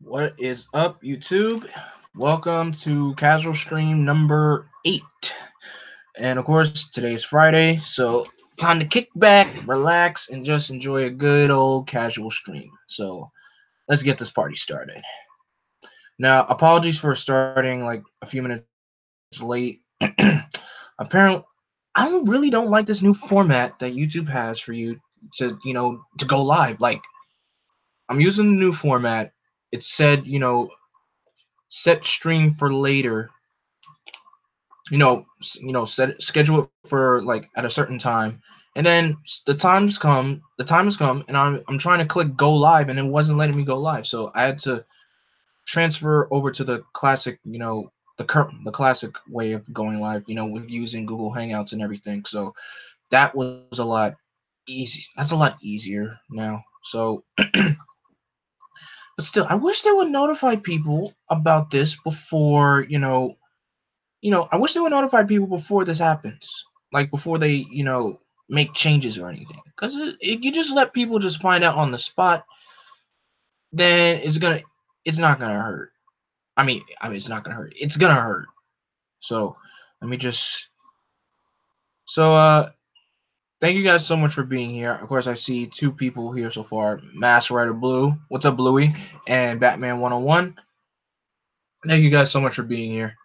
What is up, YouTube? Welcome to Casual Stream number 8. And of course, today's Friday, so time to kick back, relax, and just enjoy a good old casual stream. So let's get this party started. Now, apologies for starting like a few minutes late. Apparently, I really don't like this new format that YouTube has for you to go live. Like, I'm using the new format. It said, set stream for later, set schedule it for like at a certain time, and then the time has come and I'm trying to click go live and it wasn't letting me go live, so I had to transfer over to the classic, the classic way of going live, with using Google Hangouts and everything. So that was a lot easy. That's a lot easier now. So but still, I wish they would notify people about this before, I wish they would notify people before this happens, like before they, make changes or anything. Because if you just let people just find out on the spot, then it's not gonna hurt. I mean, it's not gonna hurt. It's gonna hurt. So let me just, so thank you guys so much for being here. Of course, I see two people here so far: Mask Rider Blue, what's up, Bluey, and Batman 101. Thank you guys so much for being here.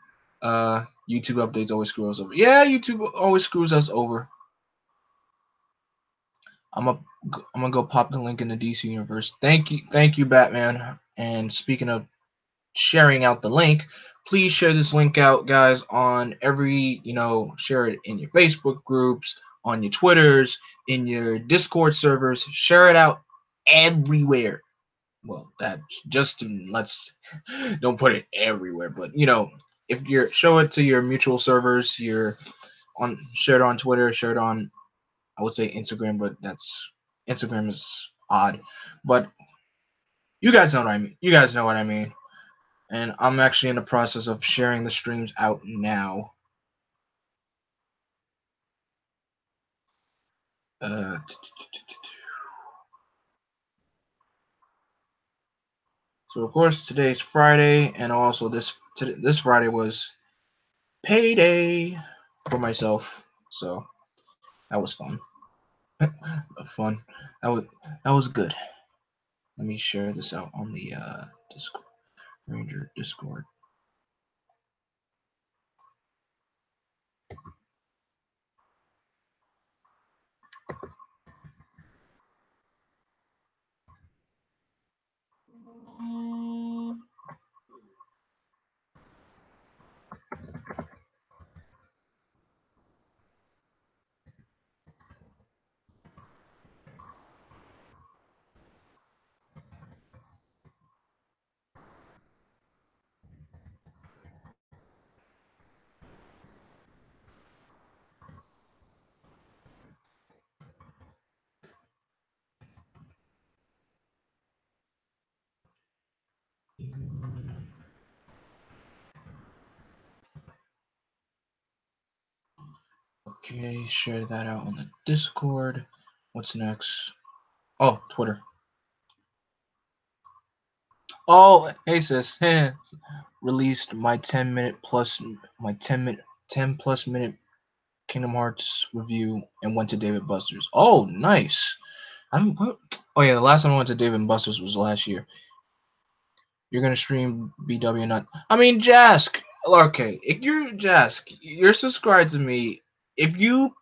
YouTube updates always screw us over. Yeah, YouTube always screws us over. I'm gonna I'm gonna go pop the link in the DC universe. Thank you, Batman. And speaking of sharing out the link, please share this link out, guys, on every, share it in your Facebook groups, on your Twitters, in your Discord servers. Share it out everywhere. Well, that just let's don't put it everywhere, but if you're show it to your mutual servers, share it on Twitter, share it on, I would say, Instagram, but Instagram is odd. But you guys know what I mean. You guys know what I mean. And I'm actually in the process of sharing the streams out now. So of course today's Friday, and also this Friday was payday for myself. So that was fun. fun. That was good. Let me share this out on the Discord, Ranger Discord. Okay, share that out on the Discord. What's next? Oh, Twitter. Oh, hey sis. Released my 10 10 plus minute Kingdom Hearts review and went to David Buster's. Oh, nice. Oh yeah, the last time I went to David Buster's was last year. You're gonna stream BW, not? I mean, Jask. Okay, if you're Jask, you're subscribed to me. If you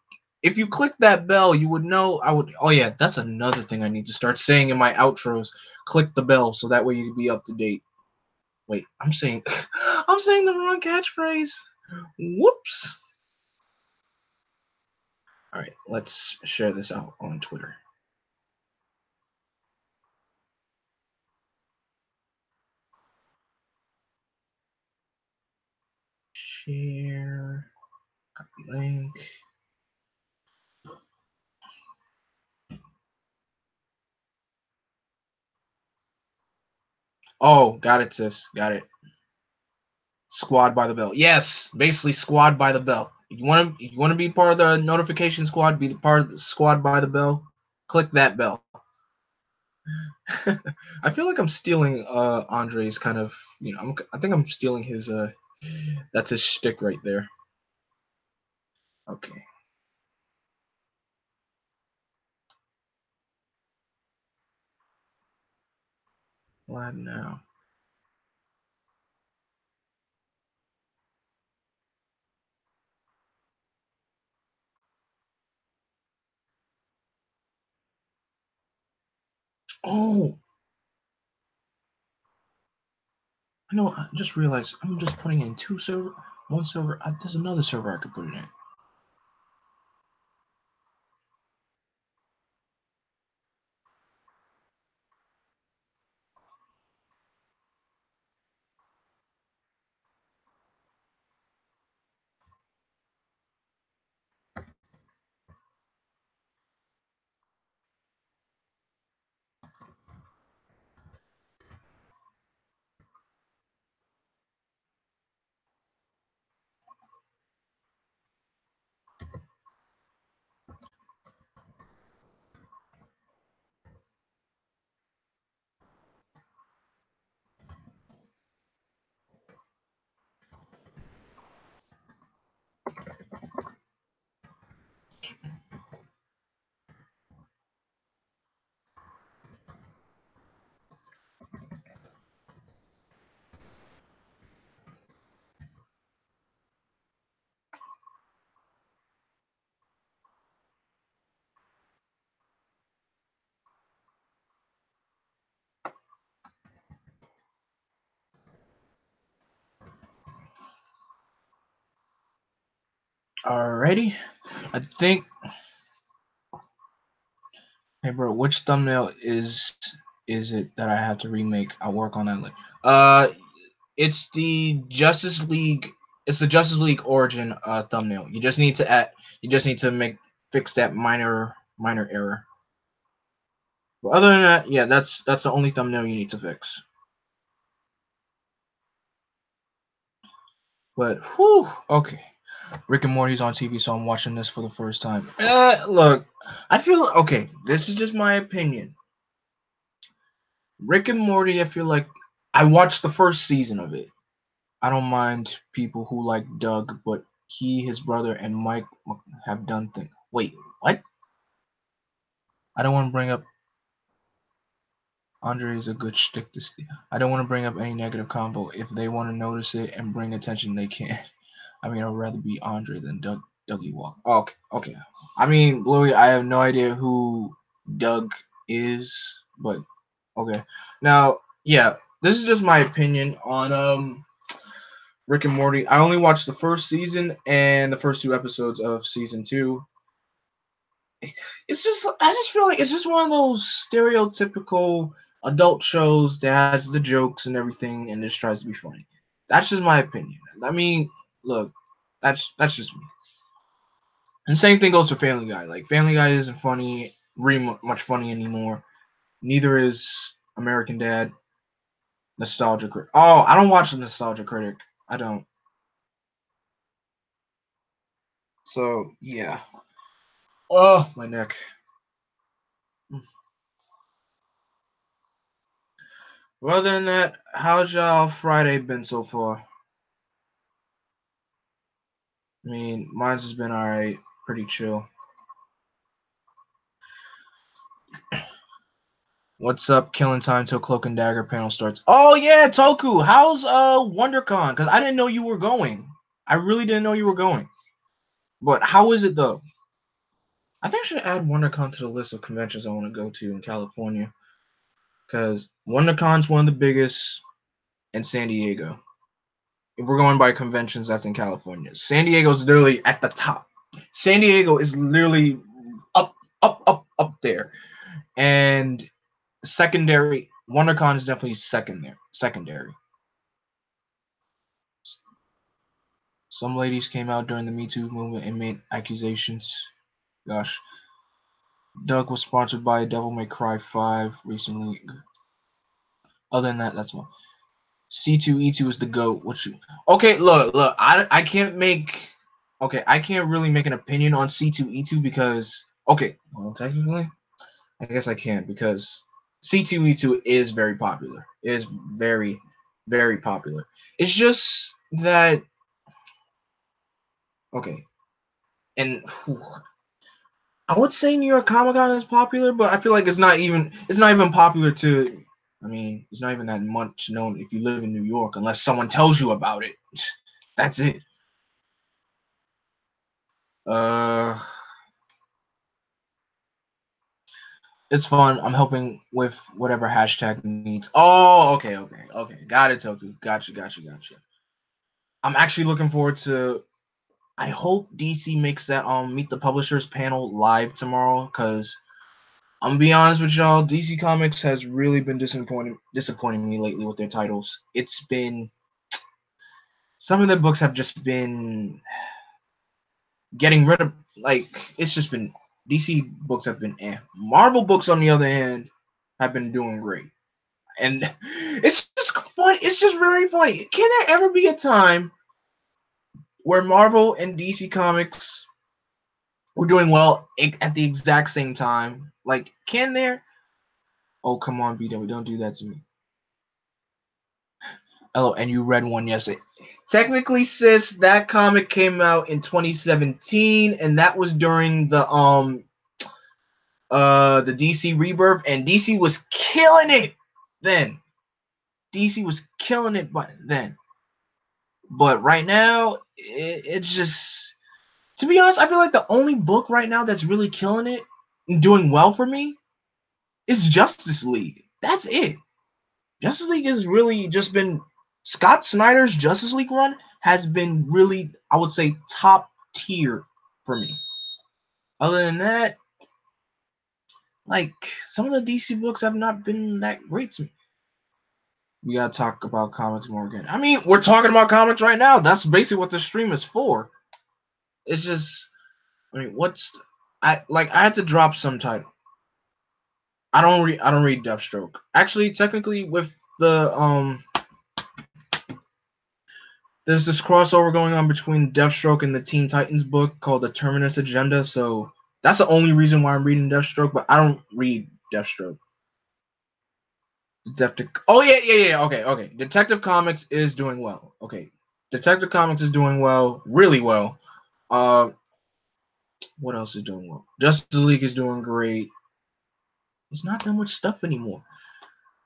click that bell, you would know I would. Oh yeah, that's another thing I need to start saying in my outros. Click the bell so that way you can be up to date. Wait, I'm saying I'm saying the wrong catchphrase. Whoops. All right, let's share this out on Twitter. Share. Copy link. Oh, got it, sis. Got it. Squad by the bell. Yes, basically squad by the bell. You want to be part of the notification squad, be the part of the squad by the bell. Click that bell. I feel like I'm stealing Andre's kind of, I think I'm stealing his that's his shtick right there. Okay. What now? Oh, I know. I just realized I'm just putting in one server. There's another server I could put it in. Alrighty. I think. Hey, bro, which thumbnail is it that I have to remake? I'll work on that later. Uh, it's the Justice League. It's the Justice League origin thumbnail. You just need to add. You just need to fix that minor error. But other than that, yeah, that's the only thumbnail you need to fix. But whew, okay. Rick and Morty's on TV, so I'm watching this for the first time. Look, I feel okay. This is just my opinion. Rick and Morty, I feel like I watched the first season of it. I don't mind people who like Doug, but he, his brother, and Mike have done things. Wait, what? I don't want to bring up. Andre is a good shtick to steal. I don't want to bring up any negative combo. If they want to notice it and bring attention, they can. I mean, I'd rather be Andre than Dougie Walker. Okay, okay. I mean, Bluey, I have no idea who Doug is, but okay. Now, yeah, this is just my opinion on Rick and Morty. I only watched the first season and the first two episodes of season two. It's just I just feel like it's just one of those stereotypical adult shows that has the jokes and everything and just tries to be funny. That's just my opinion. I mean, look, that's just me. And same thing goes for Family Guy. Like Family Guy isn't funny, really much funny anymore. Neither is American Dad, Nostalgia Critic. Oh, I don't watch the Nostalgia Critic. I don't. So yeah. Oh, my neck. Well, other than that, how's y'all Friday been so far? I mean, mine's has been alright, pretty chill. What's up? Killing time till Cloak and Dagger panel starts. Oh yeah, Toku. How's WonderCon? Because I didn't know you were going. I really didn't know you were going. But how is it though? I think I should add WonderCon to the list of conventions I want to go to in California. Because WonderCon's one of the biggest in San Diego. If we're going by conventions, that's in California. San Diego's literally at the top. San Diego is literally up there. And secondary, WonderCon is definitely secondary. Some ladies came out during the Me Too movement and made accusations. Gosh. Doug was sponsored by Devil May Cry 5 recently. Other than that, that's one. C2E2 is the GOAT. Okay, look, I can't make I can't really make an opinion on C2E2 because well, technically, I guess I can because C2E2 is very popular. It is very, very popular. It's just that okay, and I would say New York Comic Con is popular, but I feel like it's not even popular to. I mean, it's not even that much known if you live in New York, unless someone tells you about it. That's it. Uh, it's fun. I'm helping with whatever hashtag needs. Oh, okay. Got it, Toku. Gotcha. I'm actually looking forward to. I hope DC makes that Meet the Publishers panel live tomorrow, because I'm gonna be honest with y'all, DC Comics has really been disappointing me lately with their titles. It's been some of their books have just been getting rid of, like, it's just been DC books have been Marvel books on the other hand have been doing great. And it's just fun. It's just very funny. Can there ever be a time where Marvel and DC Comics were doing well at the exact same time? Like, can there? Oh, come on, BW, don't do that to me. Oh, and you read one yesterday. Technically, sis, that comic came out in 2017, and that was during the DC Rebirth, and DC was killing it then. DC was killing it then. But right now, it's just, to be honest, I feel like the only book right now that's really killing it and doing well for me is Justice League. That's it. Justice League has really just been, Scott Snyder's Justice League run has been really, I would say, top tier for me. Other than that, like, some of the DC books have not been that great to me. We gotta talk about comics more again. I mean, we're talking about comics right now. That's basically what the stream is for. It's just, I mean, I had to drop some title. I don't read Deathstroke. Actually, technically, with the there's this crossover going on between Deathstroke and the Teen Titans book called The Terminus Agenda. So that's the only reason why I'm reading Deathstroke, but I don't read Deathstroke. Oh yeah. Okay. Detective Comics is doing well. Okay, Detective Comics is doing well, really well. Uh, what else is doing well? Justice League is doing great. There's not that much stuff anymore.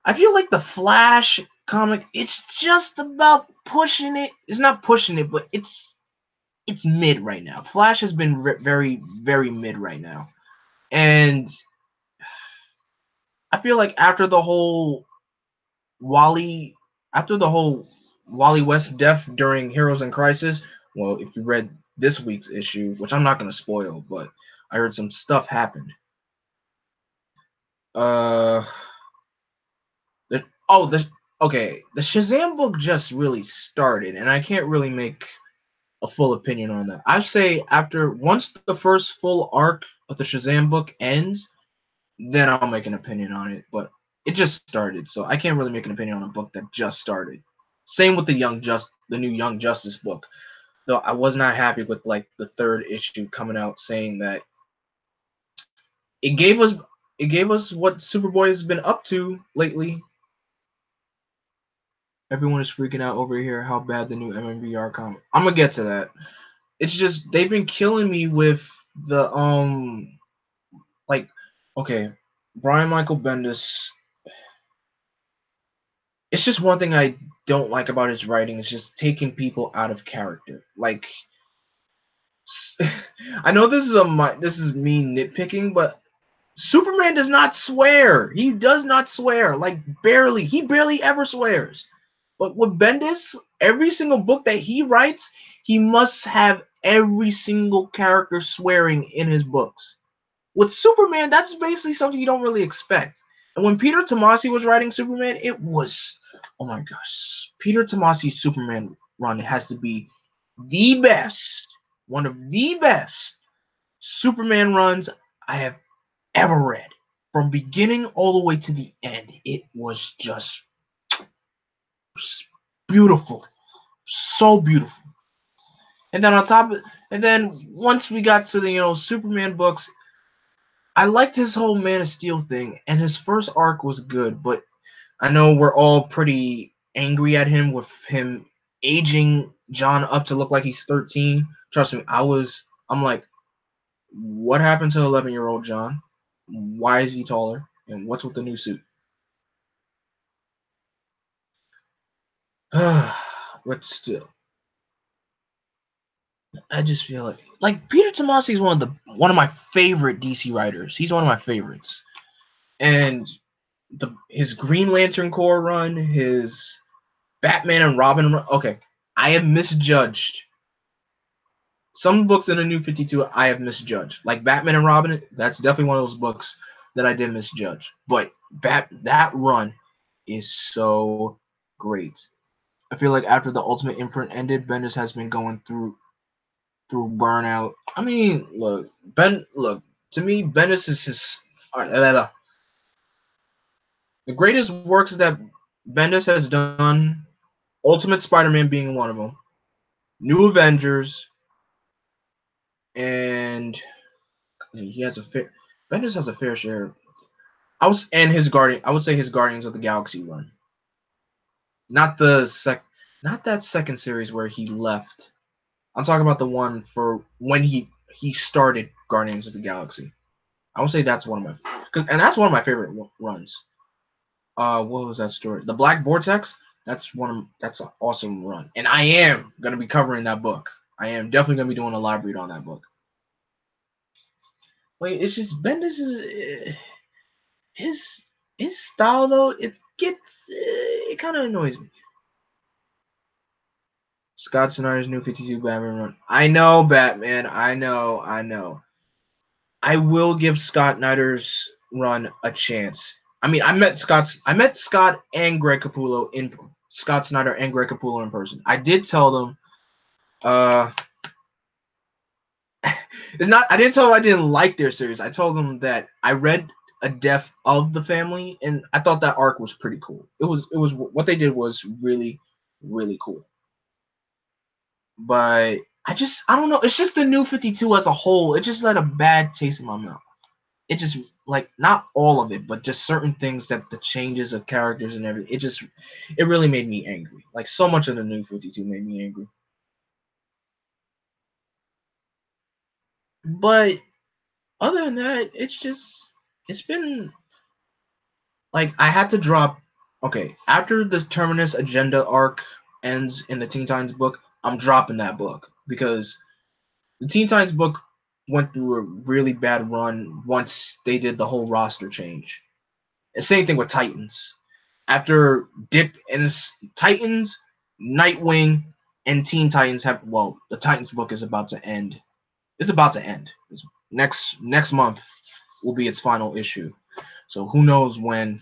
I feel like the Flash comic, it's just about pushing it. It's not pushing it, but it's mid right now. Flash has been very, very mid right now. And I feel like Wally after the whole Wally West death during Heroes in Crisis, well, if you read this week's issue, which I'm not going to spoil, but I heard some stuff happened. Uh the, oh, the okay, the Shazam book just really started, and I can't really make a full opinion on that. I say once the first full arc of the Shazam book ends, then I'll make an opinion on it. But it just started, so I can't really make an opinion on a book that just started. Same with the new Young Justice book. Though I was not happy with like the third issue coming out saying that it gave us what Superboy has been up to lately. Everyone is freaking out over here how bad the new MMVR comic. I'm gonna get to that. It's just they've been killing me with the like okay, Brian Michael Bendis. It's just one thing I don't like about his writing. It's just taking people out of character. Like, I know this is me nitpicking, but Superman does not swear. He does not swear. Like, barely. He barely ever swears. But with Bendis, every single book that he writes, he must have every single character swearing in his books. With Superman, that's basically something you don't really expect. And when Peter Tomasi was writing Superman, it was, oh my gosh, Peter Tomasi's Superman run has to be the best, one of the best Superman runs I have ever read. From beginning all the way to the end, it was just beautiful, so beautiful. And then once we got to the Superman books, I liked his whole Man of Steel thing, and his first arc was good, but I know we're all pretty angry at him with him aging John up to look like he's 13. Trust me, I'm like, what happened to 11-year-old John? Why is he taller? And what's with the new suit? But still, I just feel like Peter Tomasi is one of my favorite DC writers. He's one of my favorites. And his Green Lantern Corps run, his Batman and Robin run. Okay, I have misjudged some books in the New 52. I have misjudged, like Batman and Robin. That's definitely one of those books that I did misjudge. But that run is so great. I feel like after the Ultimate Imprint ended, Bendis has been going through burnout. I mean, look, to me, Bendis is the greatest works that Bendis has done. Ultimate Spider-Man being one of them. New Avengers, and he has a fair. Bendis has a fair share. I would say his Guardians of the Galaxy run. Not the not that second series where he left. I'm talking about the one for when he started Guardians of the Galaxy. I would say that's one of and that's one of my favorite runs. What was that story? The Black Vortex. That's an awesome run, and I am gonna be covering that book. I am definitely gonna be doing a live read on that book. Wait, it's just Bendis is his style though. It kind of annoys me. Scott Snyder's New 52 Batman run. I know Batman. I know. I will give Scott Snyder's run a chance. I mean, I met Scott and Greg Capullo in Scott Snyder and Greg Capullo in person. I did tell them, it's not. I didn't tell them I didn't like their series. I told them that I read A Death of the Family, and I thought that arc was pretty cool. It was what they did was really, really cool. But I don't know. It's just the New 52 as a whole. It just left a bad taste in my mouth. It just like not all of it, but just certain things that the changes of characters and everything. It really made me angry. Like so much of the New 52 made me angry. But other than that, it's been like I had to drop. Okay, after the Terminus Agenda arc ends in the Teen Titans book, I'm dropping that book because the Teen Titans book went through a really bad run once they did the whole roster change. And same thing with Titans. After Dick and Titans, Nightwing, and Teen Titans the Titans book is about to end. It's about to end. Next month will be its final issue. So who knows when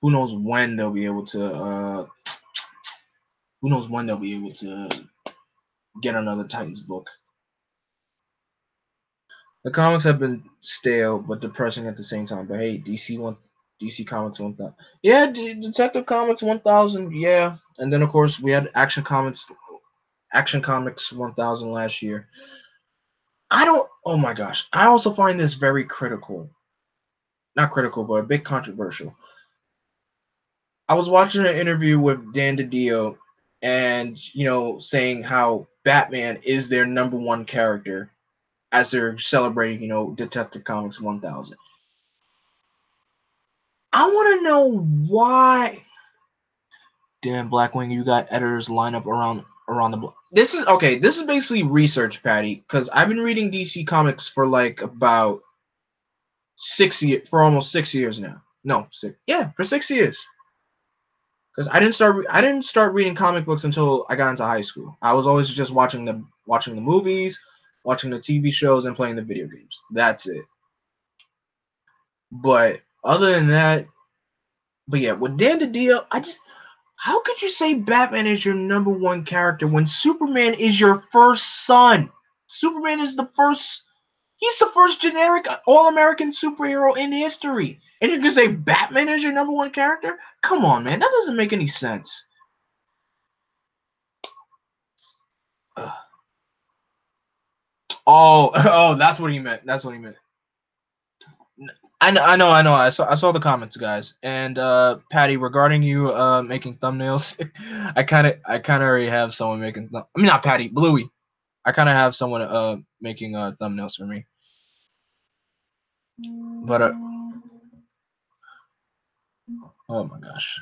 they'll be able to who knows when they'll be able to get another Titans book. The comics have been stale but depressing at the same time. But hey, DC Comics 1000. Yeah, Detective Comics 1000. Yeah, and then of course we had Action Comics 1000 last year. I don't. Oh my gosh, I also find this very critical. Not critical, but a bit controversial. I was watching an interview with Dan DiDio, and saying how Batman is their number one character as they're celebrating, Detective Comics 1000. I want to know why. Damn, Blackwing, you got editors line up around the block. This is okay. This is basically research, Patty, because I've been reading DC Comics for like about 6 years, for almost 6 years now. No, six. Yeah, for 6 years. Because I didn't start reading comic books until I got into high school. I was always just watching the movies, watching the TV shows, and playing the video games. That's it. But other than that, but yeah, with Dan DiDio, how could you say Batman is your number one character when Superman is your first son? Superman is he's the first generic all-American superhero in history. And you can say Batman is your number one character? Come on, man. That doesn't make any sense. Oh, oh, that's what he meant. That's what he meant. I know. I saw the comments, guys. And Patty, regarding you making thumbnails, I kind of already have someone making. I mean, not Patty, Bluey. I kind of have someone making thumbnails for me. But oh my gosh.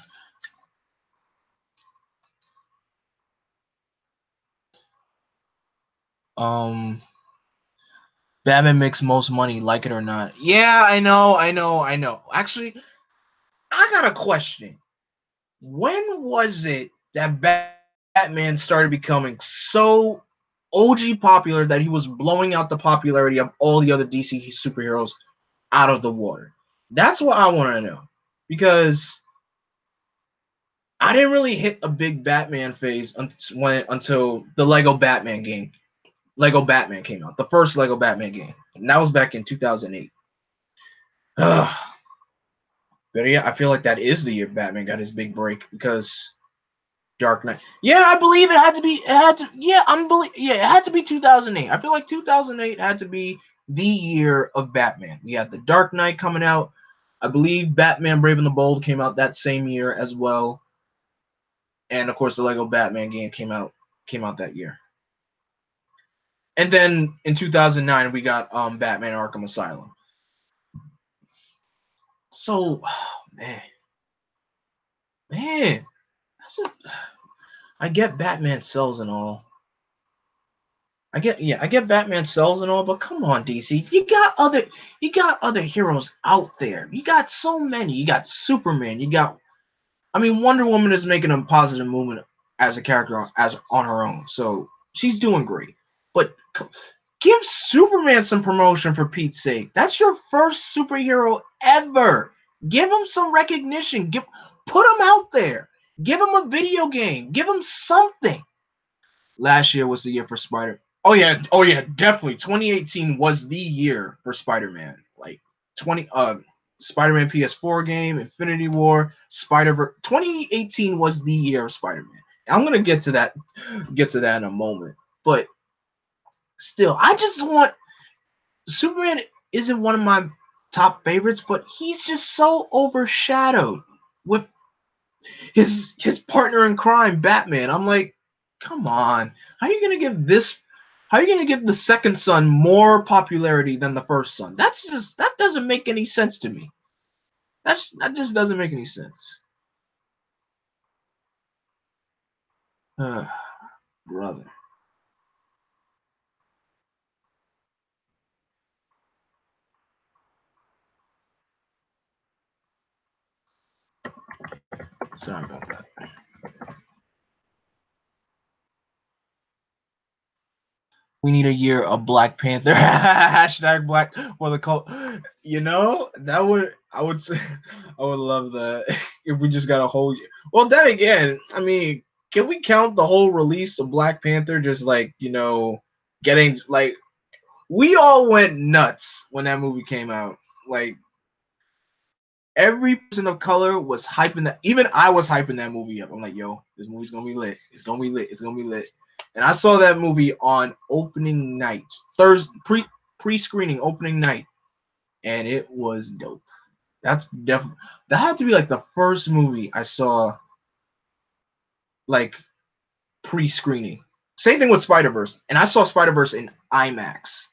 Um, Batman makes most money, like it or not. Yeah, I know. Actually, I got a question. When was it that Batman started becoming so OG popular that he was blowing out the popularity of all the other DC superheroes out of the water? That's what I want to know. Because I didn't really hit a big Batman phase until the Lego Batman game. Lego Batman came out. The first Lego Batman game. And that was back in 2008. Ugh. But yeah, I feel like that is the year Batman got his big break because Dark Knight. Yeah, I believe it had to be. It had to. Yeah, Yeah, it had to be 2008. I feel like 2008 had to be the year of Batman. We had the Dark Knight coming out. I believe Batman: Brave and the Bold came out that same year as well, and of course the Lego Batman game came out that year. And then in 2009 we got Batman: Arkham Asylum. So, man, man, that's a, I get Batman sells and all. I get Batman sells and all, but come on, DC. You got other heroes out there. You got so many. You got Superman. I mean, Wonder Woman is making a positive movement as a character as on her own. So she's doing great. But give Superman some promotion for Pete's sake. That's your first superhero ever. Give him some recognition. Put him out there. Give him a video game. Give him something. Last year was the year for Spider. Oh yeah, definitely. 2018 was the year for Spider-Man. Like 20 Spider-Man PS4 game, Infinity War, Spider-Verse. 2018 was the year of Spider-Man. I'm gonna get to that in a moment. But still, I just want Superman isn't one of my top favorites, but he's just so overshadowed with his partner in crime, Batman. I'm like, come on, how are you gonna give this? How are you gonna give the second son more popularity than the first son? That doesn't make any sense to me. That just doesn't make any sense. Brother. Sorry about that. We need a year of Black Panther. Hashtag Black for the cult. That would I would say I would love that if we just got a whole year. Well, then again, I mean, can we count the whole release of Black Panther just like, getting like we all went nuts when that movie came out. Like every person of color was hyping that. Even I was hyping that movie up. I'm like, yo, this movie's gonna be lit. It's gonna be lit. It's gonna be lit. And I saw that movie on opening night, Thursday pre-screening opening night, and it was dope. That's definitely that had to be like the first movie I saw like pre-screening. Same thing with Spider-Verse, and I saw Spider-Verse in IMAX.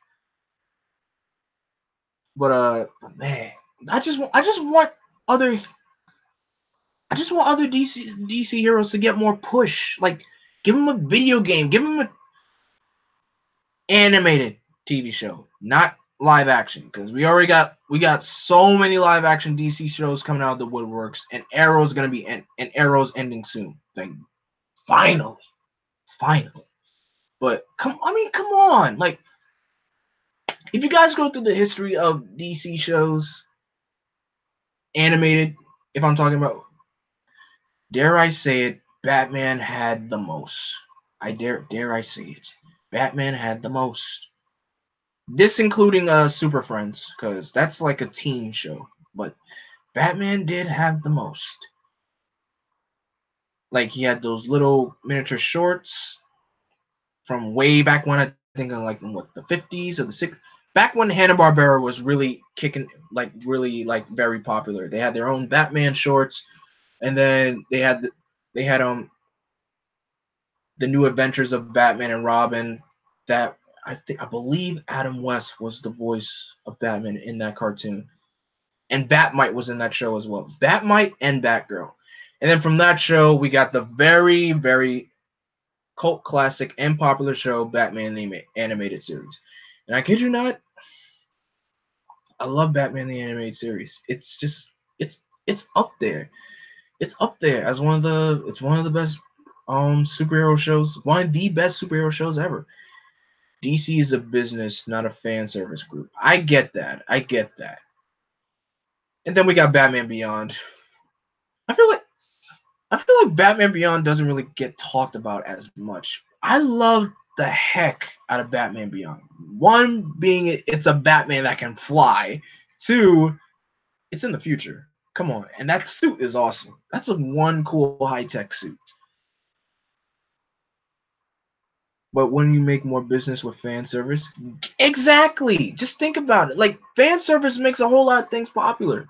But man, I just want other I just want other DC heroes to get more push. Like, give them a video game, give them an animated TV show, not live action, because we got so many live action DC shows coming out of the woodworks, and Arrow's gonna be and Arrow's ending soon. Like, finally, finally. But come on, like if you guys go through the history of DC shows, animated, if I'm talking about, dare I say it, Batman had the most. I dare I say it. Batman had the most. This including Super Friends, because that's like a teen show. But Batman did have the most. Like he had those little miniature shorts from way back when think in like in what the 50s or the 60s. Back when Hanna-Barbera was really kicking, like really like very popular. They had their own Batman shorts, and then they had the new adventures of Batman and Robin. That I believe Adam West was the voice of Batman in that cartoon, and Batmite was in that show as well. Batmite and Batgirl, and then from that show we got the very cult classic and popular show Batman the animated series. And I kid you not, I love Batman the animated series. It's just it's up there. It's up there as one of the best superhero shows, one of the best superhero shows ever. DC is a business, not a fan service group. I get that. I get that. And then we got Batman Beyond. I feel like Batman Beyond doesn't really get talked about as much. I love the heck out of Batman Beyond. One being it's a Batman that can fly. Two, it's in the future. Come on, and that suit is awesome. That's a one cool high tech suit. But when you make more business with fan service, exactly. Just think about it. Like fan service makes a whole lot of things popular,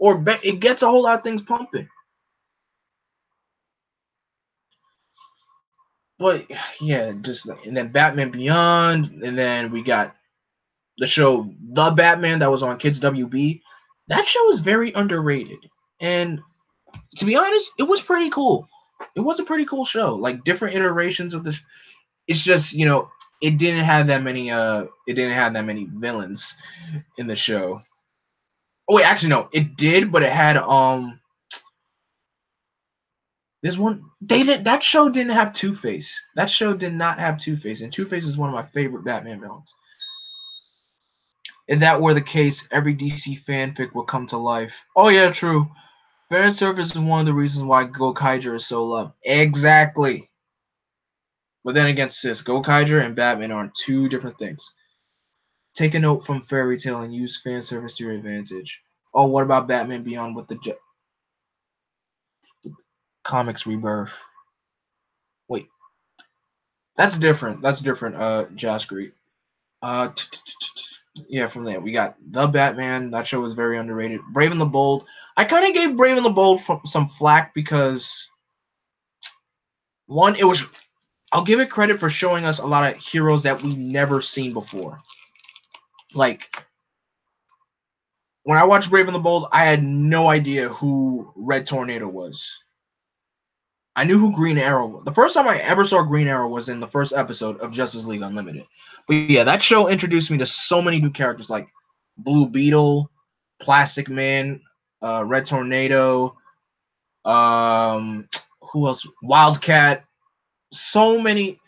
or it gets a whole lot of things pumping. But yeah, just and then Batman Beyond, and then we got the show The Batman that was on Kids WB. That show is very underrated, and to be honest, it was pretty cool. It was a pretty cool show. Like different iterations of the. It's just it didn't have that many villains in the show. Oh wait, actually no, it did, but it had this one they didn't that show didn't have Two-Face. That show did not have Two-Face, and Two-Face is one of my favorite Batman villains. If that were the case, every DC fanfic would come to life. Oh yeah, true. Fan service is one of the reasons why Gokaiger is so loved. Exactly. But then again, sis, Gokaiger and Batman are two different things. Take a note from Fairy Tail and use fan service to your advantage. Oh, what about Batman Beyond with the comics rebirth? Wait, that's different. That's different. Josh Green. Uh, yeah, from there we got the Batman. That show was very underrated. Brave and the Bold. I kind of gave Brave and the Bold some flack because one, it was. I'll give it credit for showing us a lot of heroes that we never seen before. Like when I watched Brave and the Bold, I had no idea who Red Tornado was. I knew who Green Arrow was. The first time I ever saw Green Arrow was in the first episode of Justice League Unlimited. But yeah, that show introduced me to so many new characters like Blue Beetle, Plastic Man, Red Tornado, who else? Wildcat. So many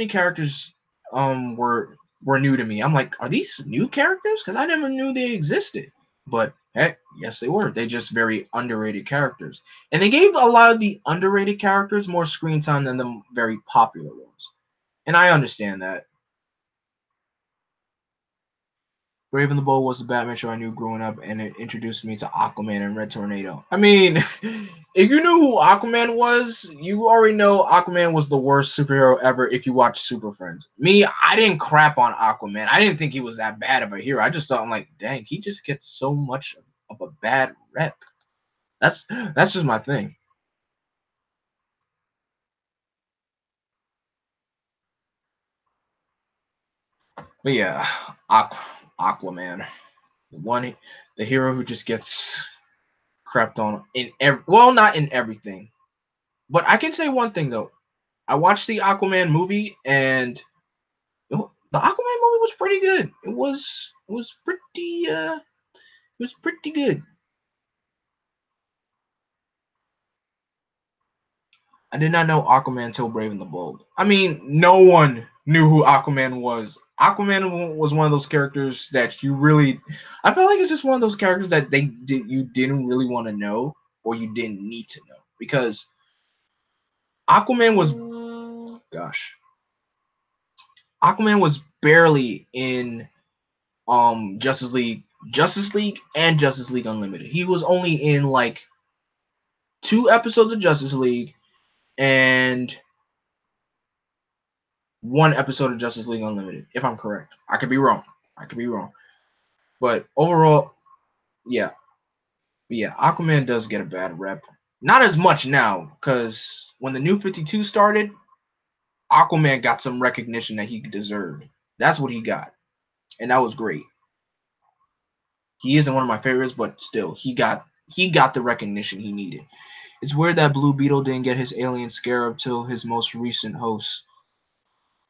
characters were new to me. I'm like, are these new characters? Because I never knew they existed. But heck, yes, they were. They just very underrated characters, and they gave a lot of the underrated characters more screen time than the very popular ones. And I understand that. Brave and the Bold was the Batman show I knew growing up, and it introduced me to Aquaman and Red Tornado. I mean, if you knew who Aquaman was, you already know Aquaman was the worst superhero ever if you watch Super Friends. Me, I didn't crap on Aquaman. I didn't think he was that bad of a hero. I just thought, I'm like, dang, he just gets so much of a bad rep. That's just my thing. But yeah, Aquaman, the one, the hero who just gets crapped on in not in everything. But I can say one thing though. I watched the Aquaman movie, and the Aquaman movie was pretty good. It was pretty good. I did not know Aquaman until Brave and the Bold. I mean, no one knew who Aquaman was. Aquaman was one of those characters that you really, I feel like it's just one of those characters that you didn't really want to know, or you didn't need to know, because Aquaman was, gosh, Aquaman was barely in Justice League and Justice League Unlimited. He was only in like 2 episodes of Justice League and one episode of Justice League Unlimited, if I'm correct. I could be wrong. I could be wrong. But overall, yeah, yeah, Aquaman does get a bad rep. Not as much now, because when the New 52 started, Aquaman got some recognition that he deserved. That's what he got, and that was great. He isn't one of my favorites, but still, he got the recognition he needed. It's weird that Blue Beetle didn't get his Alien Scarab till his most recent host.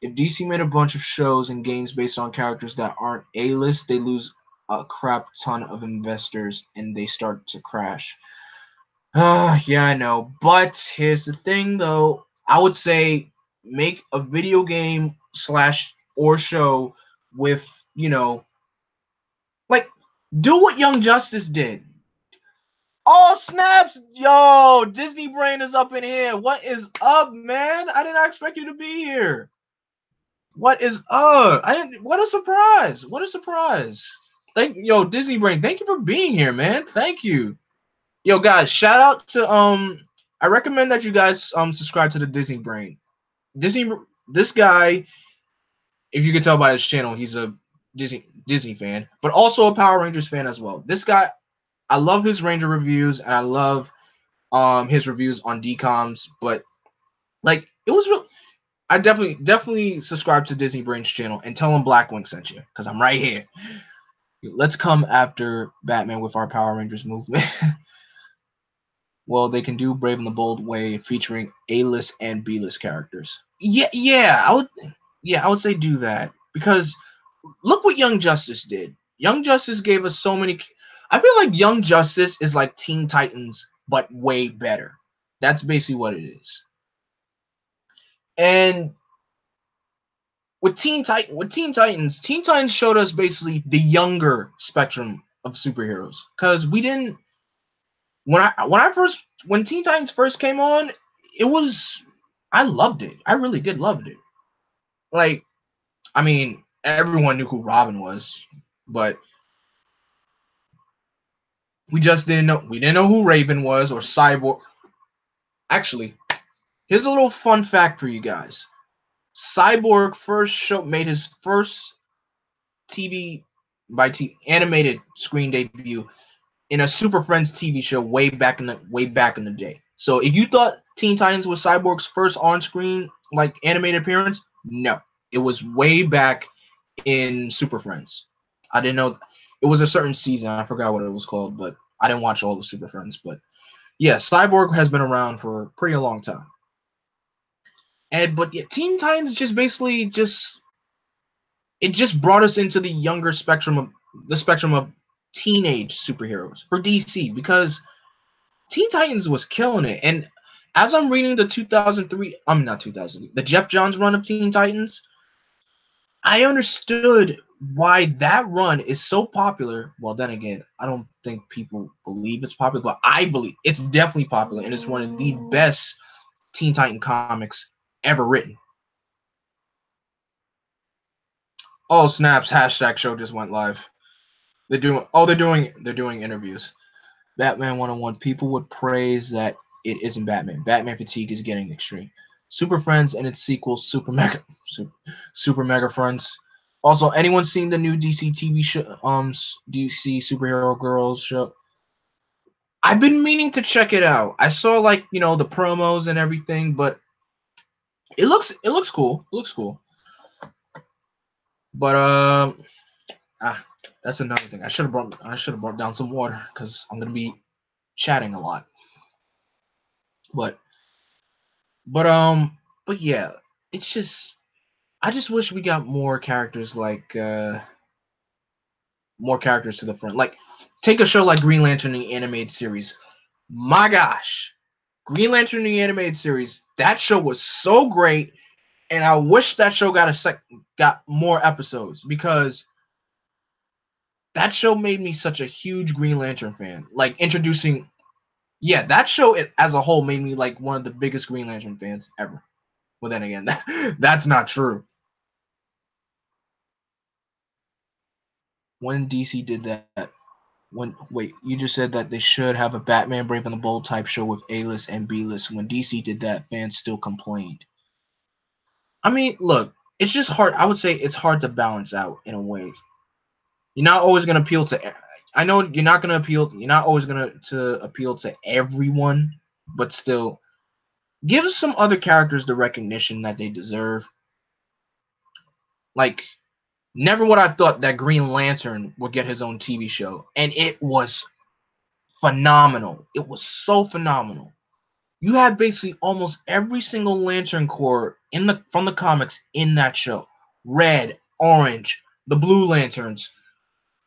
If DC made a bunch of shows and games based on characters that aren't A-list, they lose a crap ton of investors and they start to crash. Yeah, I know. But here's the thing, though. I would say make a video game slash or show with, like, do what Young Justice did. Oh, snaps! Yo, Disney Brain is up in here. What is up, man? I did not expect you to be here. What is up? What a surprise. What a surprise. Disney Brain, thank you for being here, man. Thank you. Yo, guys, shout out to I recommend that you guys subscribe to the Disney Brain. This guy, if you can tell by his channel, he's a Disney fan, but also a Power Rangers fan as well. This guy, I love his Ranger reviews and I love his reviews on DComs, but like it was real. I definitely subscribe to Disney Brain's channel and tell him Blackwing sent you, because I'm right here. Let's come after Batman with our Power Rangers movement. Well, they can do Brave and the Bold way, featuring A-list and B-list characters. I would say do that, because look what Young Justice did. Young Justice gave us so many. I feel like Young Justice is like Teen Titans, but way better. That's basically what it is. And Teen Titans showed us basically the younger spectrum of superheroes, because we didn't when Teen Titans first came on, it was I loved it. I really did loved it. Like, I mean, everyone knew who Robin was, but we just didn't know. We didn't know who Raven was or Cyborg. Actually, here's a little fun fact for you guys. Cyborg made his first TV animated screen debut in a Super Friends TV show way back in the day. So if you thought Teen Titans was Cyborg's first on-screen like animated appearance, no, it was way back in Super Friends. I didn't know it was a certain season. I forgot what it was called, but I didn't watch all the Super Friends. But yeah, Cyborg has been around for a pretty long time. But yeah, Teen Titans just brought us into the spectrum of teenage superheroes for DC, because Teen Titans was killing it. And as I'm reading the 2003, I'm not 2000, the Jeff Johns run of Teen Titans, I understood why that run is so popular. Well, then again, I don't think people believe it's popular, but I believe it's definitely popular, and it's one of the best Teen Titan comics ever written. Oh snaps! Hashtag show just went live. They're doing interviews. Batman 101. People would praise that it isn't Batman. Batman fatigue is getting extreme. Super Friends and its sequel, Super Mega Friends. Also, anyone seen the new DC TV show, DC Superhero Girls show? I've been meaning to check it out. I saw the promos and everything, but it looks cool. It looks cool. But that's another thing. I should have brought down some water, because I'm gonna be chatting a lot. But but yeah, it's just I just wish we got more characters more characters to the front. Like, take a show like Green Lantern, the animated series. My gosh, Green Lantern, the animated series. That show was so great, and I wish that show got more episodes, because that show made me such a huge Green Lantern fan. Like, that show as a whole made me like one of the biggest Green Lantern fans ever. Well, then again, that's not true. When DC did that, you just said that they should have a Batman Brave and the Bold type show with A-list and B-list. When DC did that, fans still complained. I mean, look, it's just hard. I would say it's hard to balance out in a way. You're not always gonna appeal to. I know you're not gonna appeal. You're not always gonna to appeal to everyone, but still, give some other characters the recognition that they deserve. Like, never would I have thought that Green Lantern would get his own TV show, and it was phenomenal. It was so phenomenal. You had basically almost every single Lantern Corps in the from the comics in that show. Red, orange, the Blue Lanterns,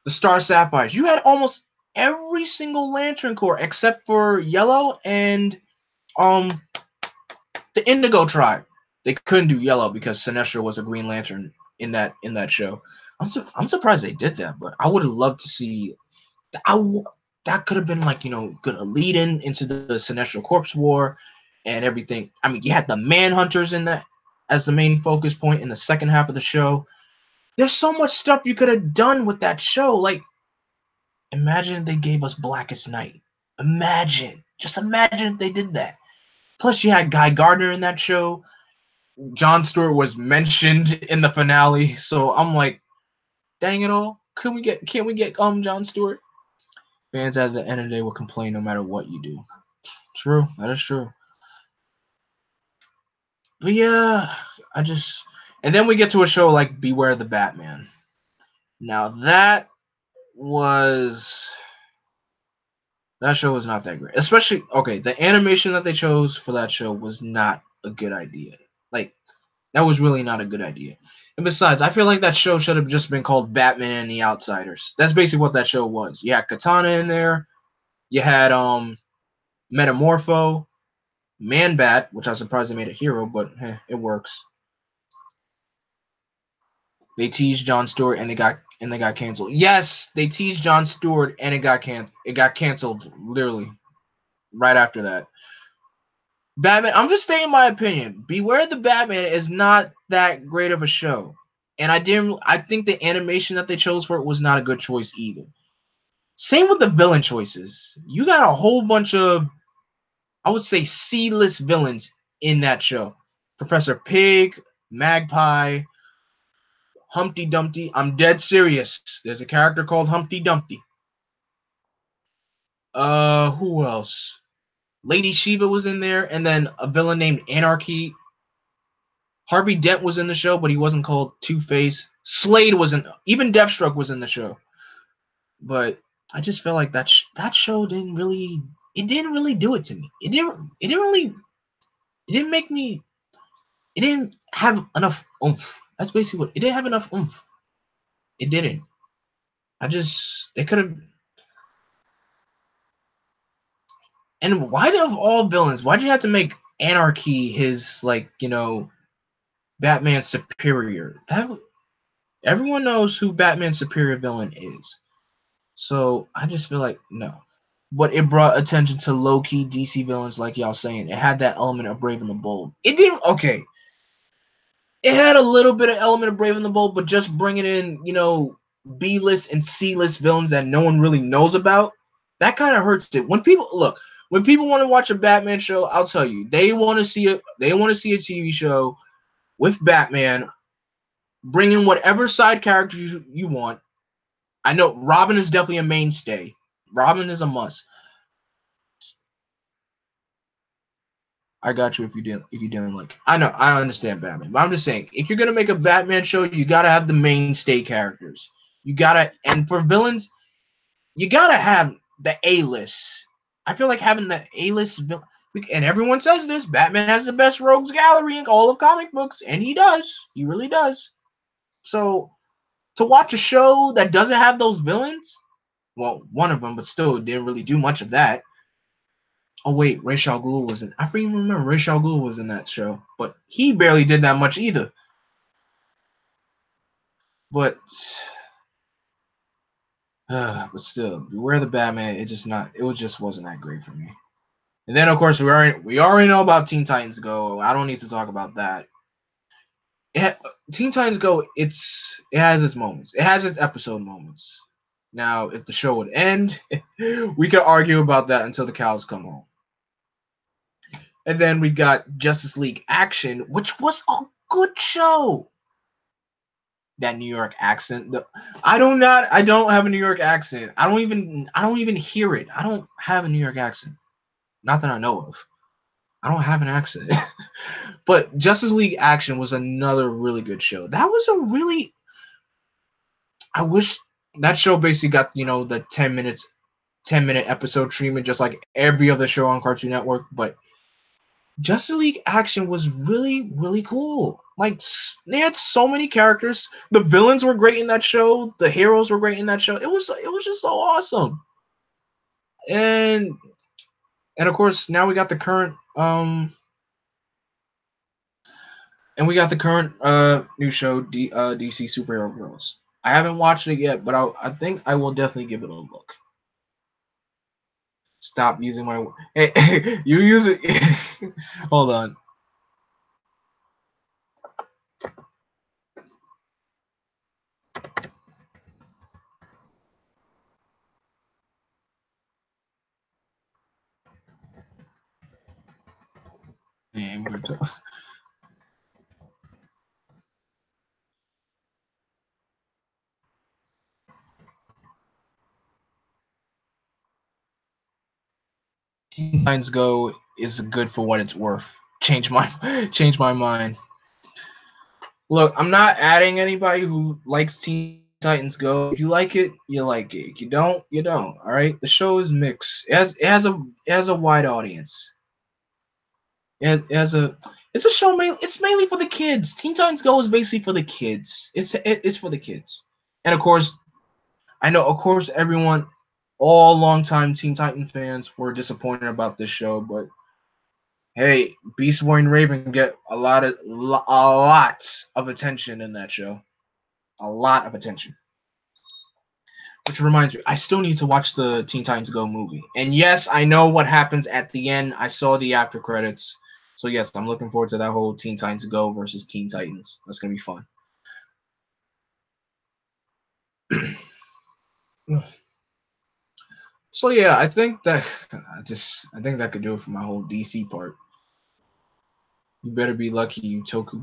the Star Sapphires. You had almost every single Lantern Corps except for Yellow and um the Indigo Tribe. They couldn't do Yellow because Sinestro was a Green Lantern in that show. I'm surprised they did that, but I would have loved to see. I that could have been like good a lead in into the Sinestro Corps War and everything. I mean, you had the Manhunters in that as the main focus point in the second half of the show. There's so much stuff you could have done with that show. Like, imagine if they gave us Blackest Night. Just imagine if they did that. Plus, you had Guy Gardner in that show. Jon Stewart was mentioned in the finale, so I'm like, dang it all. Can't we get Jon Stewart? Fans at the end of the day will complain no matter what you do. True, that is true. But yeah, and then we get to a show like Beware the Batman. Now was that show was not that great. Especially the animation that they chose for that show was not a good idea. Like, that was really not a good idea. And besides, I feel like that show should have just been called Batman and the Outsiders. That's basically what that show was. You had Katana in there. You had Metamorpho, Man-Bat, which I was surprised they made a hero, but it works. They teased Jon Stewart and they got canceled. Yes, they teased Jon Stewart and it got canceled literally right after that. Batman, I'm just stating my opinion. Beware the Batman is not that great of a show. And I think the animation that they chose for it was not a good choice either. Same with the villain choices. You got a whole bunch of, I would say, C-list villains in that show. Professor Pig, Magpie, Humpty Dumpty. I'm dead serious. There's a character called Humpty Dumpty. Who else? Lady Shiva was in there, and then a villain named Anarchy. Harvey Dent was in the show, but he wasn't called Two-Face. Slade wasn't. Even Deathstroke was in the show. But I just felt like that show didn't really. It didn't really do it to me. It didn't really. It didn't make me. It didn't have enough oomph. That's basically what. It didn't have enough oomph. It didn't. They could have. And why of all villains, why'd you have to make Anarchy his Batman superior? Everyone knows who Batman's superior villain is. So I just feel like no. But it brought attention to low-key DC villains, like y'all saying. It had that element of Brave and the Bold. It didn't It had a little bit of element of Brave and the Bold, but just bringing in, B-list and C-list villains that no one really knows about, that kind of hurts it. When people want to watch a Batman show, I'll tell you, they want to see a TV show with Batman, bring in whatever side characters you want. I know Robin is definitely a mainstay. Robin is a must. I got you if you didn't like. I know, I understand Batman, but I'm just saying, if you're gonna make a Batman show, you gotta have the mainstay characters. And for villains, you gotta have the A-list. I feel like having the A-list villain, and everyone says this, Batman has the best rogues gallery in all of comic books, and he does. He really does. So to watch a show that doesn't have those villains, well, one of them, but still didn't really do much of that. Oh wait, Ra's al Ghul was in. I don't even remember Ra's al Ghul was in that show, but he barely did that much either. But still, Beware the Batman. It just wasn't that great for me. And then of course we already know about Teen Titans Go. I don't need to talk about that. Teen Titans Go. It has its moments. It has its episode moments. Now, if the show would end, we could argue about that until the cows come home. And then we got Justice League Action, which was a good show. that New York accent. I don't have a New York accent. I don't even hear it. I don't have a New York accent. Not that I know of. I don't have an accent. But Justice League Action was another really good show. That was a really, I wish that show basically got, the 10-minute episode treatment just like every other show on Cartoon Network, but Justice League Action was really, really cool. Like, they had so many characters. The villains were great in that show. The heroes were great in that show. It was just so awesome. And of course, now we got the current new show, DC Superhero Girls. I haven't watched it yet, but I think I will definitely give it a look. Stop using my. Hey, you use it. Hold on. Teen Titans Go is good for what it's worth. Change my mind. Look, I'm not adding anybody who likes Teen Titans Go. If you like it, you like it. If you don't, you don't. All right. The show is mixed. It has a wide audience. It's a show it's mainly for the kids. Teen Titans Go is basically for the kids. It's for the kids. And of course, I know everyone, all longtime Teen Titan fans were disappointed about this show, but hey, Beast Boy and Raven get a lot of attention in that show. A lot of attention. Which reminds me, I still need to watch the Teen Titans Go movie. And yes, I know what happens at the end. I saw the after credits. So yes, I'm looking forward to that whole Teen Titans Go versus Teen Titans. That's gonna be fun. So yeah, I think that could do it for my whole DC part. You better be lucky, you Toku.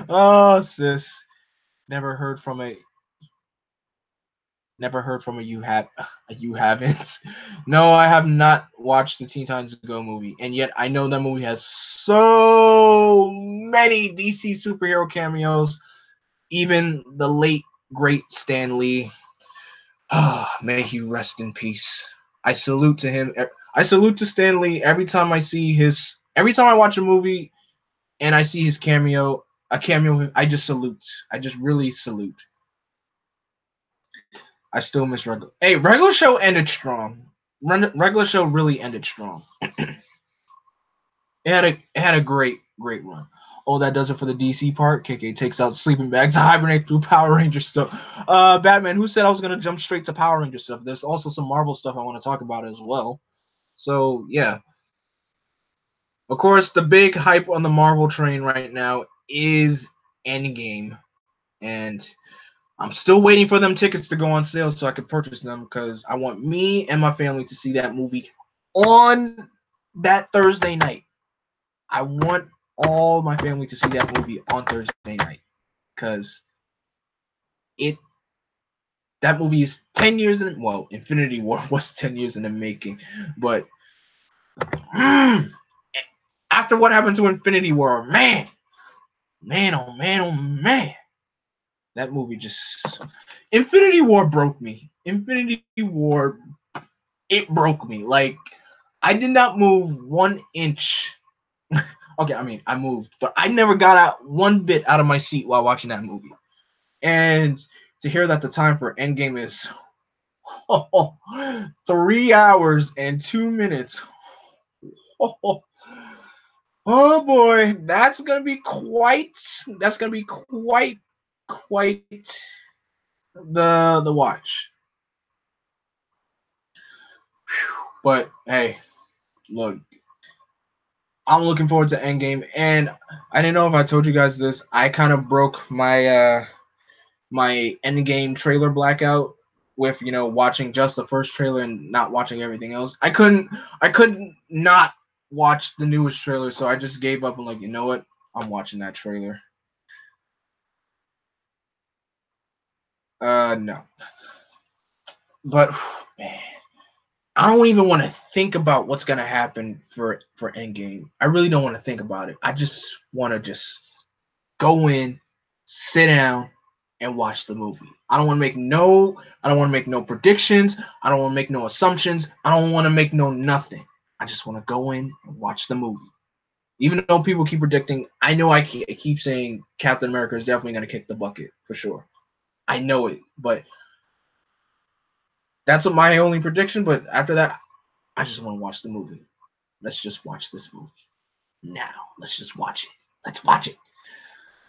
Oh, sis. Never heard from a you haven't. No, I have not watched the Teen Titans Go movie, and yet I know that movie has so many DC superhero cameos. Even the late great Stan Lee. May he rest in peace. I salute to him. I salute to Stan Lee every time I watch a movie and I see his cameo, I just salute. I just really salute. I still miss regular. Hey, regular show ended strong. Regular show really ended strong. It had a great run. Oh, that does it for the DC part. KK takes out sleeping bag to hibernate through Power Ranger stuff. Batman, who said I was gonna jump straight to Power Ranger stuff? There's also some Marvel stuff I want to talk about as well. So yeah. Of course, the big hype on the Marvel train right now is Endgame. And I'm still waiting for them tickets to go on sale so I can purchase them because I want me and my family to see that movie on that Thursday night. I want all my family to see that movie on Thursday night because that movie is 10 years in. Well, Infinity War was 10 years in the making, but after what happened to Infinity War, man, oh man, that movie just Infinity War broke me. Infinity War, it broke me. Like, I did not move 1 inch. Okay, I mean, I moved, but I never got out one bit out of my seat while watching that movie. And to hear that the time for Endgame is 3 hours and 2 minutes. Oh boy, that's gonna be quite the watch. But hey, look, I'm looking forward to Endgame, and I didn't know if I told you guys this. I kind of broke my my Endgame trailer blackout with watching just the first trailer and not watching everything else. I couldn't not watch the newest trailer, so I just gave up and like, you know what? I'm watching that trailer. No. But man, I don't even want to think about what's gonna happen for Endgame. I really don't want to think about it. I just want to just go in, sit down, and watch the movie. I don't want to make no predictions. I don't want to make no assumptions. I don't want to make no nothing. I just want to go in and watch the movie. Even though people keep predicting, I know I keep saying Captain America is definitely going to kick the bucket for sure. I know it, but that's my only prediction. But after that, I just want to watch the movie. Let's just watch this movie now. Let's just watch it. Let's watch it.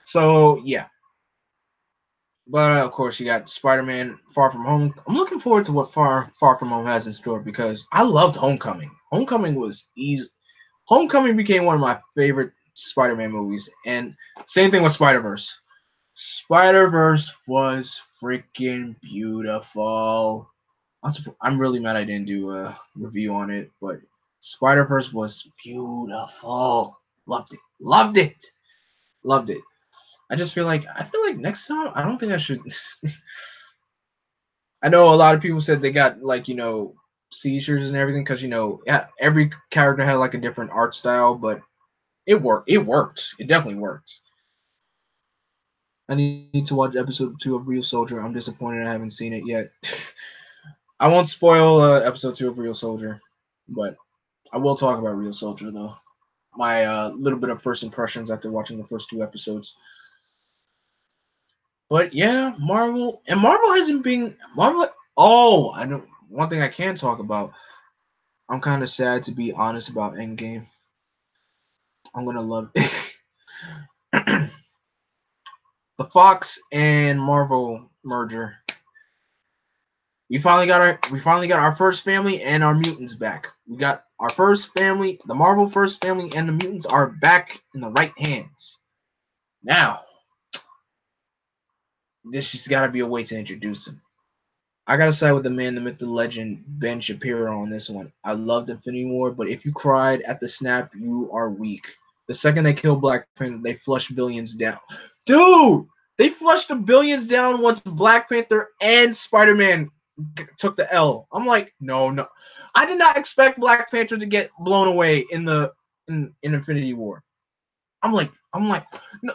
So yeah, but of course you got Spider-Man: Far From Home. I'm looking forward to what Far From Home has in store because I loved Homecoming. Homecoming was easy. Homecoming became one of my favorite Spider-Man movies, and same thing with Spider-Verse. Spider-Verse was freaking beautiful. I'm really mad I didn't do a review on it, but Spider-Verse was beautiful. Loved it. Loved it. Loved it. I feel like next time I don't think I should. I know a lot of people said they got like seizures and everything because every character had like a different art style, but it worked. It worked. It definitely worked. I need to watch episode 2 of Real Soldier. I'm disappointed I haven't seen it yet. I won't spoil episode 2 of Real Soldier, but I will talk about Real Soldier though. My little bit of first impressions after watching the first 2 episodes. But yeah, Marvel hasn't been Marvel. Oh, I know one thing I can talk about. I'm kind of sad to be honest about Endgame. I'm gonna love it. The Fox and Marvel merger. We finally got our first family and our mutants back. We got our first family, the Marvel first family, and the mutants are back in the right hands. Now, this just got to be a way to introduce them. I gotta side with the man, the myth, the legend, Ben Shapiro on this one. I loved Infinity War, but if you cried at the snap, you are weak. The second they kill Black Panther, they flush billions down. Dude, they flushed the billions down once Black Panther and Spider-Man took the L. I'm like, no. I did not expect Black Panther to get blown away in Infinity War. I'm like,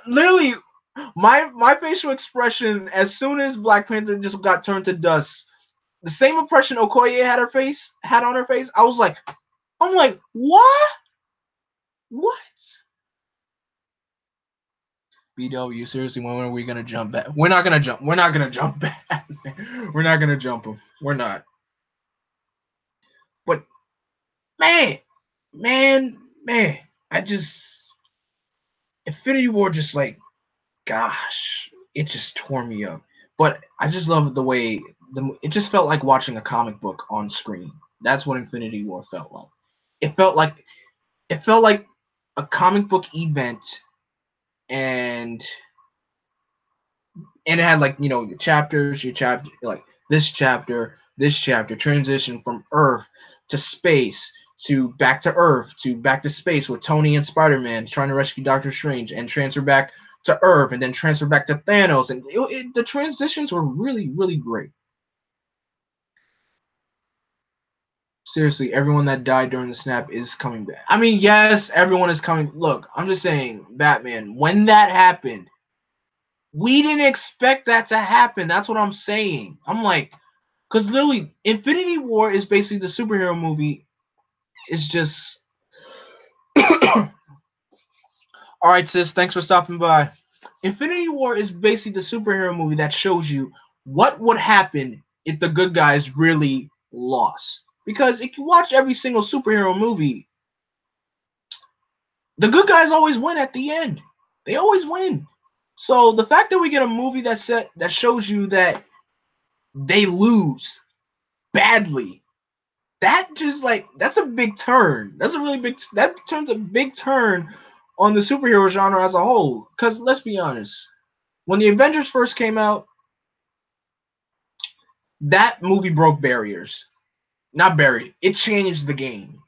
literally, my facial expression as soon as Black Panther just got turned to dust, the same impression Okoye had on her face. I'm like, what? What? BW, seriously, when are we gonna jump back? We're not gonna jump. We're not gonna jump back. We're not gonna jump him. We're not. But man, I just Infinity War just like, gosh, it just tore me up. But I just love the way it just felt like watching a comic book on screen. That's what Infinity War felt like. It felt like a comic book event, and it had like your chapters, like this chapter transition from Earth to space to Earth to back to space with Tony and Spider-Man trying to rescue Doctor Strange and transfer back to Earth and then transfer back to Thanos, and the transitions were really, really great. Seriously, everyone that died during the snap is coming back. I mean, yes, everyone is coming. Look, I'm just saying, Batman, when that happened, we didn't expect that to happen. That's what I'm saying. I'm like, because literally, Infinity War is basically the superhero movie. It's just. All right, sis. Thanks for stopping by. Infinity War is basically the superhero movie that shows you what would happen if the good guys really lost. Because if you watch every single superhero movie, the good guys always win at the end. They always win. So the fact that we get a movie that shows you that they lose badly, that's a big turn. That's a really big. That turns a big turn on the superhero genre as a whole. Because let's be honest, when the Avengers first came out, that movie broke barriers. Not barriers. It changed the game.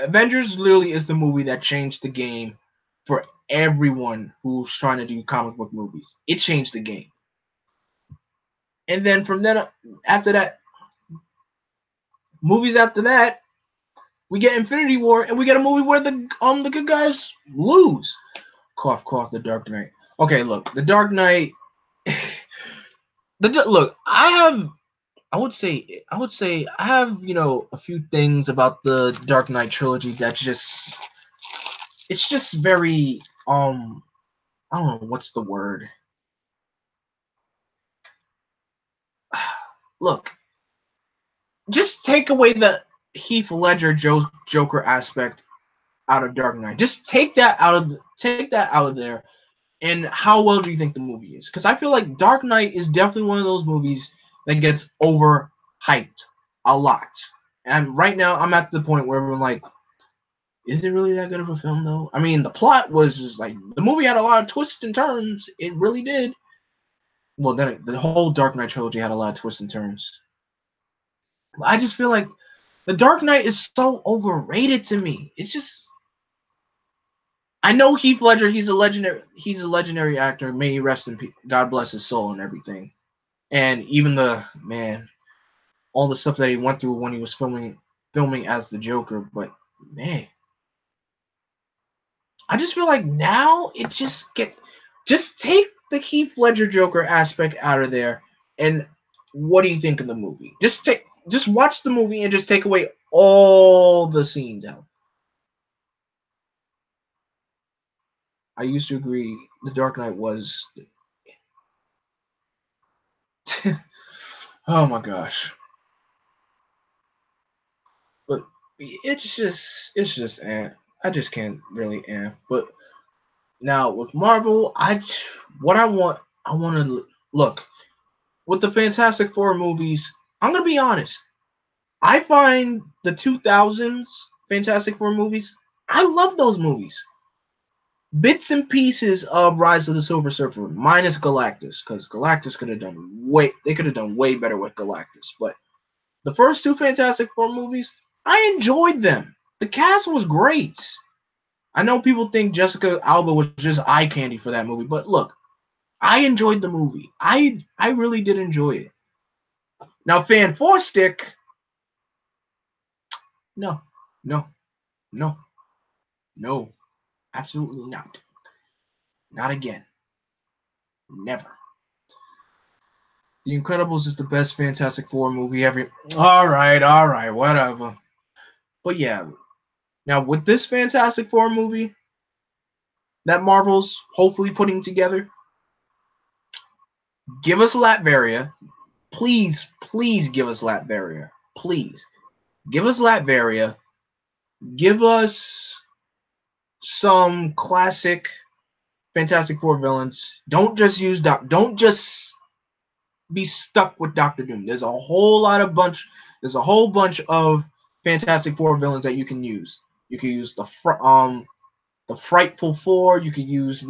Avengers literally is the movie that changed the game for everyone who's trying to do comic book movies. It changed the game. And then from then after that, movies after that, we get Infinity War, and we get a movie where the good guys lose. Cough, cough. The Dark Knight. Okay, look, the Dark Knight. Look, I would say I have a few things about the Dark Knight trilogy that's just it's just very I don't know what's the word. Look, just take away the Heath Ledger Joker aspect out of Dark Knight. Just take that out of there. And how well do you think the movie is? Because I feel like Dark Knight is definitely one of those movies that gets overhyped a lot. And right now, I'm at the point where I'm like, is it really that good of a film, though? I mean, the plot was just like the movie had a lot of twists and turns. It really did. Well, then the whole Dark Knight trilogy had a lot of twists and turns. I just feel like the Dark Knight is so overrated to me. It's just I know Heath Ledger. He's a legendary actor. May he rest in peace. God bless his soul and everything. And even all the stuff that he went through when he was filming as the Joker. But man, I just feel like now it just take the Heath Ledger Joker aspect out of there. And what do you think of the movie? Just watch the movie and just take away all the scenes out. I used to agree. The Dark Knight was. Oh my gosh. But it's just I just can't really But now with Marvel, what I want to look with the Fantastic Four movies. I'm gonna be honest. I find the 2000s Fantastic Four movies. I love those movies. Bits and pieces of Rise of the Silver Surfer, minus Galactus, because Galactus could have done way. They could have done way better with Galactus. But the first two Fantastic Four movies, I enjoyed them. The cast was great. I know people think Jessica Alba was just eye candy for that movie, but look, I enjoyed the movie. I really did enjoy it. Now, Fan Four Stick, no, no, no, no, absolutely not. Not again. Never. The Incredibles is the best Fantastic Four movie ever. All right, whatever. But yeah, now with this Fantastic Four movie that Marvel's hopefully putting together, give us Latveria. Please, please give us Latveria. Please. Give us Latveria. Give us some classic Fantastic Four villains. Don't just be stuck with Doctor Doom. There's a whole bunch of Fantastic Four villains that you can use. You can use the Frightful Four. You can use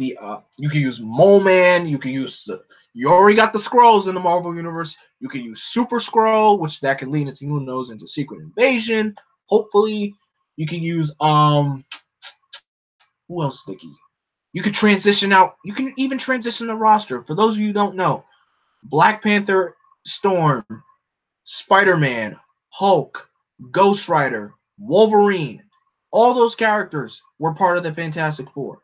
Mole Man. You already got the Skrulls in the Marvel universe. You can use Super Skrull, which that can lead into who knows into Secret Invasion. Hopefully, you can use who else, Dicky? You could transition out. You can even transition the roster. For those of you who don't know, Black Panther, Storm, Spider-Man, Hulk, Ghost Rider, Wolverine, all those characters were part of the Fantastic Four.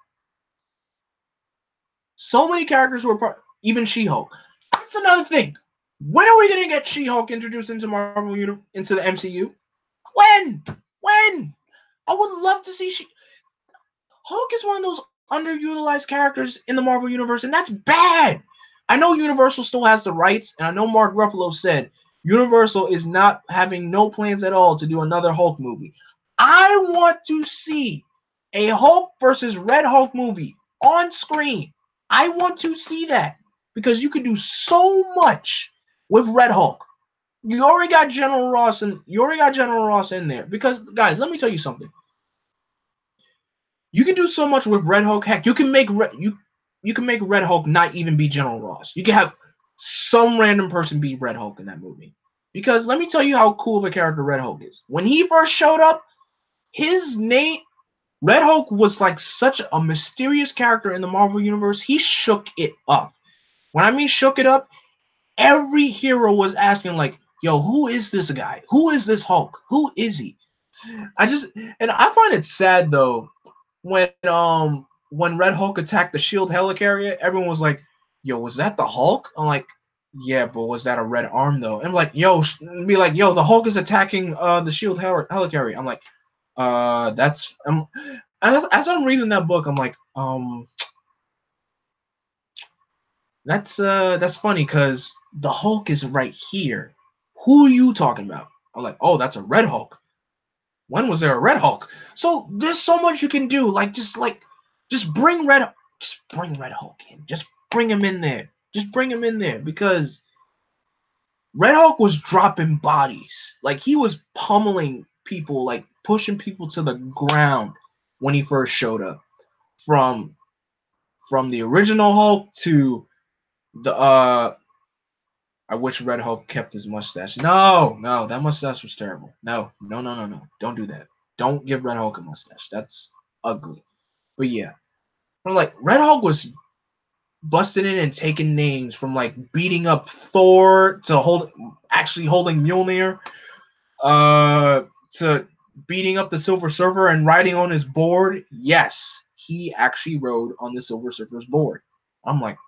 So many characters were part, even She-Hulk. That's another thing. When are we gonna get She-Hulk introduced into into the MCU? When? When? I would love to see Hulk is one of those underutilized characters in the Marvel universe, and that's bad. I know Universal still has the rights, and I know Mark Ruffalo said Universal is not having no plans at all to do another Hulk movie. I want to see a Hulk versus Red Hulk movie on screen. I want to see that because you could do so much with Red Hulk. You already got General Ross in there. Because guys, let me tell you something. You can do so much with Red Hulk. Heck, you can make Red Hulk not even be General Ross. You can have some random person be Red Hulk in that movie. Because let me tell you how cool of a character Red Hulk is. When he first showed up, his name Red Hulk was like such a mysterious character in the Marvel universe. He shook it up. When I mean shook it up, every hero was asking like, "Yo, who is this guy? Who is this Hulk? Who is he?" And I find it sad though when Red Hulk attacked the Shield helicarrier, everyone was like, "Yo, was that the Hulk?" I'm like, "Yeah, but was that a red arm though?" And I'm like, "Yo," be like, "Yo, the Hulk is attacking the Shield helicarrier." I'm like, that's and as I'm reading that book, I'm like, that's funny because the Hulk is right here. Who are you talking about? I'm like, oh, that's a Red Hulk. When was there a Red Hulk? So there's so much you can do. Just bring Red Hulk in. Just bring him in there. Just bring him in there because Red Hulk was dropping bodies. Like he was pummeling people, like pushing people to the ground when he first showed up. From the original Hulk to the I wish Red Hulk kept his mustache. No, that mustache was terrible. No. Don't do that. Don't give Red Hulk a mustache. That's ugly. But yeah, I'm like Red Hulk was busting in and taking names from like beating up Thor to actually holding Mjolnir, to beating up the Silver Surfer and riding on his board. Yes, he actually rode on the Silver Surfer's board. I'm like,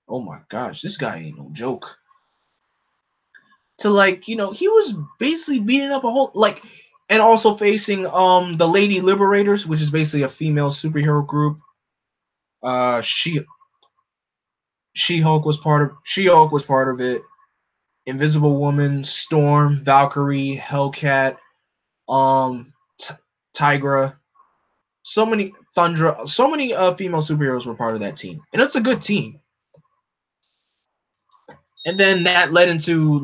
oh my gosh, this guy ain't no joke. To like, he was basically beating up a whole like, and also facing the Lady Liberators, which is basically a female superhero group. Uh, she She-Hulk was part of it. Invisible Woman, Storm, Valkyrie, Hellcat, Tigra, so many female superheroes were part of that team, and it's a good team. And then that led into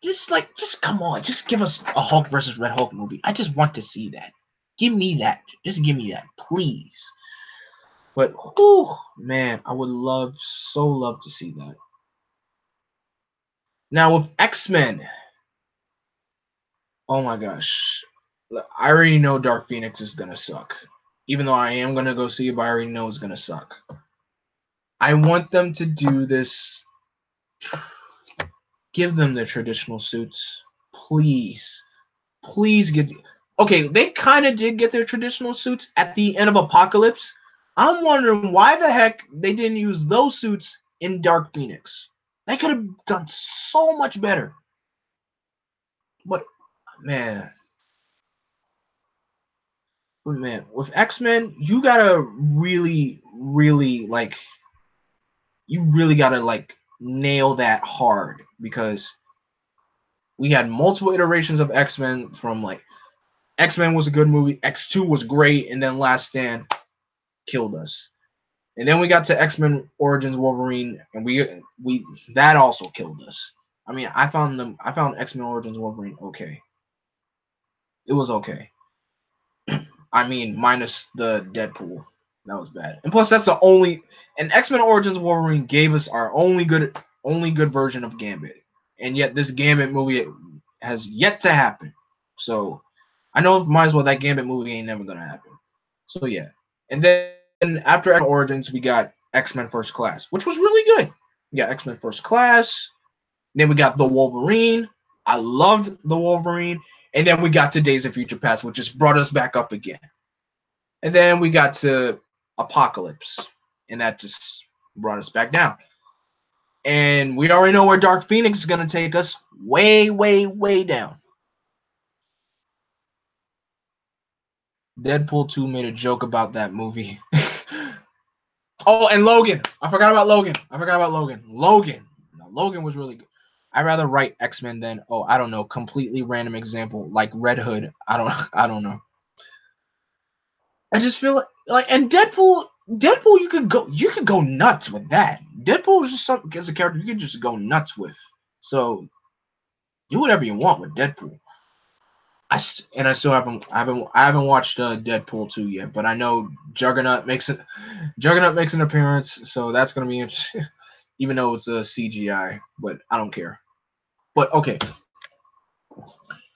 just come on, just give us a Hulk versus Red Hulk movie. I just want to see that. Give me that. Just give me that, please. But whew, man, I would love to see that. Now with X-Men, oh my gosh. I already know Dark Phoenix is gonna suck. Even though I am gonna go see it, but I already know it's gonna suck. I want them to do this. Give them their traditional suits. Please. Please get. Okay, they kind of did get their traditional suits at the end of Apocalypse. I'm wondering why the heck they didn't use those suits in Dark Phoenix. They could have done so much better. But man, with X-Men, you gotta really, really nail that hard because we had multiple iterations of X-Men from like X-Men was a good movie, X2 was great, and then Last Stand killed us. And then we got to X-Men Origins Wolverine, and we that also killed us. I mean, I found X-Men Origins Wolverine okay. It was okay. I mean, minus the Deadpool. That was bad. And plus, that's the only. And X-Men Origins Wolverine gave us our only good version of Gambit, and yet this Gambit movie has yet to happen. So I know might as well that Gambit movie ain't never gonna happen. So yeah, and then after X-Men Origins, we got X-Men First Class, which was really good. We got X-Men First Class. Then we got the Wolverine. I loved the Wolverine. And then we got to Days of Future Past, which just brought us back up again. And then we got to Apocalypse, and that just brought us back down. And we already know where Dark Phoenix is going to take us. Way, way, way down. Deadpool 2 made a joke about that movie. Oh, and Logan. I forgot about Logan. Logan was really good. I'd rather write X-Men than, I don't know, completely random example like Red Hood. I don't know. I just feel like and Deadpool, you could go nuts with that. Deadpool is just something as a character you can just go nuts with. So do whatever you want with Deadpool. I still haven't watched Deadpool 2 yet, but I know Juggernaut makes an appearance, so that's gonna be interesting. Even though it's a CGI, but I don't care. But okay.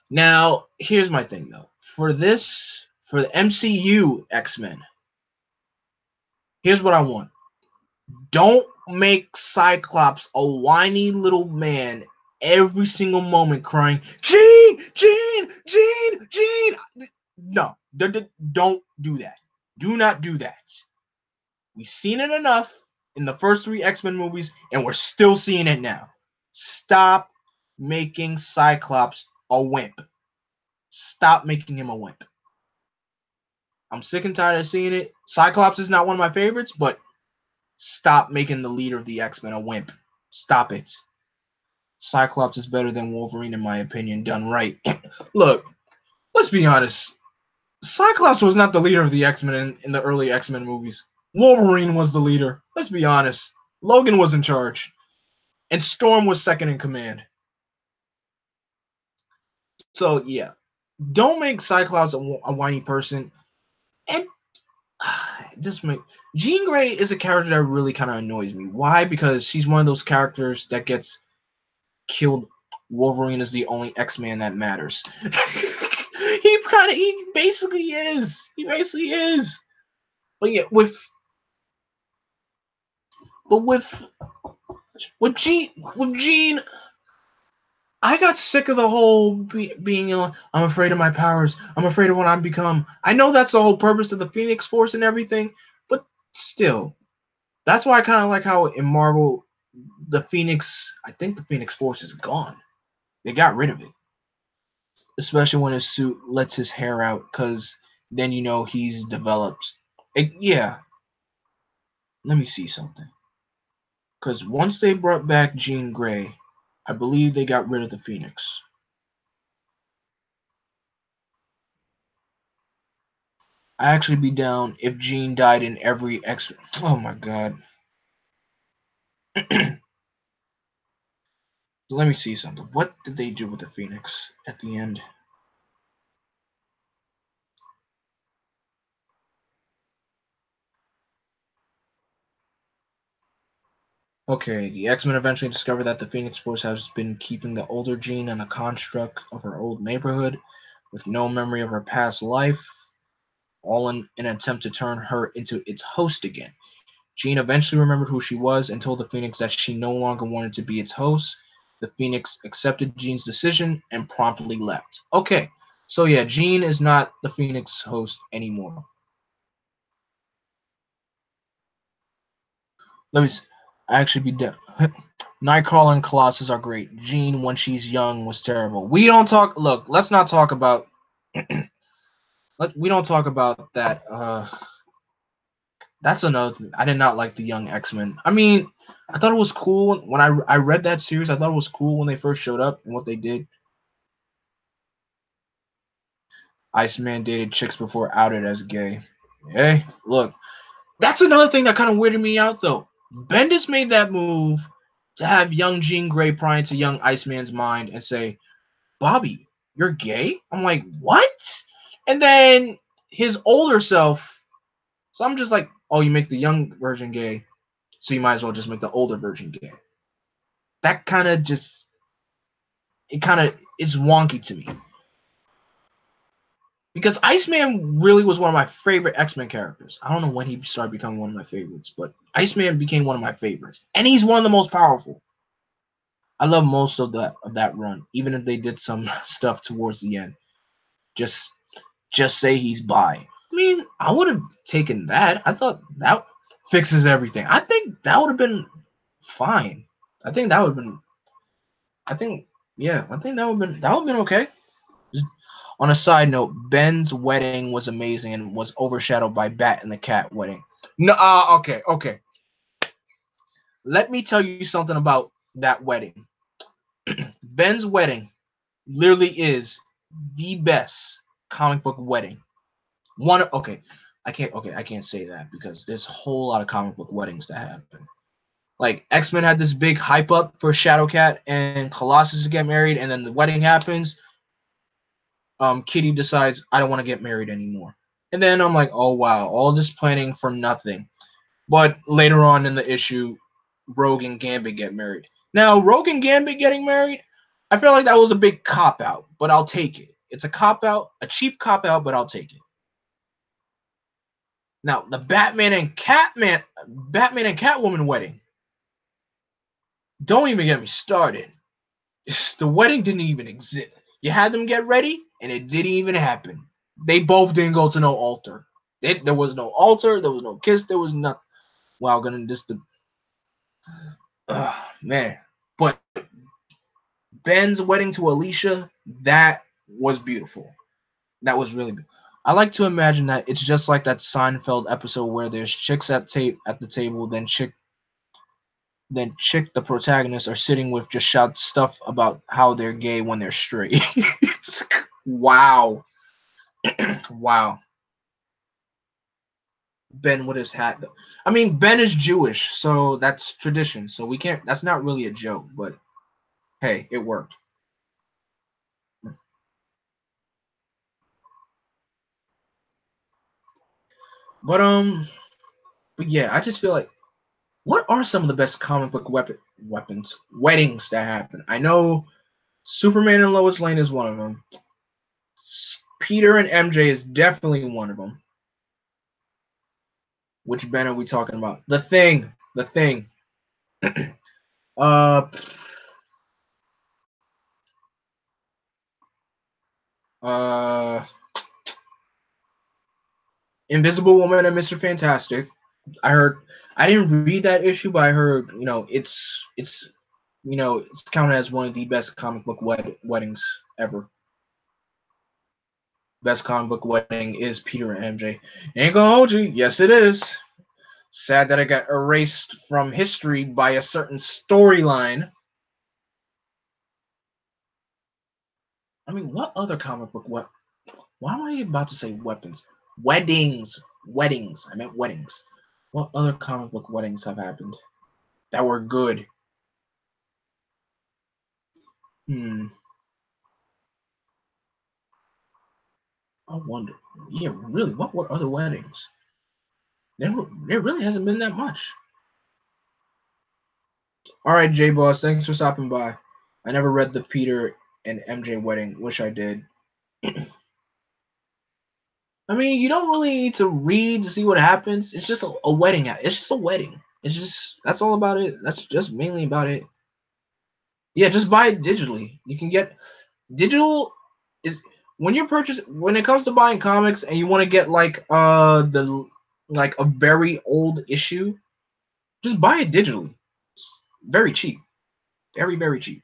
Now here's my thing though. For the MCU X-Men, here's what I want. Don't make Cyclops a whiny little man every single moment crying, Jean, Jean, Jean, Jean. No, don't do that. Do not do that. We've seen it enough in the first 3 X-Men movies, and we're still seeing it now. Stop making Cyclops a wimp. Stop making him a wimp. I'm sick and tired of seeing it. Cyclops is not one of my favorites, but stop making the leader of the X-Men a wimp. Stop it. Cyclops is better than Wolverine, in my opinion, done right. Look, let's be honest. Cyclops was not the leader of the X-Men in the early X-Men movies. Wolverine was the leader. Let's be honest. Logan was in charge. And Storm was second in command. So, yeah. Don't make Cyclops a whiny person. And just make... Jean Grey is a character that really kind of annoys me. Why? Because she's one of those characters that gets killed. Wolverine is the only X-Man that matters. He basically is. He basically is. But yeah, with Jean, I got sick of the whole being. I'm afraid of my powers. I'm afraid of what I become. I know that's the whole purpose of the Phoenix Force and everything, but still, that's why I kind of like how in Marvel, I think the Phoenix Force is gone. They got rid of it, especially when his suit lets his hair out, because then you know he's developed. Yeah, let me see something. Because once they brought back Jean Grey, I believe they got rid of the Phoenix. I actually be down if Jean died in every X. Oh my god. Let me see something. What did they do with the Phoenix at the end? Okay, the X-Men eventually discover that the Phoenix Force has been keeping the older Jean in a construct of her old neighborhood with no memory of her past life, all in an attempt to turn her into its host again. Jean eventually remembered who she was and told the Phoenix that she no longer wanted to be its host. The Phoenix accepted Jean's decision and promptly left. Okay, so yeah, Jean is not the Phoenix host anymore. Let me. I actually be down. Nightcrawler and Colossus are great. Jean, when she's young, was terrible. We don't talk. Look, let's not talk about. We don't talk about that. That's another thing. I did not like the young X-Men. I mean, I thought it was cool when I read that series. I thought it was cool when they first showed up and what they did. Iceman dated chicks before outed as gay. Hey, look, that's another thing that kind of weirded me out though. Bendis made that move to have young Jean Grey pry into young Iceman's mind and say, "Bobby, you're gay?" I'm like, "What?" And then his older self. So I'm just like, "Oh, you make the young version gay, so you might as well just make the older version gay." That kind of just it's wonky to me. Because Iceman really was one of my favorite X-Men characters. I don't know when he started becoming one of my favorites, but Iceman became one of my favorites. And he's one of the most powerful. I love most of that run, even if they did some stuff towards the end. Just say he's bi. I mean, I would have taken that. I thought that fixes everything. I think that would have been fine. I think that would have been I think I think that would have been okay. On a side note, Ben's wedding was amazing and was overshadowed by Bat and the Cat wedding. No, okay. Let me tell you something about that wedding. Ben's wedding literally is the best comic book wedding. I can't say that because there's a whole lot of comic book weddings that happen. Like X-Men had this big hype up for Shadowcat and Colossus to get married, and then the wedding happens. Kitty decides I don't want to get married anymore. And then I'm like, oh wow, all this planning for nothing. But later on in the issue, Rogue and Gambit get married. Now, Rogue and Gambit getting married, I feel like that was a big cop out, but I'll take it. It's a cop out, a cheap cop out, but I'll take it. Now, the Batman and Catwoman wedding. Don't even get me started. The wedding didn't even exist. You had them get ready, and it didn't even happen. They both didn't go to no altar. There was no altar. There was no kiss. There was nothing. Wow, gonna just the man. But Ben's wedding to Alicia, that was beautiful. That was really good. I like to imagine that it's just like that Seinfeld episode where there's chicks at the table, then chick the protagonists are sitting with just shout stuff about how they're gay when they're straight. Wow. Wow. Ben with his hat though. I mean Ben is Jewish, so that's tradition. So we can't that's not really a joke, but hey, it worked. But but yeah, I just feel like what are some of the best comic book weapons weddings that happen? I know Superman and Lois Lane is one of them. Peter and MJ is definitely one of them. Which Ben are we talking about? The Thing. The Thing. uh, uh, Invisible Woman and Mr. Fantastic. I heard. I didn't read that issue, but I heard. It's counted as one of the best comic book weddings ever. Best comic book wedding is Peter and MJ. Ain't gonna hold you. Yes, it is. Sad that it got erased from history by a certain storyline. I mean, what other comic book what? Why am I about to say weapons? Weddings. Weddings. I meant weddings. What other comic book weddings have happened that were good? Hmm. I wonder. Yeah, really. What were other weddings? There really hasn't been that much. All right, J Boss. Thanks for stopping by. I never read the Peter and MJ wedding. Wish I did. I mean, you don't really need to read to see what happens. It's just a wedding. It's just a wedding. It's just that's all about it. That's just mainly about it. Yeah, just buy it digitally. You can get digital is when it comes to buying comics and you want to get like a very old issue, just buy it digitally. It's very cheap. Very, very cheap.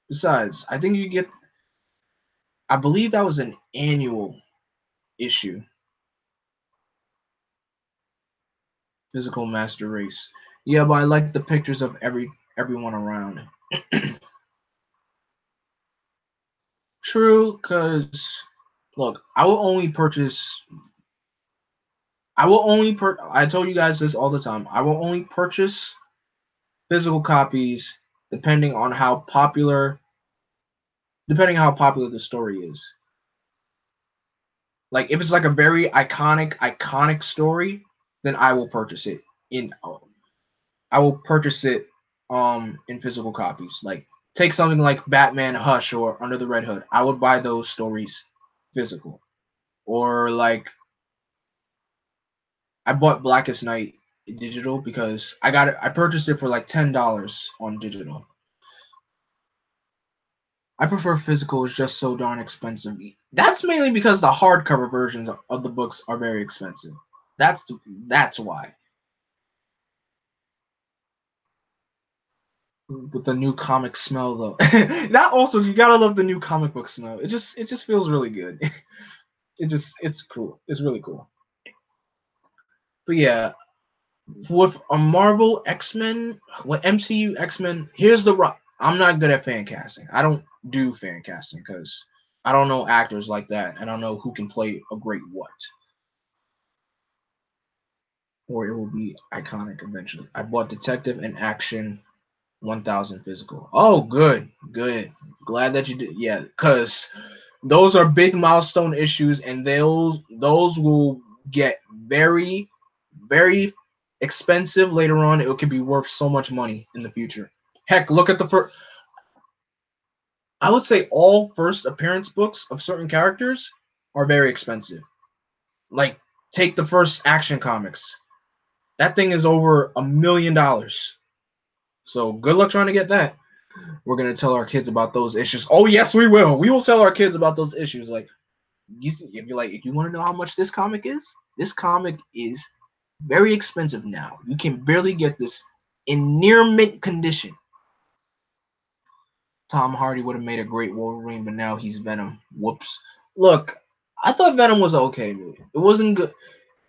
Besides, I think you get I believe that was an annual issue. Physical Master Race. Yeah, but I like the pictures of everyone around. True, because look, I told you guys this all the time. I will only purchase physical copies depending on how popular the story is. Like if it's like a very iconic story, then I will purchase it in I will purchase it in physical copies. Like take something like Batman Hush or Under the Red Hood. I would buy those stories physical. Or like I bought Blackest Night digital because I purchased it for like $10 on digital. I prefer physical, it's just so darn expensive. That's mainly because the hardcover versions of the books are very expensive. That's why. With the new comic smell though. That also you gotta love the new comic book smell. It just feels really good. It's cool. It's really cool. But yeah, with a Marvel X-Men, with MCU X-Men, here's the rock. I'm not good at fan casting. I don't do fan casting because I don't know actors like that, and I don't know who can play a great what, or it will be iconic eventually. I bought Detective and Action 1000 physical. Oh, good, good. Glad that you did. Yeah, because those are big milestone issues, and those will get very, very expensive later on. It could be worth so much money in the future. Heck, look at the first. I would say all first appearance books of certain characters are very expensive. Like take the first Action comics. That thing is over $1 million. So good luck trying to get that. We're gonna tell our kids about those issues. Oh yes, we will. We will tell our kids about those issues. Like, if you want to know how much this comic is very expensive now. You can barely get this in near mint condition. Tom Hardy would have made a great Wolverine, but now he's Venom. Whoops. Look, I thought Venom was an okay movie. It wasn't good.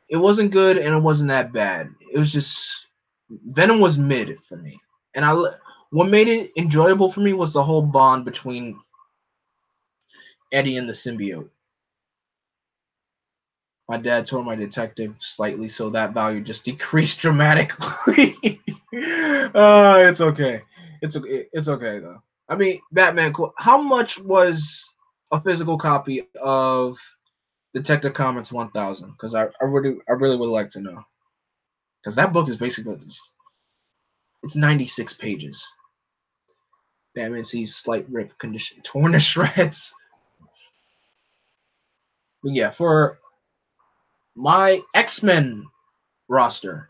It wasn't good, and it wasn't that bad. It was just Venom was mid for me, and what made it enjoyable for me was the whole bond between Eddie and the symbiote. My dad tore my detective slightly, so that value just decreased dramatically. It's okay. It's okay though. I mean, Batman. How much was a physical copy of Detective Comics 1000? Because I really would like to know. Because that book is basically it's 96 pages. Batman sees slight rip condition, torn to shreds. But yeah, for my X-Men roster,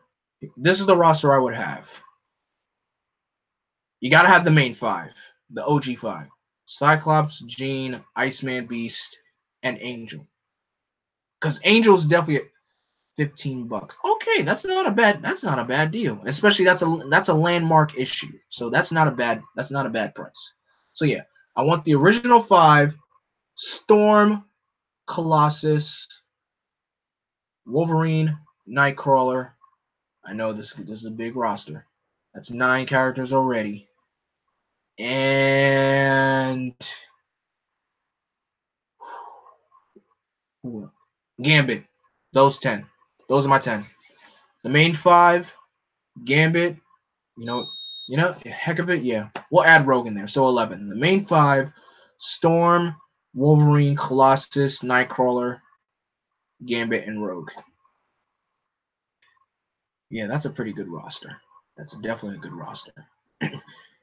this is the roster I would have. You gotta have the main five, the OG five: Cyclops, Jean, Iceman, Beast, and Angel. Because Angel's definitely at $15. Okay, that's not a bad deal. Especially that's a landmark issue. So that's not a bad price. So yeah, I want the original five: Storm, Colossus, Wolverine, Nightcrawler. I know this is a big roster. That's 9 characters already. And Gambit. Those 10. Those are my 10. The main 5, Gambit, heck of it, yeah. We'll add Rogue in there. So 11. The main 5, Storm, Wolverine, Colossus, Nightcrawler, Gambit, and Rogue. Yeah, that's a pretty good roster. That's definitely a good roster.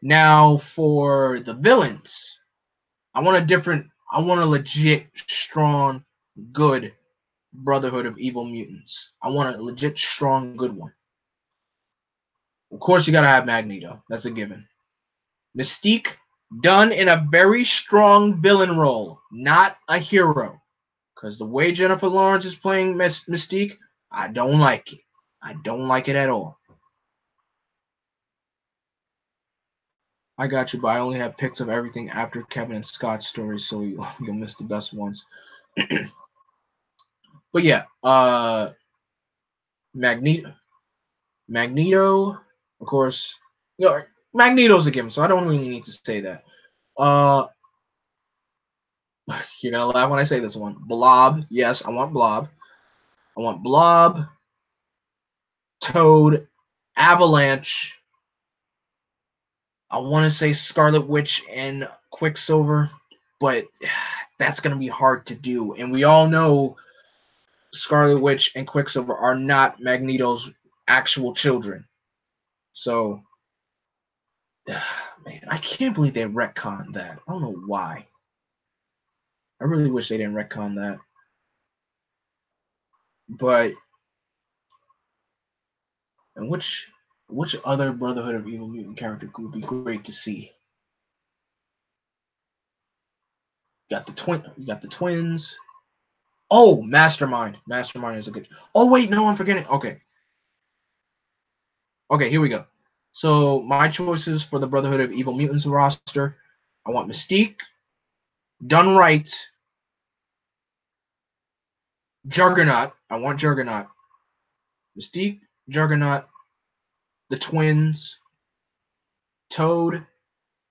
Now for the villains, I want a legit, strong, good Brotherhood of Evil Mutants. I want a legit, strong, good one. Of course, you gotta have Magneto. That's a given. Mystique, done in a very strong villain role, not a hero. Because the way Jennifer Lawrence is playing Mystique, I don't like it. I don't like it at all. I got you, but I only have pics of everything after Kevin and Scott's stories, so you'll miss the best ones. But yeah, Magneto, of course, Magneto's a given, so I don't really need to say that. You're gonna laugh when I say this one. Blob, yes, I want Blob. I want Blob, Toad, Avalanche. I want to say Scarlet Witch and Quicksilver, but that's gonna be hard to do, and we all know Scarlet Witch and Quicksilver are not Magneto's actual children. So, man, I can't believe they retconned that. I don't know why. I really wish they didn't retcon that. But, and which other Brotherhood of Evil Mutant character would be great to see? You got the twins. Oh, Mastermind. Mastermind is a good. Oh wait, no, I'm forgetting. Okay, here we go. So my choices for the Brotherhood of Evil Mutants roster: I want Mystique, done right. Juggernaut. I want Juggernaut. Mystique, Juggernaut, the twins, Toad,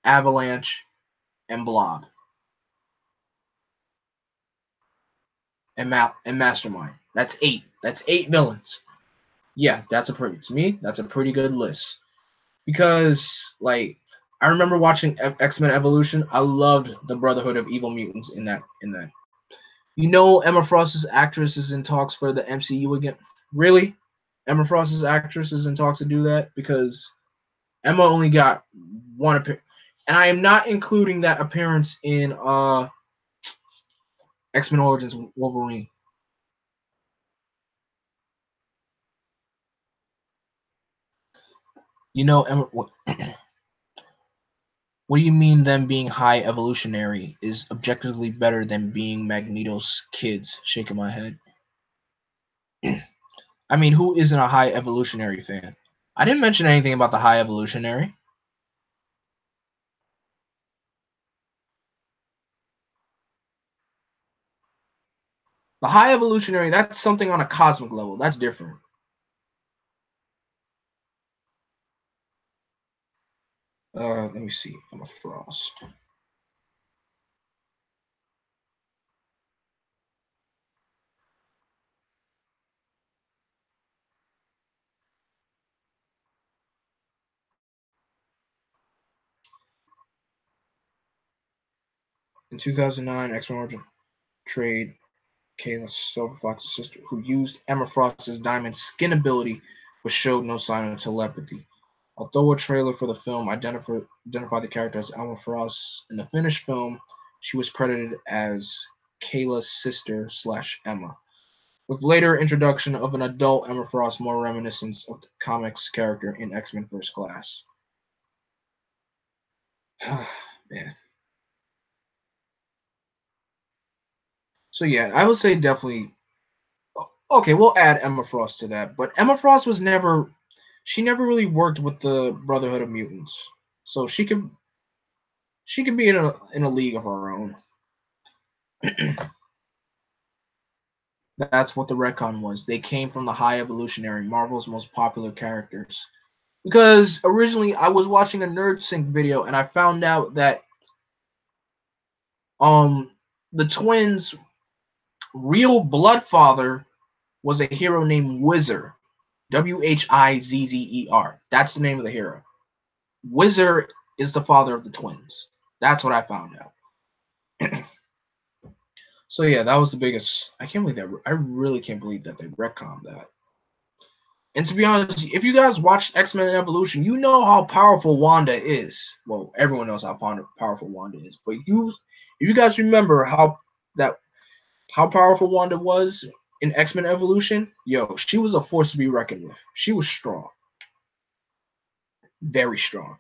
Avalanche, and Blob. And Mastermind. That's 8. That's 8 villains. Yeah, that's a pretty good list. Because I remember watching X-Men Evolution. I loved the Brotherhood of Evil Mutants in that. Emma Frost's actress is in talks for the MCU again. Really? Emma Frost's actress is in talks to do that? Because Emma only got one appearance. And I am not including that appearance in X-Men Origins Wolverine. what do you mean them being high evolutionary is objectively better than being Magneto's kids? Shaking my head. I mean, who isn't a high evolutionary fan? I didn't mention anything about the high evolutionary. The high evolutionary, that's something on a cosmic level. That's different. Let me see. I'm a Frost. In 2009, X-Men Origin trade Kayla Silver Fox's sister, who used Emma Frost's diamond skin ability, but showed no sign of telepathy. Although a trailer for the film identified the character as Emma Frost, in the finished film, she was credited as Kayla's sister / Emma, with later introduction of an adult Emma Frost more reminiscent of the comics character in X-Men First Class. Man. So yeah, I would say definitely. Okay, we'll add Emma Frost to that, but Emma Frost was never. She never really worked with the Brotherhood of Mutants, so she could be in a league of her own. That's what the retcon was. They came from the High Evolutionary, Marvel's most popular characters. Because originally I was watching a NerdSync video and I found out that um the twins' real blood father was a hero named Wizard. Wizzer. That's the name of the hero. Wizard is the father of the twins. That's what I found out. So yeah, that was the biggest. I can't believe that. I really can't believe that they retconned that. And to be honest, if you guys watched X-Men Evolution, you know how powerful Wanda is. Well, everyone knows how powerful Wanda is, but if you guys remember how powerful Wanda was in X-Men Evolution, yo, she was a force to be reckoned with. She was strong, very strong.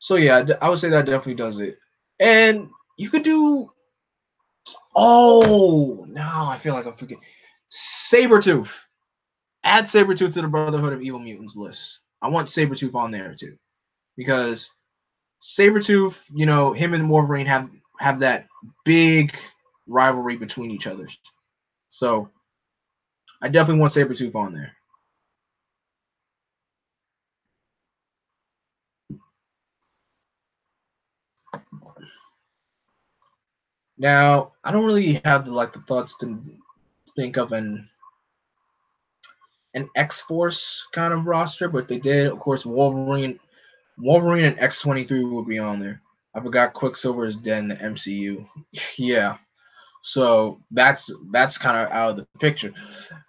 So yeah, I would say that definitely does it. And you could do. Oh, now I feel like I'm forgetting. Sabretooth. Add Sabretooth to the Brotherhood of Evil Mutants list. I want Sabretooth on there too. Because Sabretooth, him and Wolverine have that big rivalry between each other. So I definitely want Sabretooth on there. Now, I don't really have the thoughts to think of an X-Force kind of roster, but they did. Of course, Wolverine and X-23 will be on there. I forgot Quicksilver is dead in the MCU. Yeah. So that's kind of out of the picture.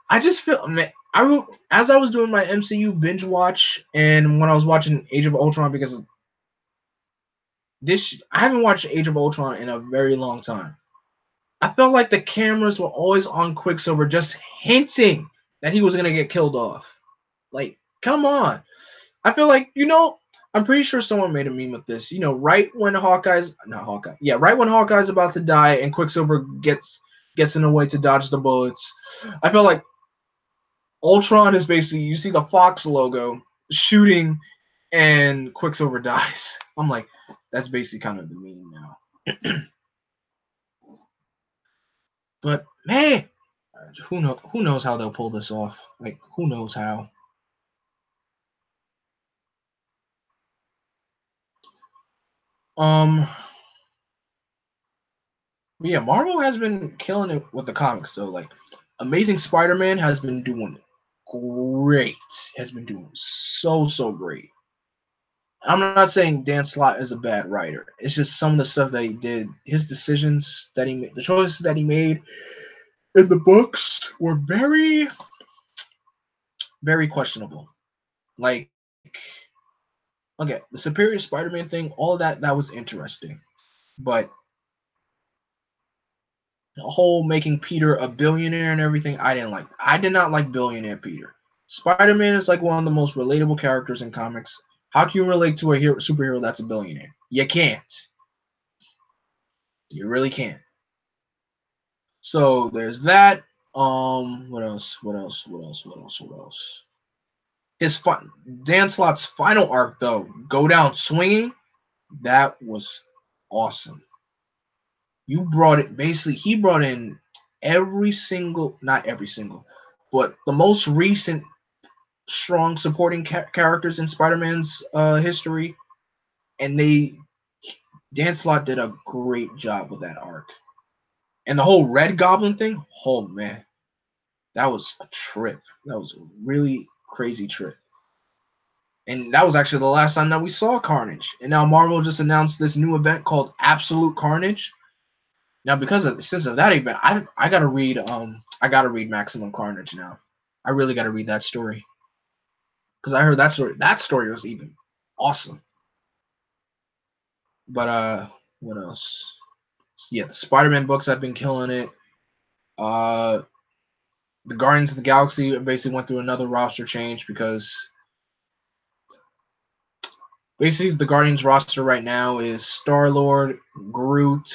I just feel, man, as I was doing my MCU binge watch and when I was watching Age of Ultron, because I haven't watched Age of Ultron in a very long time. I felt like the cameras were always on Quicksilver, just hinting that he was gonna get killed off. Like, come on. I feel like, I'm pretty sure someone made a meme with this. Right when right when Hawkeye's about to die and Quicksilver gets in the way to dodge the bullets, I feel like Ultron is basically, you see the Fox logo shooting and Quicksilver dies. I'm like, that's basically kind of the meme now. But man, who knows how they'll pull this off? Like, who knows how? Um, but yeah, Marvel has been killing it with the comics though. Like, Amazing Spider-Man has been doing great. Has been doing so great. I'm not saying Dan Slott is a bad writer. It's just some of the stuff that he did, his decisions that he made, the choices that he made in the books were very, very questionable. Like, okay, the Superior Spider-Man thing, all of that was interesting, but the whole making Peter a billionaire and everything, I didn't like. I did not like billionaire Peter. Spider-Man is like one of the most relatable characters in comics. How can you relate to a superhero that's a billionaire? You can't. You really can't. So there's that. What else? What else? What else? What else? What else? His Dan Slott's final arc, though, Go Down Swinging, that was awesome. You brought it, basically, he brought in every single, not every single, but the most recent strong supporting characters in Spider-Man's history, and Dan Slott did a great job with that arc. And the whole Red Goblin thing, oh man, that was a trip. That was a really crazy trip. And that was actually the last time that we saw Carnage. And now Marvel just announced this new event called Absolute Carnage. Now, since of that event, I gotta read Maximum Carnage now. I really gotta read that story. Because I heard that story. That story was even awesome. But what else? Yeah, the Spider-Man books have been killing it. The Guardians of the Galaxy basically went through another roster change because basically the Guardians roster right now is Star-Lord, Groot,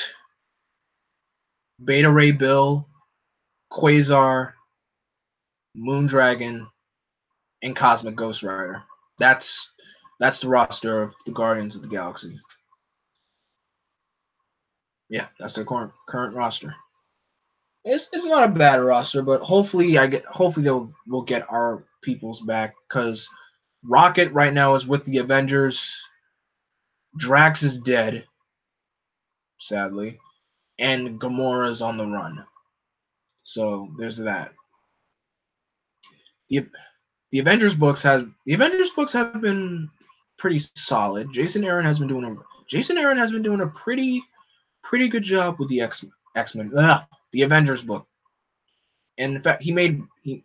Beta Ray Bill, Quasar, Moondragon, and Cosmic Ghost Rider. That's the roster of the Guardians of the Galaxy. Yeah, that's their current roster. It's not a bad roster, but hopefully we'll get our peoples back because Rocket right now is with the Avengers. Drax is dead, sadly, and Gamora's on the run. So there's that. The Avengers books have been pretty solid. Jason Aaron has been doing a pretty good job with the X-Men. The Avengers book. And in fact,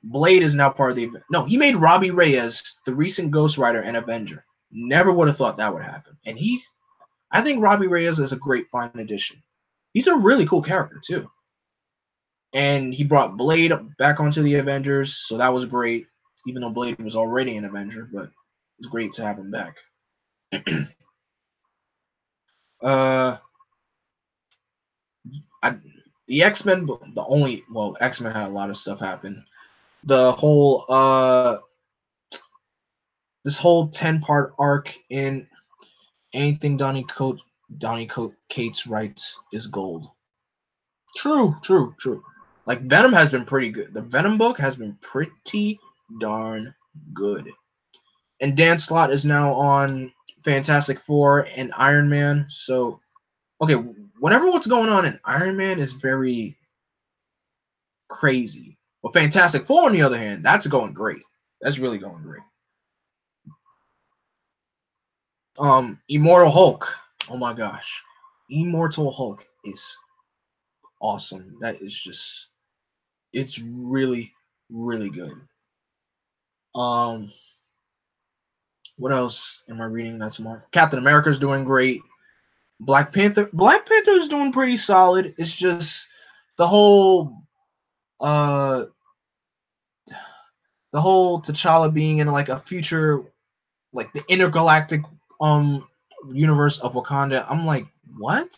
Blade is now part of the. No, he made Robbie Reyes the recent Ghost Rider and Avenger. Never would have thought that would happen. And I think Robbie Reyes is a great fine addition. He's a really cool character too. And he brought Blade back onto the Avengers, so that was great. Even though Blade was already an Avenger, but it's great to have him back. The X-Men, X-Men had a lot of stuff happen. The whole this whole 10-part arc in anything Donny Cates writes is gold. True. Like Venom has been pretty good. The Venom book has been pretty darn good. And Dan Slott is now on Fantastic Four and Iron Man. So, okay, what's going on in Iron Man is very crazy. But Fantastic Four, on the other hand, that's going great. That's really going great. Immortal Hulk. Oh my gosh. Immortal Hulk is awesome. That is just, it's really, really good. What else am I reading that's more? Captain America's doing great. Black Panther is doing pretty solid. It's just the whole T'Challa being in like a future, like the intergalactic universe of Wakanda. I'm like, what?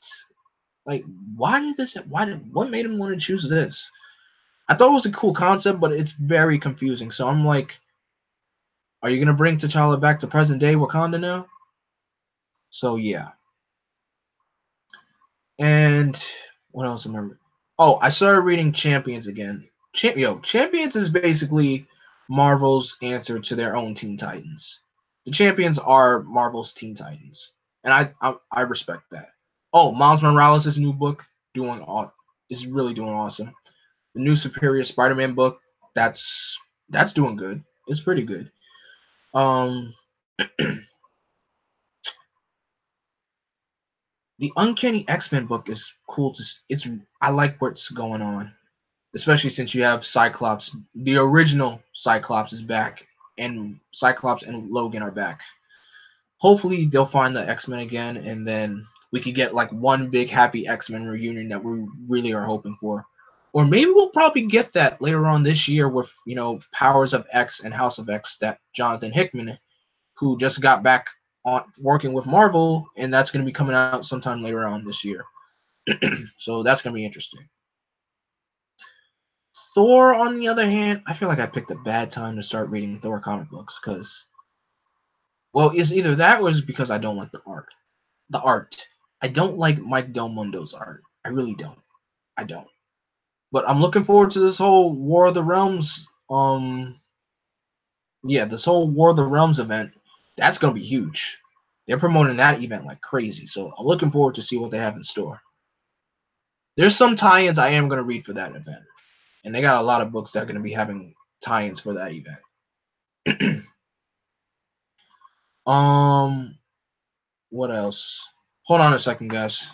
Like, what made him want to choose this? I thought it was a cool concept, but it's very confusing. So I'm like, are you gonna bring T'Challa back to present day Wakanda now? So yeah. And what else am I? Oh, I started reading Champions again. Champions is basically Marvel's answer to their own Teen Titans. The Champions are Marvel's Teen Titans, and I respect that. Oh, Miles Morales' new book is really doing awesome. The new Superior Spider-Man book that's doing good. It's pretty good. The Uncanny X-Men book is cool I like what's going on, especially since you have Cyclops. The original Cyclops is back, and Cyclops and Logan are back. Hopefully they'll find the X-Men again, and then we could get like one big happy X-Men reunion that we really are hoping for. or maybe we'll probably get that later on this year with Powers of X and House of X, that Jonathan Hickman, who just got back on working with Marvel, and that's going to be coming out sometime later on this year. So that's going to be interesting. Thor, on the other hand, I feel like I picked a bad time to start reading Thor comic books because, well, it's either that or it's because I don't like the art. The art. I don't like Mike Del Mundo's art. I really don't. I don't. But I'm looking forward to this whole War of the Realms. This whole War of the Realms event. That's gonna be huge. They're promoting that event like crazy. So I'm looking forward to see what they have in store. There's some tie-ins I am gonna read for that event, and they got a lot of books that are gonna be having tie-ins for that event. What else? Hold on a second, guys.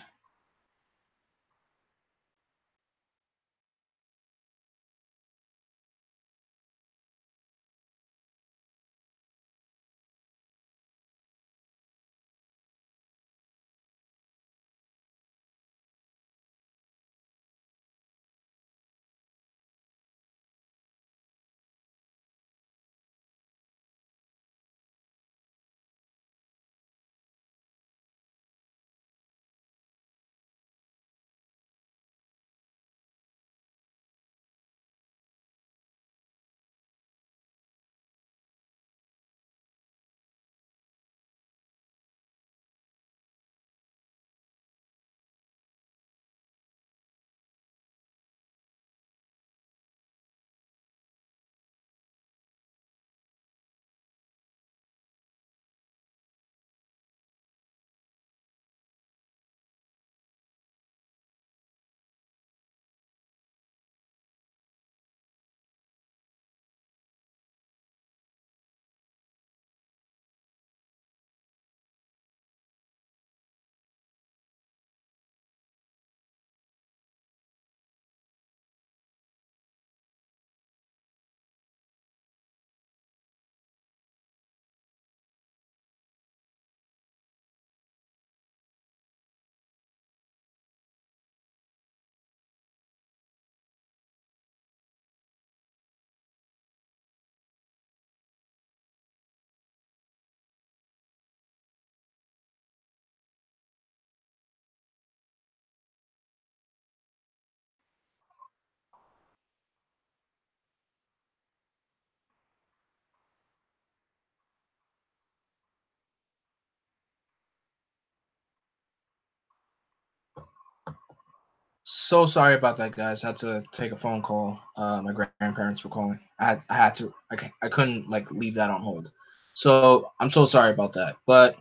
So sorry about that, guys. I had to take a phone call. My grandparents were calling. I had to. I couldn't like leave that on hold. So I'm so sorry about that. But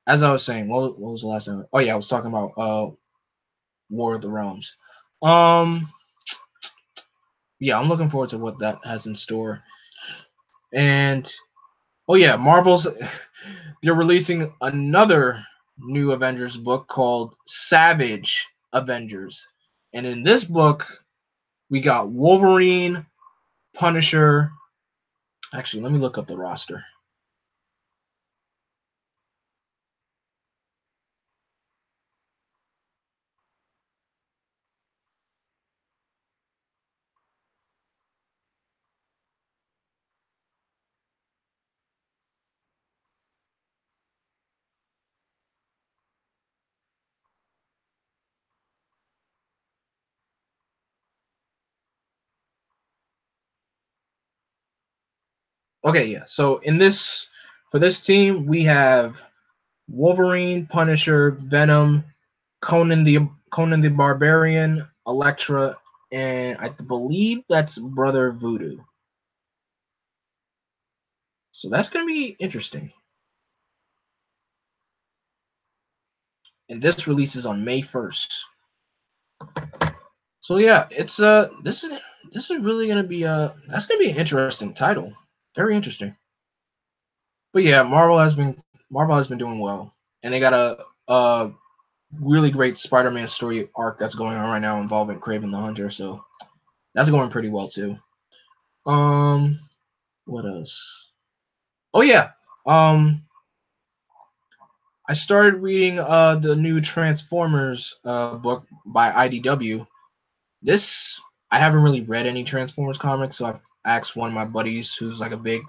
as I was saying, what was the last time? Oh yeah, I was talking about War of the Realms. Um, yeah, I'm looking forward to what that has in store. And oh yeah, Marvel's they're releasing another new Avengers book called Savage Avengers, and in this book we got Wolverine, Punisher. Actually, let me look up the roster. Okay, yeah. So in this for this team, we have Wolverine, Punisher, Venom, Conan the Barbarian, Elektra, and I believe that's Brother Voodoo. So that's gonna be interesting. And this releases on May 1st. So yeah, it's this is really gonna be that's gonna be an interesting title. Very interesting. But yeah, Marvel has been doing well, and they got a really great Spider-Man story arc that's going on right now involving Kraven the Hunter. So that's going pretty well too. Um, what else? Oh yeah, um, I started reading the new Transformers book by IDW. This I haven't really read any Transformers comics, so I've asked one of my buddies who's like a big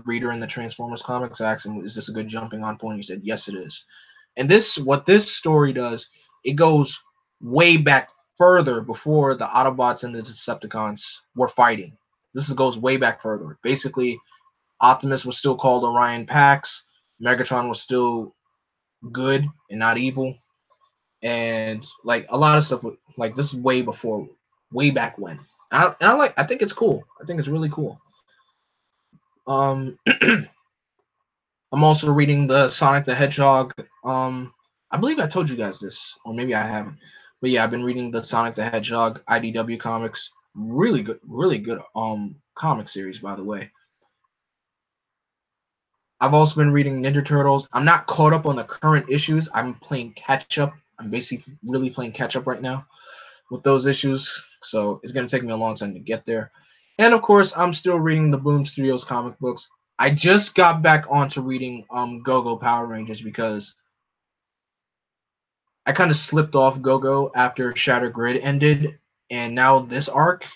reader in the Transformers comics. I asked him, "Is this a good jumping on point?" He said, "Yes, it is." And what this story does, it goes way back further before the Autobots and the Decepticons were fighting. Goes way back further. Basically, Optimus was still called Orion Pax. Megatron was still good and not evil, and like a lot of stuff. Like this is way before, way back when. I think it's cool. I think it's really cool. I'm also reading the Sonic the Hedgehog. I believe I told you guys this, or maybe I haven't. But yeah, I've been reading the Sonic the Hedgehog IDW comics. Really good comic series, by the way. I've also been reading Ninja Turtles. I'm not caught up on the current issues. I'm playing catch up. I'm basically really playing catch up right now with those issues. So it's gonna take me a long time to get there. And of course, I'm still reading the Boom Studios comic books. I just got back onto reading Go-Go Power Rangers because I kind of slipped off Go-Go after Shattered Grid ended, and now this arc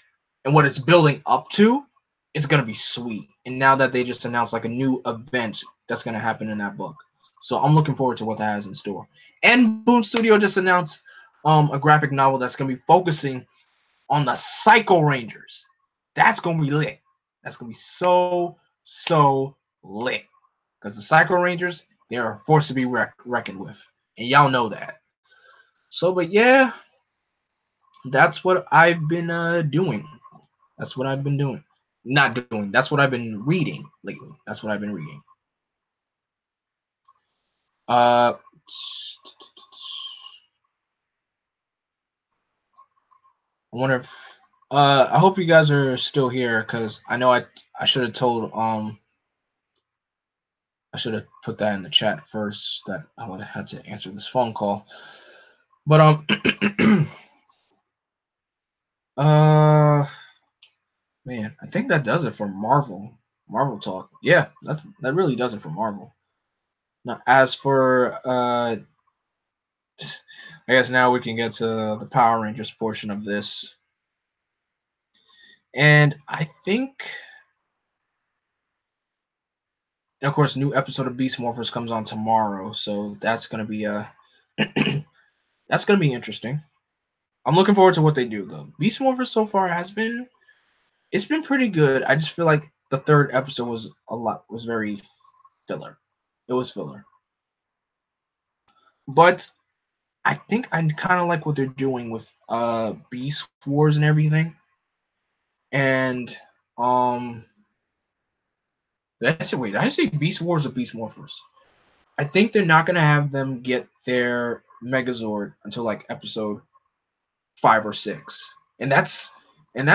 and what it's building up to is gonna be sweet. And now that they just announced like a new event that's gonna happen in that book, so I'm looking forward to what that has in store. And Boom Studio just announced a graphic novel that's gonna be focusing on the Psycho Rangers. That's gonna be lit. That's gonna be so lit. Because the Psycho Rangers, they are a force to be reckoned with, and y'all know that. So, but yeah, that's what I've been doing. That's what I've been doing. Not doing. That's what I've been reading lately. That's what I've been reading. Uh, I wonder if I hope you guys are still here because I know I should have told I should have put that in the chat first that I would have had to answer this phone call. But uh man, I think that does it for Marvel talk. Yeah, that really does it for Marvel. Now as for I guess now we can get to the Power Rangers portion of this. And I think and of course new episode of Beast Morphers comes on tomorrow, so that's gonna be that's gonna be interesting. I'm looking forward to what they do though. Beast Morphers so far it's been pretty good. I just feel like the third episode was very filler. It was filler. But I think I kind of like what they're doing with Beast Wars and everything. And did I say Beast Wars or Beast Morphers? I think they're not gonna have them get their Megazord until like episode 5 or 6. And that's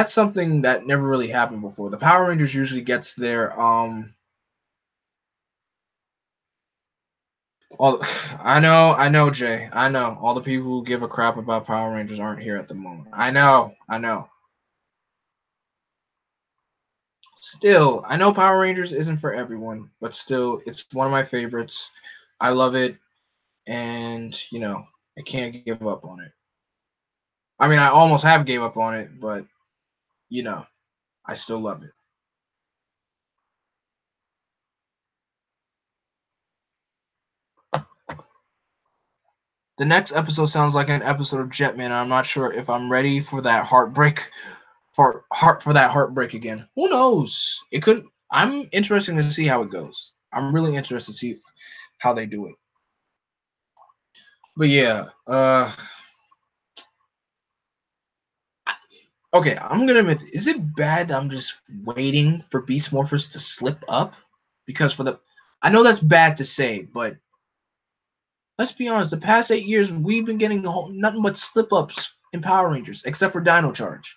something that never really happened before. The Power Rangers usually gets their all I know, Jay. I know. All the people who give a crap about Power Rangers aren't here at the moment. I know. Still, I know Power Rangers isn't for everyone, but still, it's one of my favorites. I love it, and I can't give up on it. I mean, I almost have gave up on it, but you know, I still love it. The next episode sounds like an episode of Jetman. I'm not sure if I'm ready for that heartbreak for that heartbreak again. Who knows? It could. I'm interested to see how it goes. I'm really interested to see how they do it. But yeah, okay, I'm gonna admit, is it bad that I'm just waiting for Beast Morphers to slip up? Because I know that's bad to say, but let's be honest, the past 8 years we've been getting nothing but slip ups in Power Rangers, except for Dino Charge.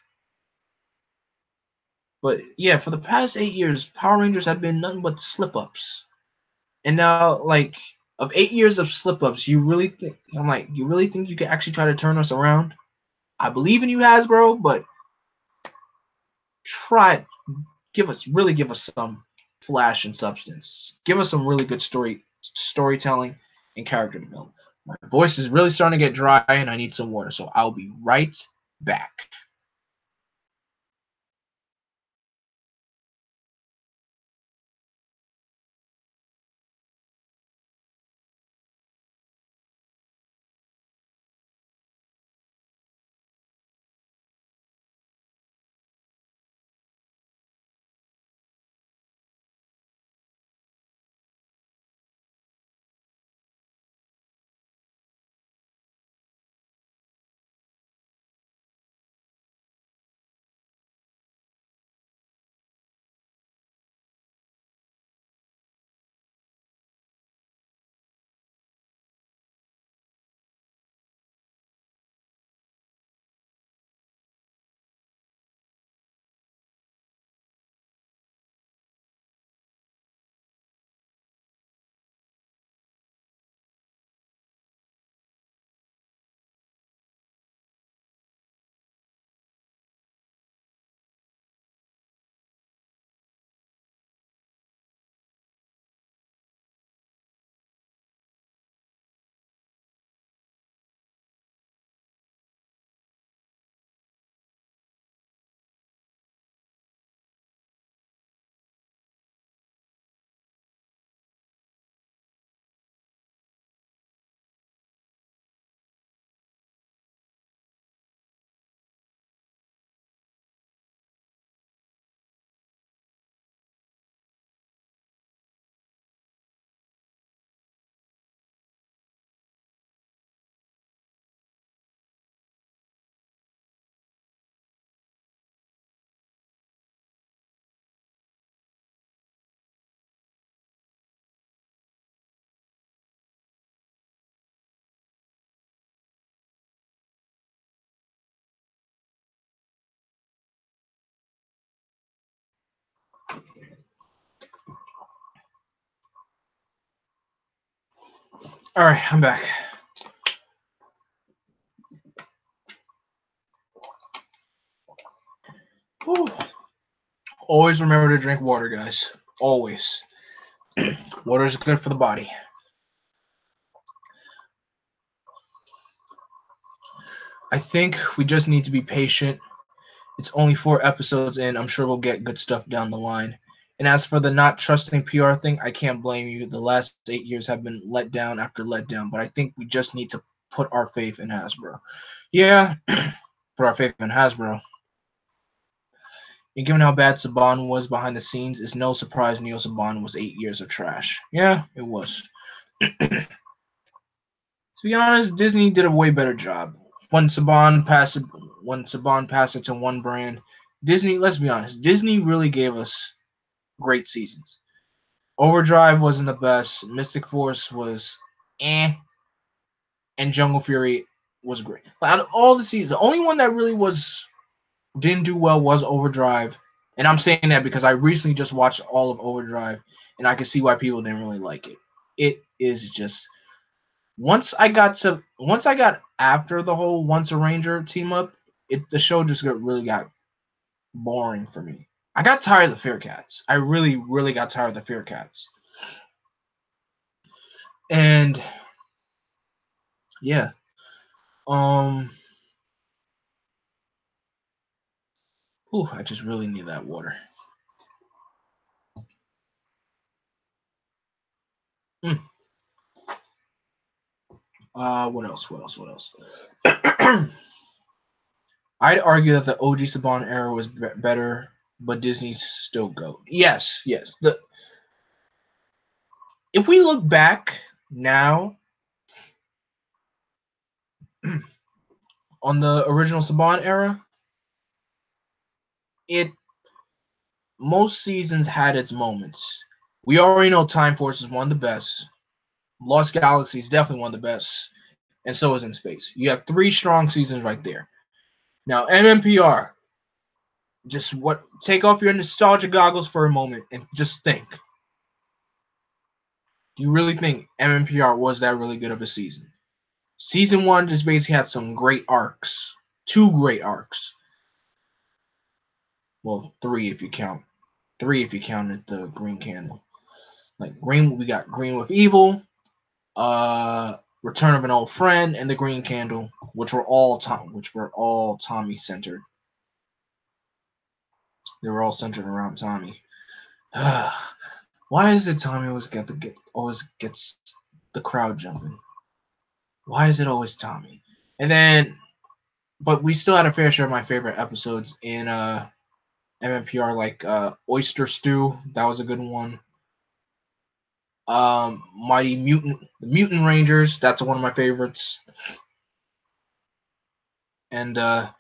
But yeah, for the past 8 years, Power Rangers have been nothing but slip ups. And now, like, of 8 years of slip ups, you really think you can actually try to turn us around? I believe in you, Hasbro, but try give us some flash and substance. Give us some really good storytelling and character development. My voice is really starting to get dry and I need some water, so I'll be right back. All right, I'm back. Whew. Always remember to drink water, guys. Always. Water is good for the body. I think we just need to be patient. It's only 4 episodes in. I'm sure we'll get good stuff down the line. And as for the not trusting PR thing, I can't blame you. The last 8 years have been let down after let down, but I think we just need to put our faith in Hasbro. Yeah, put our faith in Hasbro. And given how bad Saban was behind the scenes, it's no surprise Neo Saban was 8 years of trash. Yeah, it was. To be honest, Disney did a way better job. When Saban passed it to one brand, Disney, let's be honest, Disney really gave us great seasons. Overdrive wasn't the best, Mystic Force was and Jungle Fury was great. But out of all the seasons, the only one that really didn't do well was Overdrive. And I'm saying that because I recently just watched all of Overdrive and I can see why people didn't really like it. It is just once I got after the whole Once a Ranger team up, the show just really got boring for me. I got tired of the Fear Cats. I really, really got tired of the Fear Cats. And yeah. I just really need that water. Mm. What else? I'd argue that the OG Saban era was better, but Disney's still GOAT. Yes. If we look back now on the original Saban era, most seasons had its moments. We already know Time Force is one of the best. Lost Galaxy is definitely one of the best, and so is In Space. You have 3 strong seasons right there. Now MMPR, take off your nostalgia goggles for a moment and just think. Do you really think MMPR was that really good of a season? Season 1 just basically had some great arcs. 2 great arcs. Well, 3 if you count. 3 if you counted the Green Candle. We got Green with Evil, Return of an Old Friend, and the Green Candle, which were all Tommy centered. They were all centered around Tommy. Why is it Tommy always gets the crowd jumping? Why is it always Tommy? And then, but we still had a fair share of my favorite episodes in MMPR, like Oyster Stew. That was a good one. The Mutant Rangers. That's one of my favorites. And I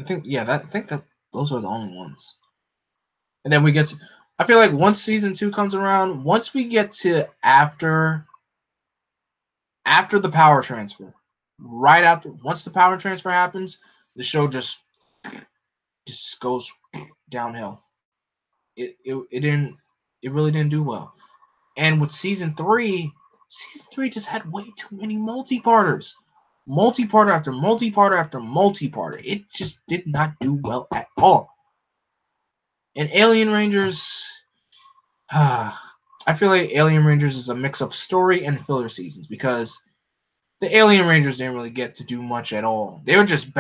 think that those are the only ones. And then I feel like once season 2 comes around, once we get to after the power transfer, once the power transfer happens, the show just goes downhill. It really didn't do well. And with season 3 just had way too many multi-parters. Multi-parter after multi-parter after multi-parter. It just did not do well at all. And Alien Rangers, I feel like Alien Rangers is a mix of story and filler seasons because the Alien Rangers didn't really get to do much at all. They were just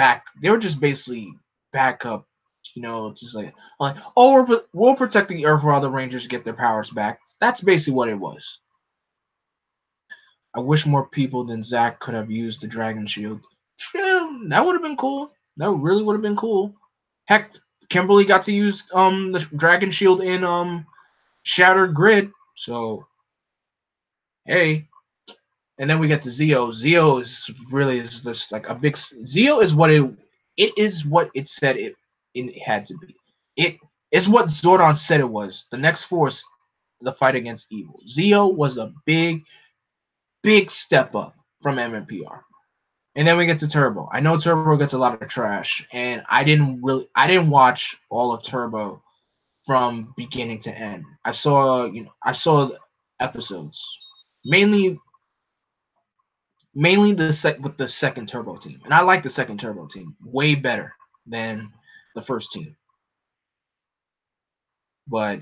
basically backup, just like we'll protect the Earth while the Rangers get their powers back. That's basically what it was. I wish more people than Zach could have used the Dragon Shield. That would have been cool. That really would have been cool. Heck, Kimberly got to use the Dragon Shield in Shattered Grid. So hey. And then we get to Zeo. Zeo is just like a big. Zeo is what it said it had to be. It is what Zordon said it was. The next force, the fight against evil. Zeo was a big step up from MMPR. And then we get to Turbo. I know Turbo gets a lot of trash, and I didn't watch all of Turbo from beginning to end. I saw episodes, mainly with the second Turbo team, and I like the second Turbo team way better than the first team. But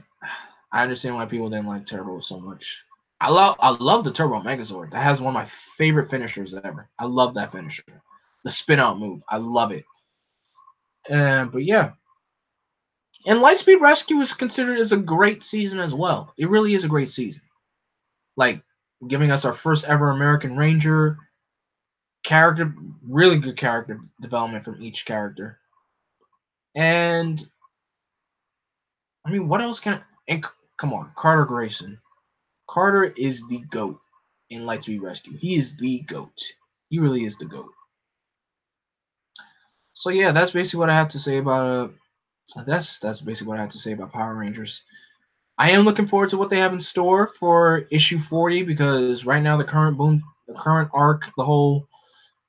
I understand why people didn't like Turbo so much. I love the Turbo Megazord. That has one of my favorite finishers ever. I love that finisher. The spin out move. I love it. But yeah. And Lightspeed Rescue is considered as a great season as well. It really is a great season. Like giving us our first ever American Ranger character, really good character development from each character. And I mean, what else can? And come on, Carter Grayson. Carter is the GOAT in Lightspeed Rescue. He is the GOAT. He really is the GOAT. So yeah, that's basically what I have to say about that's basically what I have to say about Power Rangers. I am looking forward to what they have in store for issue 40 because right now the current arc, the whole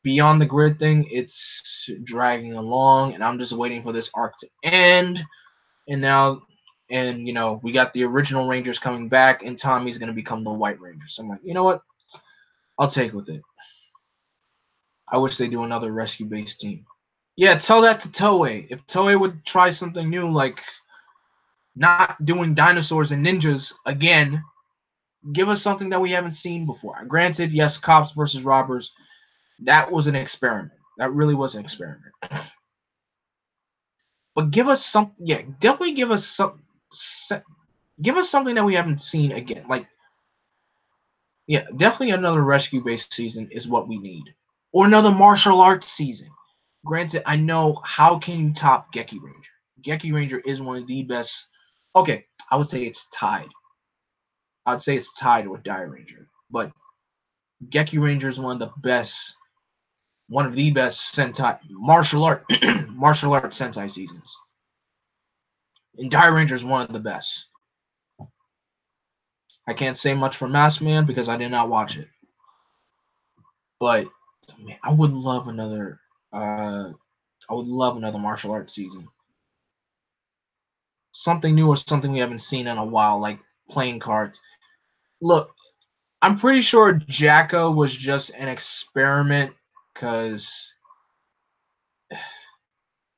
Beyond the Grid thing, it's dragging along, and I'm just waiting for this arc to end. And now, and we got the original Rangers coming back, and Tommy's gonna become the White Ranger. So I'm like, you know what? I'll take with it. I wish they do another rescue-based team. Yeah, tell that to Toei. If Toei would try something new, like not doing dinosaurs and ninjas again, give us something that we haven't seen before. Granted, yes, cops versus robbers, that was an experiment. That really was an experiment. But give us something. Yeah, definitely give us give us something that we haven't seen again. Like, yeah, definitely another rescue-based season is what we need, or another martial arts season. Granted, I know how can you top Geki Ranger? Geki Ranger is one of the best. Okay, I would say it's tied. I'd say it's tied with Die Ranger, but Geki Ranger is one of the best Sentai martial art Sentai seasons. And Die Ranger is one of the best. I can't say much for Masked Man because I did not watch it, but man, I would love another. I would love another martial arts season. Something new or something we haven't seen in a while, like playing cards. Look, I'm pretty sure Jacko was just an experiment because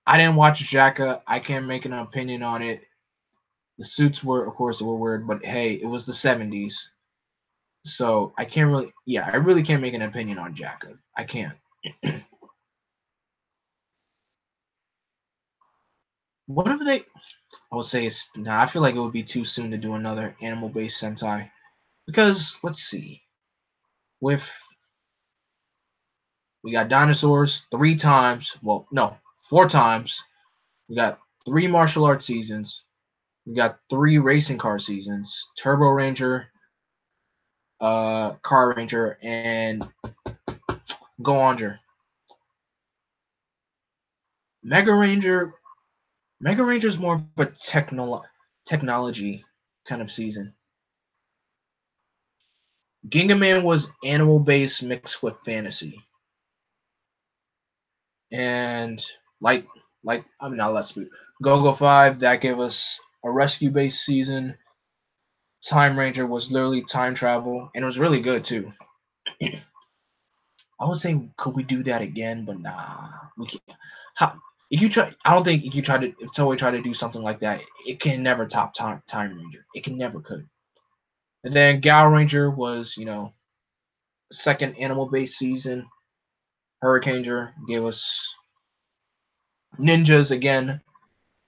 I didn't watch Jacka. I can't make an opinion on it. The suits were, of course, were weird, but hey, it was the 70s. So I can't really, yeah, I really can't make an opinion on Jacka. I can't. Whatever they, I would say it's, nah, I feel like it would be too soon to do another animal-based Sentai. Because, let's see. With, we got dinosaurs 3 times, well, no, 4 times. We got 3 martial arts seasons. We got 3 racing car seasons. Turbo Ranger, Car Ranger, and Go Onger. Mega Ranger. Mega Ranger is more of a technology kind of season. Ginga Man was animal based mixed with fantasy, and like I mean, now let's be Go Go 5 that gave us a rescue based season. Time Ranger was literally time travel, and it was really good too. I would say, could we do that again? But nah, we can't. How, if you try, I don't think if you try to, if Toei tried to do something like that, it can never top Time Ranger. It can never could. And then Gal Ranger was, second animal based season. Hurricane Ranger gave us ninjas again.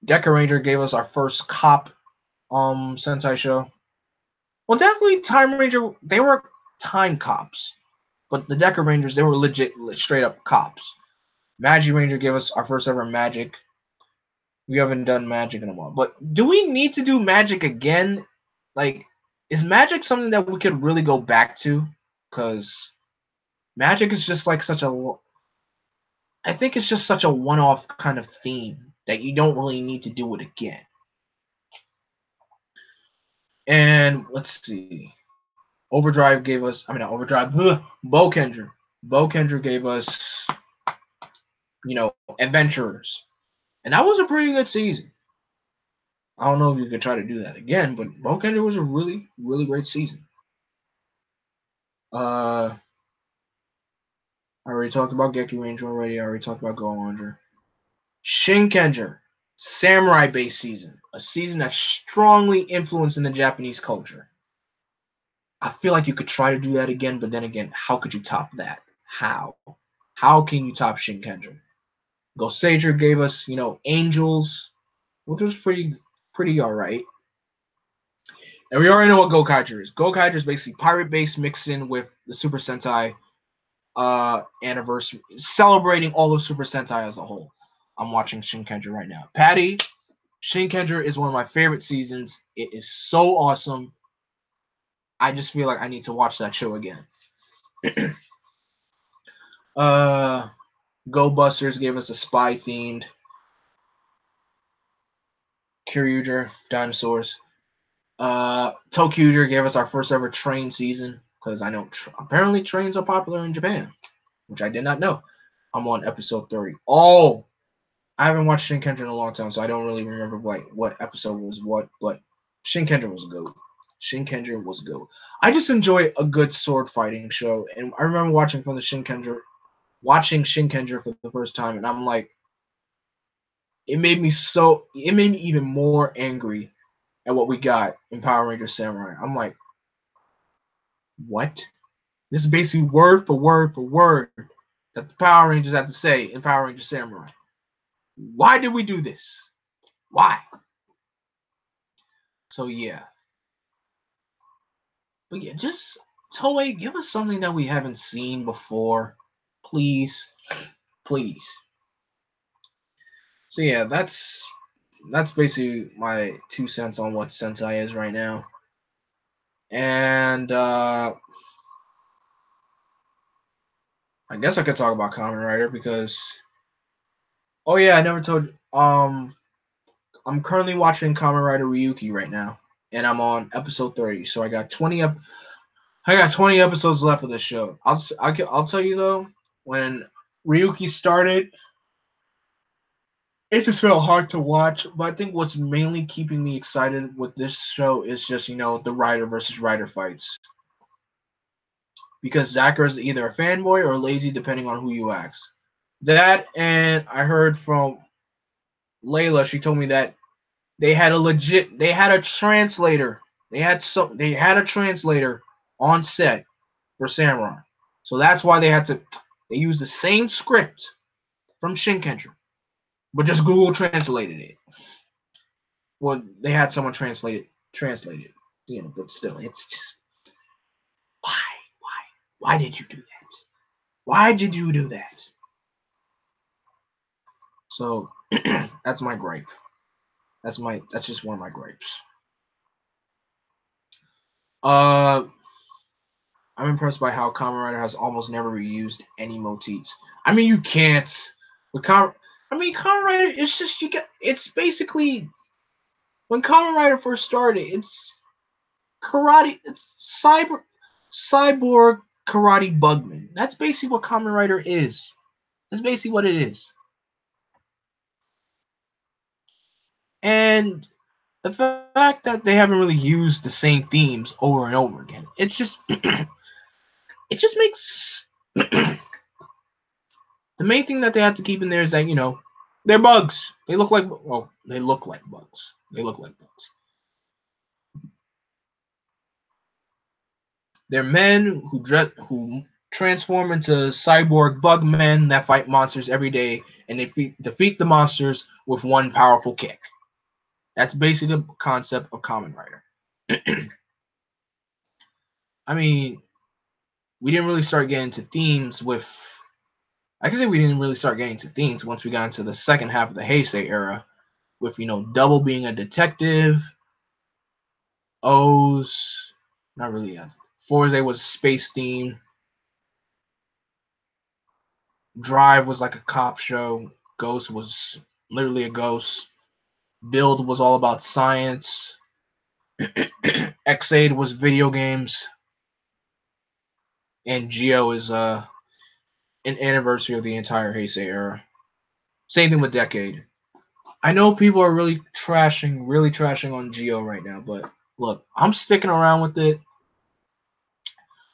Deca Ranger gave us our first cop Sentai show. Well, definitely Time Ranger. They were time cops, but the Deca Rangers they were legit straight up cops. Magi Ranger gave us our first ever magic. We haven't done magic in a while. But do we need to do magic again? Like, is magic something that we could really go back to? Because magic is just like such a. I think it's just such a one-off kind of theme that you don't really need to do it again. And let's see. Overdrive gave us. I mean, not Overdrive. Bo Kendra. Bo Kendra gave us. Adventurers, and that was a pretty good season. I don't know if you could try to do that again, but Bokenger was a really, really great season. I already talked about Geki Ranger already. I already talked about Go Ranger. Shinkenger, samurai-based season, a season that's strongly influenced in the Japanese culture. I feel like you could try to do that again, but then again, how could you top that? How? How can you top Shinkenger? Goseiger gave us, Angels, which was pretty alright. And we already know what Gokaiger is. Gokaiger is basically pirate-based mixed in with the Super Sentai anniversary, celebrating all of Super Sentai as a whole. I'm watching Shinkenger right now. Patty, Shinkenger is one of my favorite seasons. It is so awesome. I just feel like I need to watch that show again. Go Busters gave us a spy themed Kyryuger dinosaurs. Tokyuger gave us our first ever train season because I know apparently trains are popular in Japan, which I did not know. I'm on episode 30. Oh, I haven't watched Shinkenger in a long time, so I don't really remember what episode was what, but Shinkenger was good. Shinkenger was good. I just enjoy a good sword fighting show, and I remember watching Shinkenger for the first time, and I'm like, it made me even more angry at what we got in Power Rangers Samurai. I'm like, what? This is basically word for word for word that the Power Rangers have to say in Power Rangers Samurai. Why did we do this? Why? So yeah. But yeah, just Toei, give us something that we haven't seen before. Please. Please. So yeah, that's basically my 2 cents on what Sentai is right now. And I guess I could talk about Kamen Rider because oh yeah, I never told you. I'm currently watching Kamen Rider Ryuki right now, and I'm on episode 30. So I got 20 episodes left of this show. I'll tell you though, when Ryuki started, it just felt hard to watch. But I think what's mainly keeping me excited with this show is just the rider versus rider fights. Because Zachar is either a fanboy or lazy, depending on who you ask. That, and I heard from Layla. She told me that they had a translator. They had a translator on set for Samurai. So that's why they used the same script from Shinkenger, but just Google translated it. Well, they had someone translate it, but still, it's just why, why did you do that? Why did you do that? So that's my gripe. That's just one of my gripes. I'm impressed by how Kamen Rider has almost never reused any motifs. I mean, you can't. With Kamen Rider, it's just it's basically when Kamen Rider first started, it's karate. It's cyborg karate bugman. That's basically what Kamen Rider is. That's basically what it is. And the fact that they haven't really used the same themes over and over again, it's just it just makes the main thing that they have to keep in there is that they're bugs. They look like bugs. They look like bugs. They're men who transform into cyborg bug men that fight monsters every day, and they defeat the monsters with one powerful kick. That's basically the concept of Kamen Rider. I mean, we didn't really start getting to themes with. I can say we didn't really start getting to themes once we got into the second half of the Heisei era, with Double being a detective, O's not really. Forze was space themed. Drive was like a cop show. Ghost was literally a ghost. Build was all about science. X-Aid was video games. And Geo is an anniversary of the entire Heisei era. Same thing with Decade. I know people are really trashing on Geo right now, but look, I'm sticking around with it.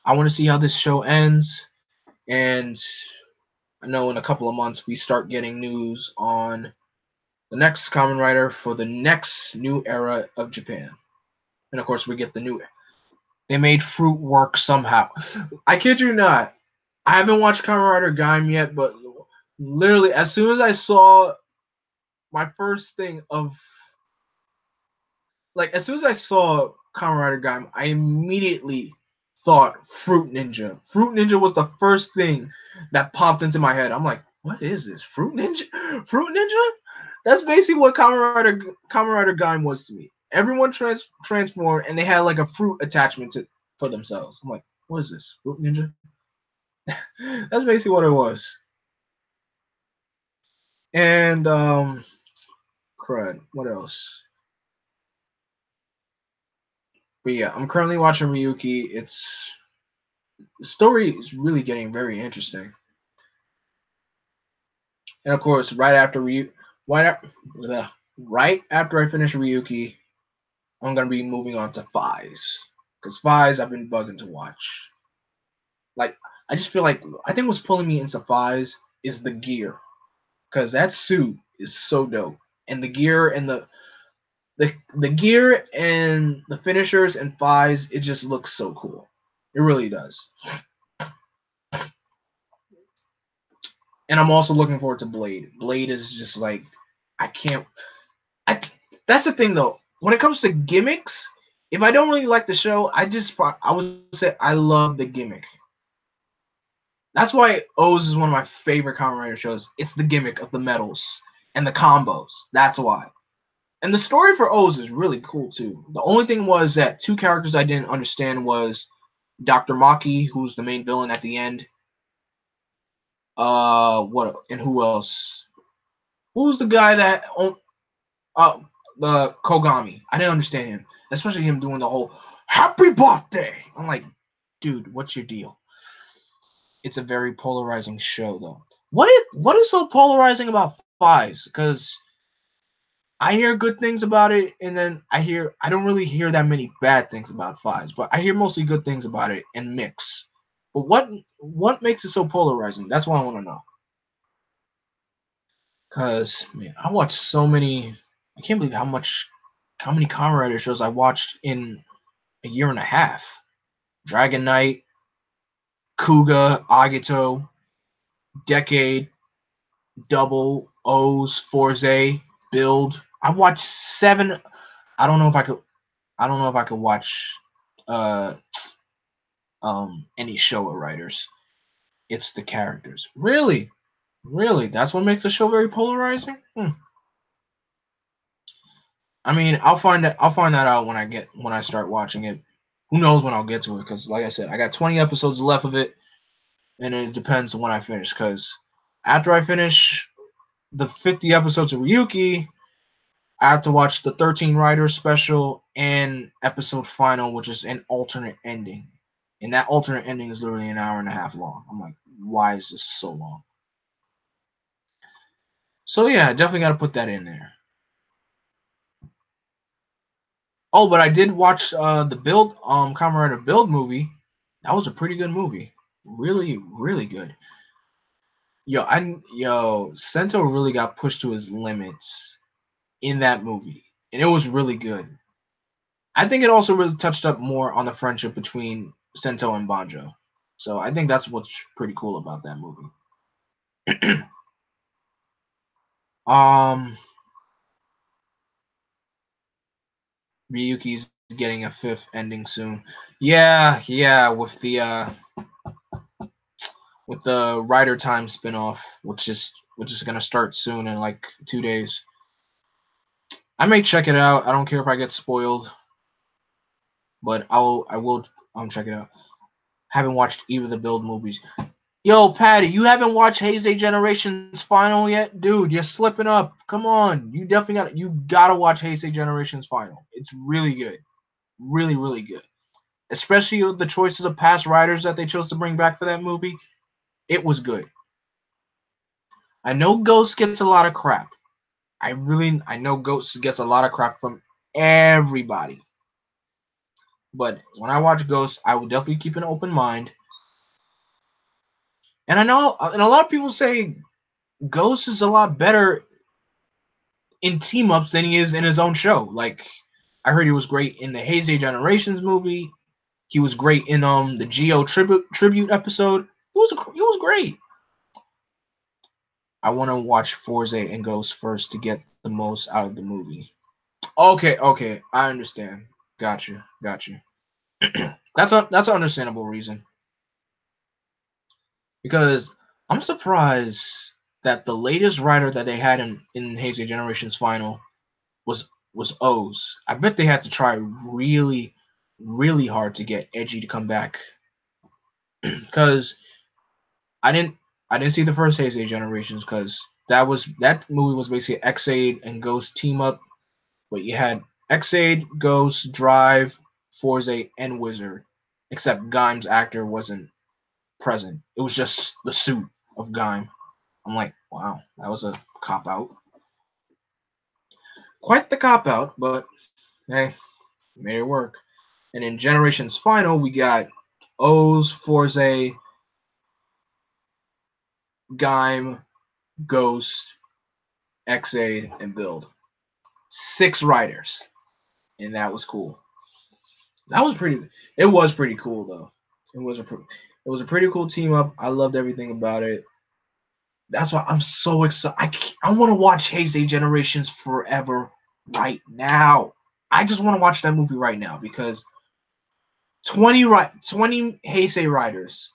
I want to see how this show ends, and I know in a couple of months we start getting news on the next common writer for the next new era of Japan. And of course, we get the new. They made fruit work somehow. I kid you not. I haven't watched Kamen Rider Gaim yet, but literally, as soon as I saw my first thing of as soon as I saw Kamen Rider Gaim, I immediately thought Fruit Ninja. Fruit Ninja was the first thing that popped into my head. I'm like, what is this? Fruit Ninja? Fruit Ninja? That's basically what Kamen Rider Gaim was to me. Everyone transformed and they had like a fruit attachment for themselves. I'm like, what is this? Fruit Ninja? That's basically what it was. And crud. What else? But yeah, I'm currently watching Ryuki. The story is really getting very interesting. And of course, right after, right after I finish Ryuki, I'm gonna be moving on to Fies. Because Fies I've been bugging to watch. Like I just feel like I think what's pulling me into Fies is the gear. Because that suit is so dope. And the gear and the gear and the finishers and Fies, it just looks so cool. It really does. And I'm also looking forward to Blade. Blade is just like I can't. I That's the thing though. When it comes to gimmicks, if I don't really like the show, I would say I love the gimmick. That's why O's is one of my favorite Kamen Rider shows. It's the gimmick of the medals and the combos. That's why. And the story for O's is really cool too. The only thing was that two characters I didn't understand was Dr. Maki, who's the main villain at the end. What and who else? Who's the guy that the Kogami? I didn't understand him, especially him doing the whole "Happy Birthday." I'm like, dude, what's your deal? It's a very polarizing show, though. What is so polarizing about Fies? Because I hear good things about it, and then I don't really hear that many bad things about Fies, but I hear mostly good things about it and mix. But what makes it so polarizing? That's what I want to know. Cause man, I watched so many. I can't believe how many Kamen Rider shows I watched in a year and a half. Dragon Knight, Kuga, Agito, Decade, Double, O's, Forze, Build. I watched 7. I don't know if I could. I don't know if I could watch uh any show of writers. It's the characters. Really, really. That's what makes the show very polarizing. I mean, I'll find that out when I start watching it. Who knows when I'll get to it? Because like I said, I got 20 episodes left of it, and it depends on when I finish. Because after I finish the 50 episodes of Ryuki, I have to watch the 13 Writers special and episode final, which is an alternate ending. And that alternate ending is literally an hour and a half long. I'm like, why is this so long? So yeah, definitely got to put that in there. Oh, but I did watch the Build Kamen Rider Build movie. That was a pretty good movie. Really, really good. Sento really got pushed to his limits in that movie, and it was really good. I think it also really touched up more on the friendship between Sento and Banjo. So I think that's what's pretty cool about that movie. um, Ryuki's getting a 5th ending soon. Yeah, with the Rider Time spinoff, which is gonna start soon in like 2 days. I may check it out. I don't care if I get spoiled, but I will check it out. Haven't watched either of the Build movies. Yo, Patty, you haven't watched Heisei Generations Final yet? Dude, you're slipping up. Come on. You gotta watch Heisei Generations Final. It's really good. Really, really good. Especially the choices of past writers that they chose to bring back for that movie. It was good. I know Ghost gets a lot of crap. I know Ghost gets a lot of crap from everybody, but when I watch Ghost, I will definitely keep an open mind. And I know, and a lot of people say Ghost is a lot better in team ups than he is in his own show. Like, I heard he was great in the Heisei Generations movie. He was great in the Geo tribute episode. He was great. I want to watch Forza and Ghost first to get the most out of the movie. Okay, I understand. Got you. That's an understandable reason, because I'm surprised that the latest writer that they had in Heisei Generations Final was O's. I bet they had to try really, really hard to get Edgy to come back, because I didn't I didn't see the first Heisei Generations, because that movie was basically X-Aid and Ghost team up, but you had X-Aid, Ghost, Drive, Forza, and Wizard, except Gaim's actor wasn't present. It was just the suit of Gaim. I'm like, wow, that was a cop out. Quite the cop out, but hey, made it work. And in Generations Final, we got O's, Forza, Gaim, Ghost, X-Aid, and Build. 6 writers, and that was cool. That was pretty. It was pretty cool though. It was a pretty cool team up. I loved everything about it. That's why I'm so excited. I want to watch Heisei Generations forever right now. I just want to watch that movie right now, because 20 Heisei writers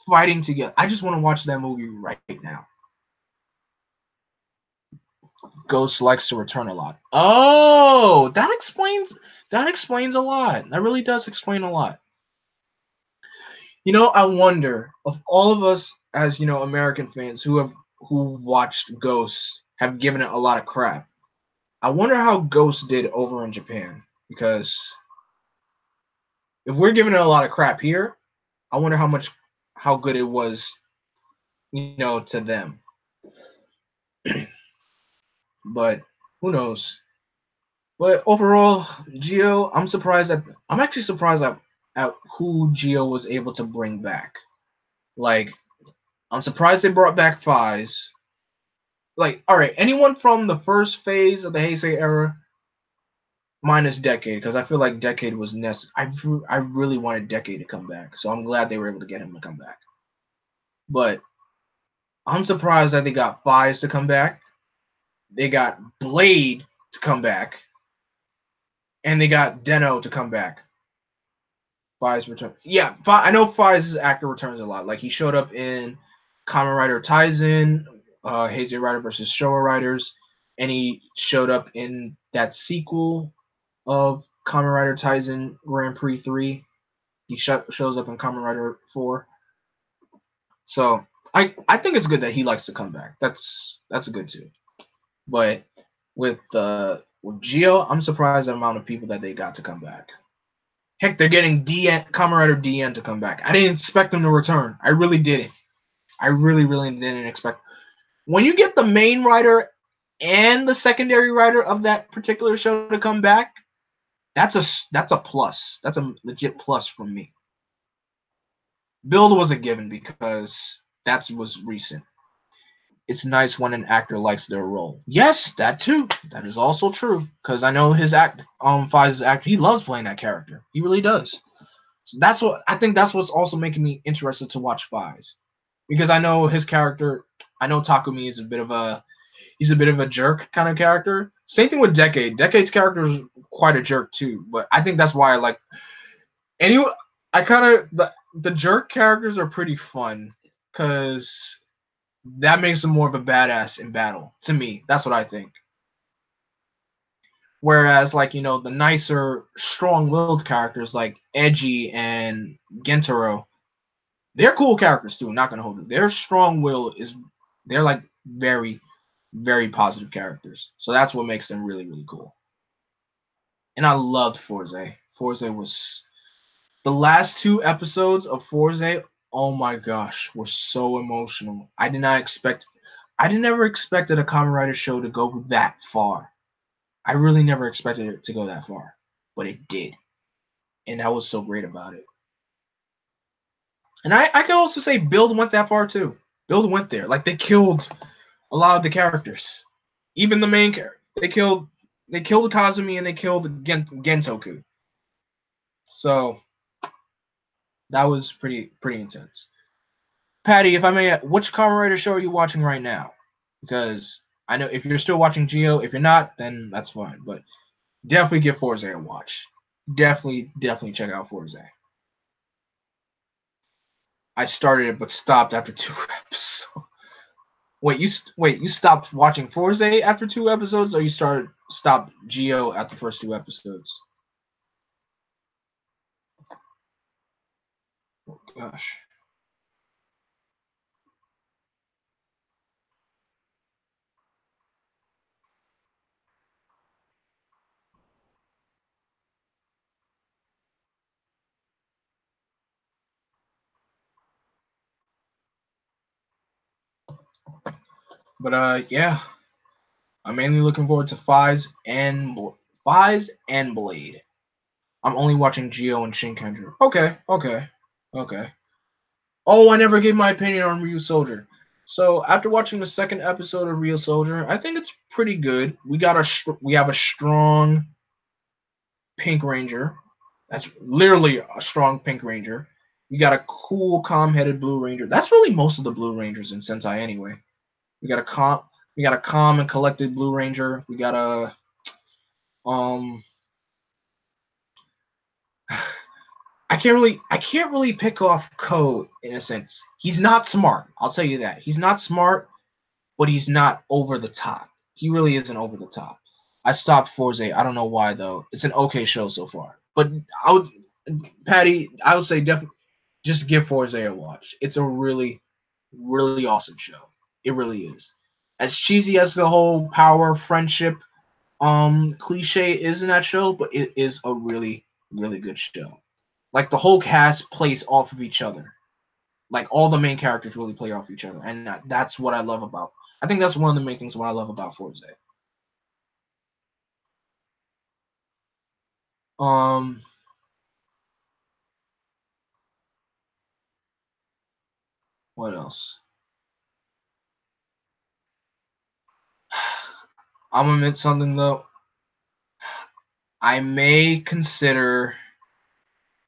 fighting together. I just want to watch that movie right now. Ghost likes to return a lot. Oh, that explains a lot. That really does explain a lot. I wonder, of all of us as American fans who watched Ghost have given it a lot of crap. I wonder how Ghost did over in Japan, because if we're giving it a lot of crap here, I wonder how good it was, to them. But who knows? But overall, Geo, I'm actually surprised at who Geo was able to bring back. Like, I'm surprised they brought back Fies. Like, all right, anyone from the first phase of the Heisei era, minus Decade, because I feel like Decade was necessary. I really wanted Decade to come back, so I'm glad they were able to get him to come back. But I'm surprised that they got Fies to come back. They got Blade to come back, and they got Deno to come back. Fies return. Yeah, I know Fies' actor returns a lot. Like, he showed up in Kamen Rider Taizen, Heisei Rider versus Showa Riders, and he showed up in that sequel of Kamen Rider Taizen Grand Prix 3. He shows up in Kamen Rider 4. So I think it's good that he likes to come back. That's good too. But with Geo, I'm surprised at the amount of people that they got to come back. Heck, they're getting Kamen Rider DN to come back. I didn't expect him to return. I really didn't. I really, really didn't expect. When you get the main writer and the secondary writer of that particular show to come back, that's a plus. That's a legit plus from me. Build was a given, because that was recent. It's nice when an actor likes their role. Yes, that too. That is also true, because I know his Fize's actor. He loves playing that character. He really does. So that's what's also making me interested to watch Fize, because I know his character. I know Takumi is a bit of a jerk kind of character. Same thing with Decade. Decade's character is quite a jerk too, but I think that's why I like. Anyway, I kind of the jerk characters are pretty fun, because that makes him more of a badass in battle. To me, that's what I think. Whereas, like, the nicer, strong-willed characters like Edgy and Gentaro, they're cool characters too. I'm not gonna hold you. Their strong will they're like very, very positive characters. So that's what makes them really, really cool. And I loved Forza. Forza was the last 2 episodes of Forza. Oh my gosh, were so emotional. I did not expect. I never expected a Kamen Rider show to go that far. I really never expected it to go that far, but it did, and that was so great about it. And I can also say Build went that far too. Build went there. Like they killed a lot of the characters, even the main character. They killed Kazumi and they killed Gentoku. So that was pretty intense. Patty, if I may, which Kamen Rider show are you watching right now? Because I know if you're still watching Geo, if you're not, then that's fine. But definitely give Forza a watch. Definitely check out Forza. I started it but stopped after 2 episodes. Wait, you stopped watching Forza after 2 episodes, or you stopped Geo at the first 2 episodes? Oh gosh. But yeah, I'm mainly looking forward to Fies and Blade. I'm only watching Geo and Shinkenger. Okay. Oh, I never gave my opinion on Ryu Soldier. So after watching the second episode of Ryu Soldier, I think it's pretty good. We have a strong Pink Ranger. That's literally a strong Pink Ranger. We got a cool, calm-headed Blue Ranger. That's really most of the Blue Rangers in Sentai anyway. We got a calm and collected Blue Ranger. We got a um I can't really pick off Code in a sense. He's not smart. I'll tell you that. He's not smart, but he's not over the top. He really isn't over the top. I stopped Forza. I don't know why though. It's an okay show so far. But I would Patty, I would say definitely just give Forza a watch. It's a really awesome show. It really is. As cheesy as the whole power friendship cliche is in that show, but it is a really good show. Like the whole cast plays off of each other. Like all the main characters really play off each other, and that's what I love about. I think that's one of the main things what I love about Forza. Um, what else? I'm gonna admit something though. I may consider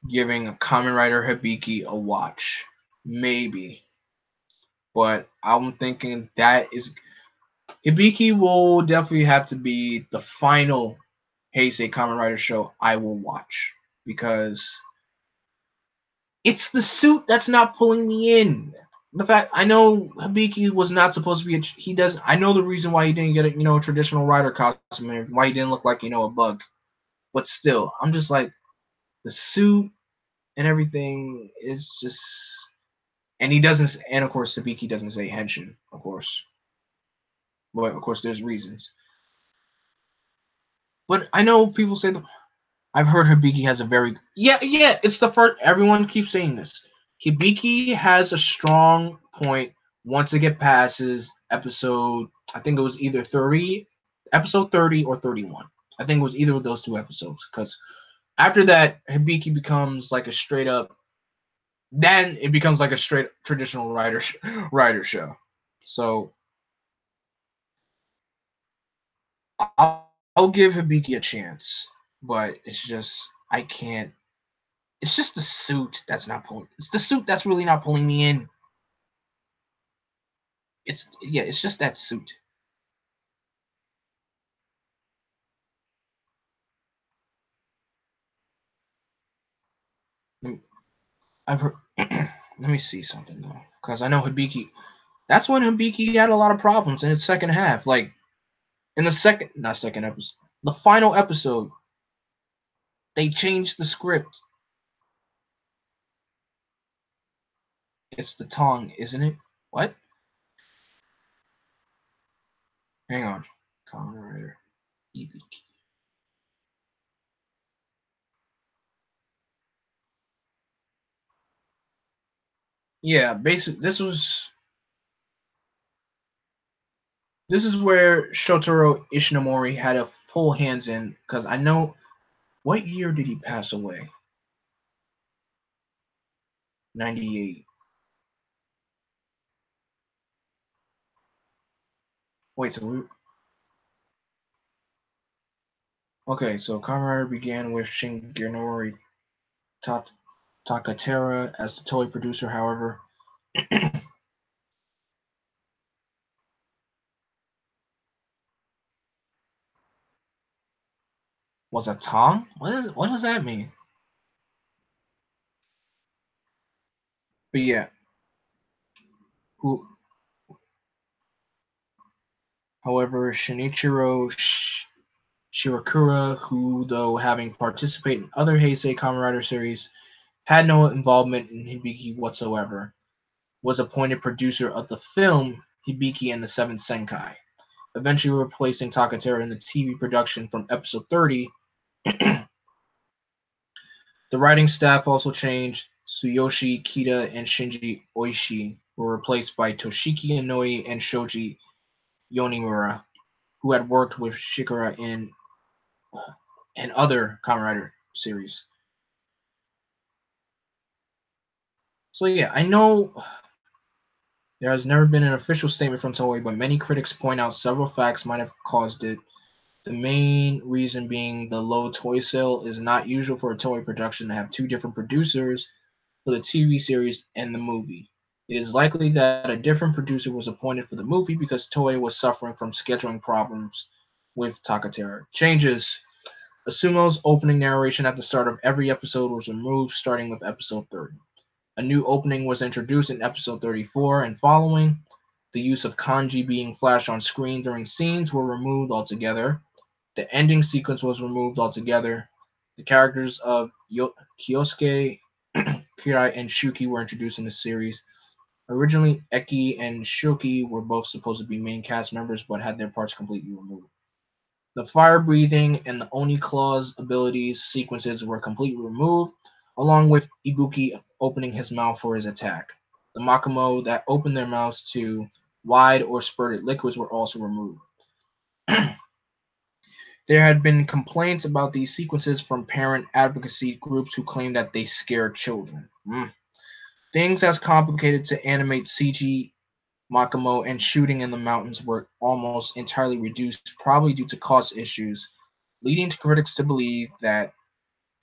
giving a Kamen Rider Hibiki a watch, maybe, but I'm thinking that is Hibiki will definitely have to be the final Heisei Kamen Rider show I will watch because it's the suit that's not pulling me in. The fact I know Hibiki was not supposed to be he does I know the reason why he didn't get a traditional rider costume and why he didn't look like a bug. But still, I'm just like the suit and everything is just and he doesn't and of course Hibiki doesn't say henshin, of course. But of course there's reasons. But I know people say that I've heard Hibiki has a very yeah. It's the first. Everyone keeps saying this. Hibiki has a strong point once it get passes episode. I think it was either episode 30 or 31. I think it was either of those 2 episodes because after that Hibiki becomes like a straight up. Then it becomes like a straight traditional rider show. So I'll give Hibiki a chance, but it's just I can't. It's just the suit that's not pulling. It's the suit that's really not pulling me in. It's just that suit. I've heard. Let me see something though, because I know Hibiki. That's when Hibiki had a lot of problems in its second half. Like in the not second episode, the final episode, they changed the script. It's the tongue, isn't it? What? Hang on. Kamen Rider. Hibiki. Yeah, basically, this was This is where Shotaro Ishinomori had a full hands in, because I know what year did he pass away? 98. Wait, so okay, so Kamen Rider began with Shigenori Ta- Takatera as the toy producer. However, was a Tom? What does that mean? But yeah, who? However, Shirakura, who though having participated in other Heisei Kamen Rider series, had no involvement in Hibiki whatsoever, was appointed producer of the film Hibiki and the Seventh Senkai, eventually replacing Takatera in the TV production from episode 30. The writing staff also changed. Tsuyoshi Kita and Shinji Oishi were replaced by Toshiki Inouye and Shoji Yonimura, who had worked with Shikara in and other Kamen Rider series. So yeah, I know there has never been an official statement from Toei, but many critics point out several facts might have caused it. The main reason being the low toy sale is not usual for a Toei production to have two different producers for the TV series and the movie. It is likely that a different producer was appointed for the movie because Toei was suffering from scheduling problems with Takatera. Changes. Asumo's opening narration at the start of every episode was removed starting with episode 30. A new opening was introduced in episode 34 and following. The use of kanji being flashed on screen during scenes were removed altogether. The ending sequence was removed altogether. The characters of Kyosuke, Kirai, and Shuki were introduced in the series. Originally, Eki and Shoki were both supposed to be main cast members but had their parts completely removed. The fire breathing and the Oni claws abilities sequences were completely removed, along with Ibuki opening his mouth for his attack. The Makamo that opened their mouths to wide or spurted liquids were also removed. There had been complaints about these sequences from parent advocacy groups who claimed that they scared children. Things as complicated to animate CG Makamo and shooting in the mountains were almost entirely reduced, probably due to cost issues, leading to critics to believe that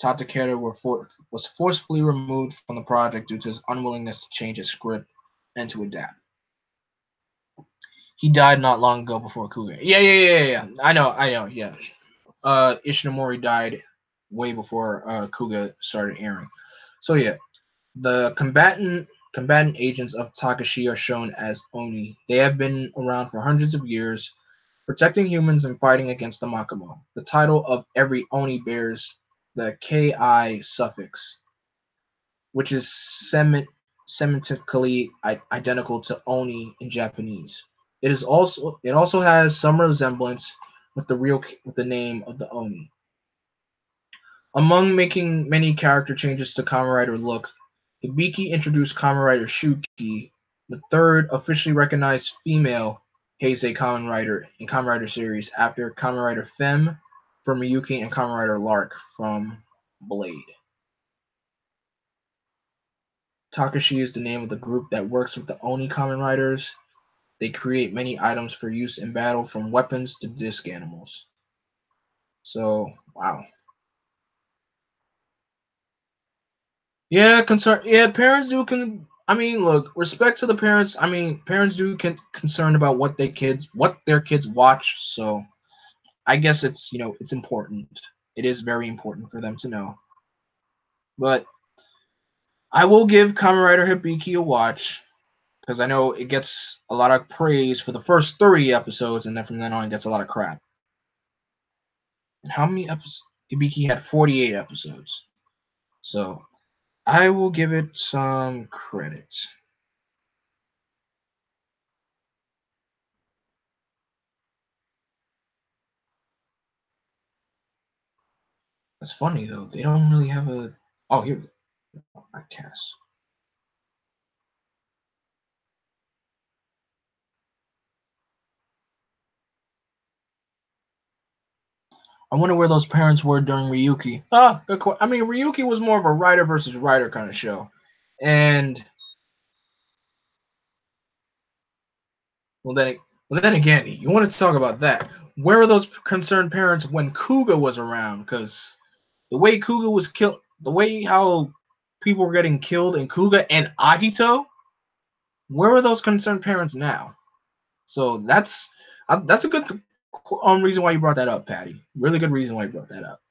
Tatakera was forcefully removed from the project due to his unwillingness to change his script and to adapt. He died not long ago before Kuga. Yeah. I know. Yeah, Ishinomori died way before Kuga started airing. So yeah, the combatant agents of Takashi are shown as Oni. They have been around for hundreds of years, protecting humans and fighting against the Makamo. The title of every Oni bears the Ki suffix, which is semantically identical to Oni in Japanese. It also has some resemblance with the name of the Oni. Among making many character changes to Kamen Rider look, Hibiki introduced Kamen Rider Shuki, the third officially recognized female Heisei Kamen Rider in Kamen Rider series after Kamen Rider Femme from Miyuki and Kamen Rider Lark from Blade. Takashi is the name of the group that works with the Oni Kamen Riders. They create many items for use in battle, from weapons to disc animals. So, wow. Yeah, concern. Yeah, parents do can. I mean, look, respect to the parents. I mean, parents do concerned about what their kids watch. So I guess it's it's important. It is very important for them to know. But I will give Kamen Rider Hibiki a watch because I know it gets a lot of praise for the first 30 episodes, and then from then on it gets a lot of crap. And how many episodes? Hibiki had 48 episodes. So I will give it some credit. That's funny though. They don't really have a. Oh, here we go. Podcast. I wonder where those parents were during Ryuki. Ah, I mean, Ryuki was more of a writer versus writer kind of show, and well then, well then again, you want to talk about that? Where were those concerned parents when Kuga was around? Because the way Kuga was killed, the way how people were getting killed in Kuga and Agito, where are those concerned parents now? So that's a good reason why you brought that up, Patty. Really good reason why you brought that up.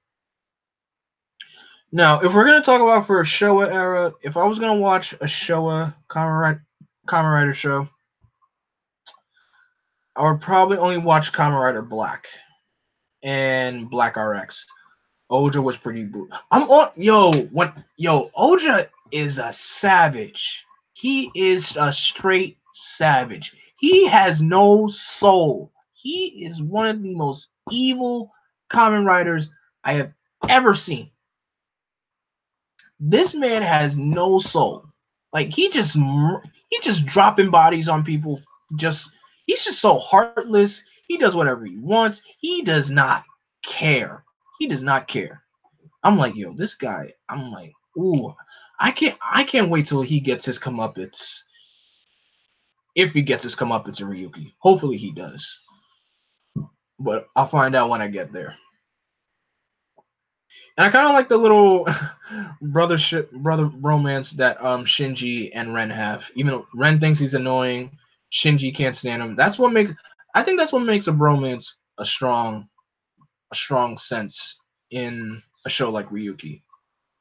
Now, if we're gonna talk about for a Showa era, if I was gonna watch a Showa Kamen Rider show, I would probably only watch Kamen Rider Black and Black RX. Oja was pretty brutal. I'm on Oja is a savage. He is a straight savage. He has no soul. He is one of the most evil Kamen Riders I have ever seen. This man has no soul. Like he just dropping bodies on people. Just he's just so heartless. He does whatever he wants. He does not care. He does not care. I'm like, yo, this guy. I'm like, ooh, I can't wait till he gets his comeuppance. If he gets his comeuppance in Ryuki, hopefully he does. But I'll find out when I get there. And I kind of like the little brother romance that Shinji and Ren have. Even though Ren thinks he's annoying, Shinji can't stand him. I think that's what makes a bromance a strong sense in a show like Ryuki.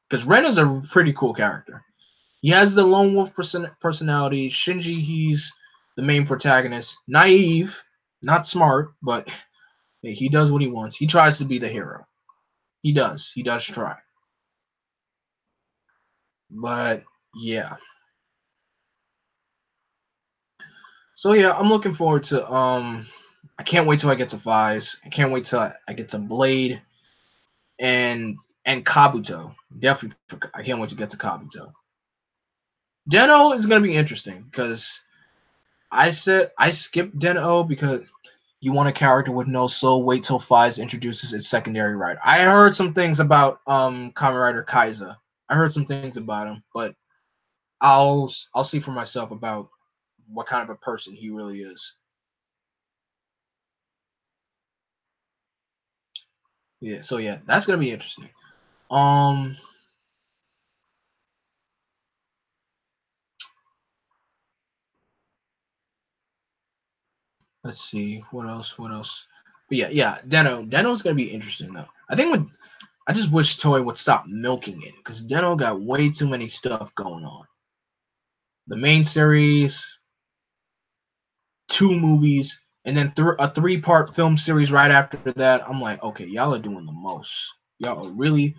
Because Ren is a pretty cool character. He has the lone wolf personality. Shinji, he's the main protagonist. Naive, not smart, but he does what he wants. He tries to be the hero. He does. He does try. But yeah. So yeah, I'm looking forward to I can't wait till I get to Fives. I can't wait till I get to Blade and Kabuto. Definitely I can't wait to get to Kabuto. Deno is gonna be interesting because I said I skipped Deno because you want a character with no soul. Wait till Fives introduces its secondary rider. I heard some things about Kamen Rider Kaiser. I heard some things about him, but I'll see for myself about what kind of a person he really is. Yeah, so yeah, that's gonna be interesting. Um, let's see what else. What else? But yeah, Deno. Deno's gonna be interesting though. I just wish Toei would stop milking it because Deno got way too many stuff going on. The main series, two movies, and then a three-part film series right after that. I'm like, okay, y'all are doing the most. Y'all are really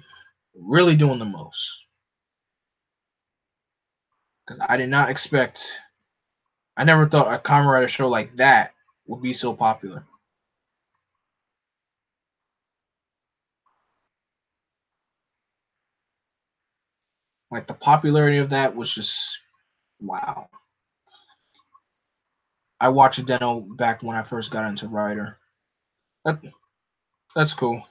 doing the most. Because I did not expect. I never thought a Kamen Rider show like that would be so popular. Like the popularity of that was just wow. I watched Deno back when I first got into Rider. That, that's cool.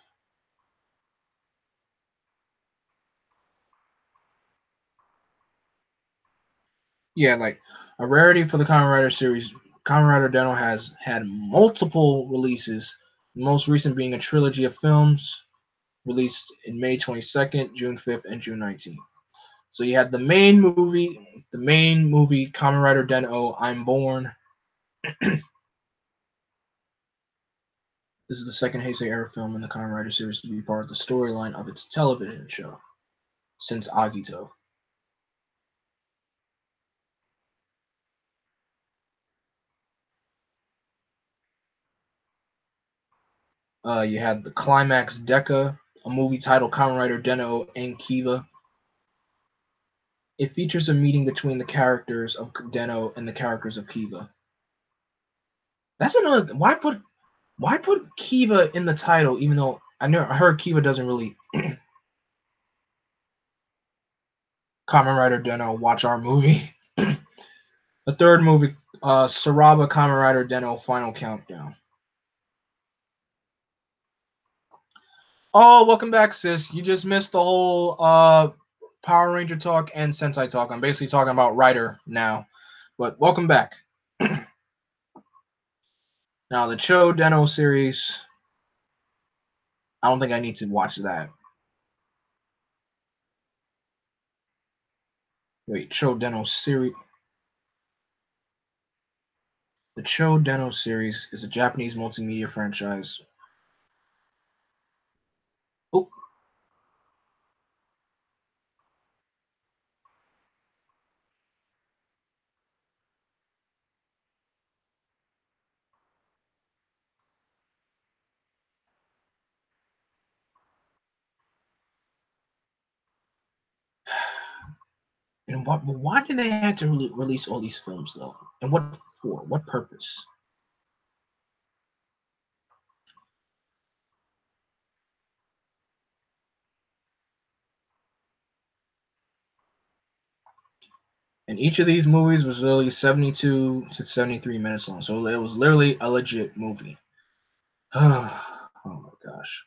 Yeah, like a rarity for the Kamen Rider series. Kamen Rider Deno has had multiple releases. The most recent being a trilogy of films released in May 22nd, June 5th, and June 19th. So you had the main movie, Kamen Rider Den-O, I'm Born. This is the second Heisei era film in the Kamen Rider series to be part of the storyline of its television show since Agito. You had the Climax Deca, a movie titled Kamen Rider Den-O and Kiva. It features a meeting between the characters of Den-O and the characters of Kiva. That's another. Why put Kiva in the title? Even though I heard Kiva doesn't really Kamen Rider Den-O watch our movie. The third movie, Saraba Kamen Rider Den-O Final Countdown. Oh, welcome back, sis. You just missed the whole Power Ranger talk and Sentai talk. I'm basically talking about Rider now. But welcome back. Now the Cho Deno series, I don't think I need to watch that. Wait, Cho Deno series. The Cho Deno series is a Japanese multimedia franchise. Oh, and what? But why did they have to release all these films though? And what for? What purpose? And each of these movies was literally 72 to 73 minutes long. So it was literally a legit movie. Oh my gosh.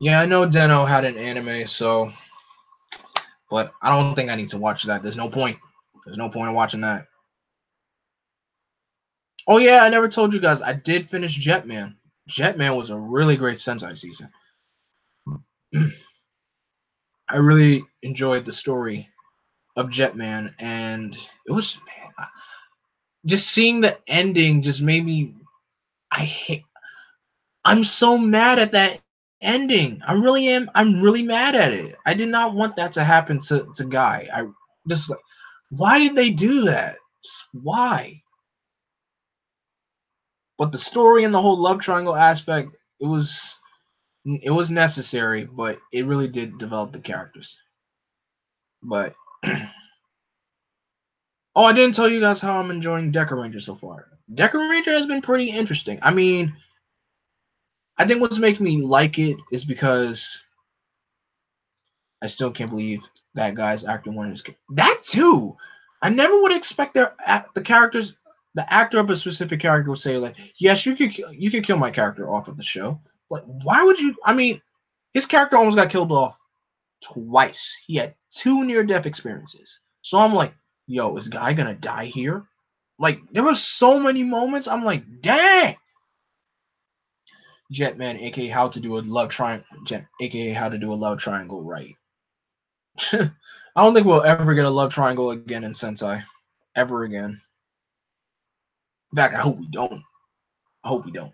Yeah, I know Deno had an anime, so but I don't think I need to watch that. There's no point. There's no point in watching that. Oh yeah, I never told you guys. I did finish Jetman. Jetman was a really great Sentai season. I really enjoyed the story of Jetman, and it was man, just seeing the ending just made me. I hate. I'm so mad at that ending. I really am. I'm really mad at it. I did not want that to happen to Guy. I just like, why did they do that? Why? But the story and the whole love triangle aspect, it was necessary, but it really did develop the characters. But oh, I didn't tell you guys how I'm enjoying Deca Ranger so far. Deca Ranger has been pretty interesting. I mean, I think what's making me like it is because I still can't believe that guy's acting one of his. That too. I never would expect the characters, the actor of a specific character would say like, "Yes, you could kill my character off of the show." Like, why would you? I mean, his character almost got killed off twice. He had two near-death experiences. So I'm like, "Yo, is Guy gonna die here?" Like, there were so many moments. I'm like, "Dang." Jetman, aka how to do a love triangle, aka how to do a love triangle right. I don't think we'll ever get a love triangle again in Sentai. Ever again. In fact, I hope we don't. I hope we don't.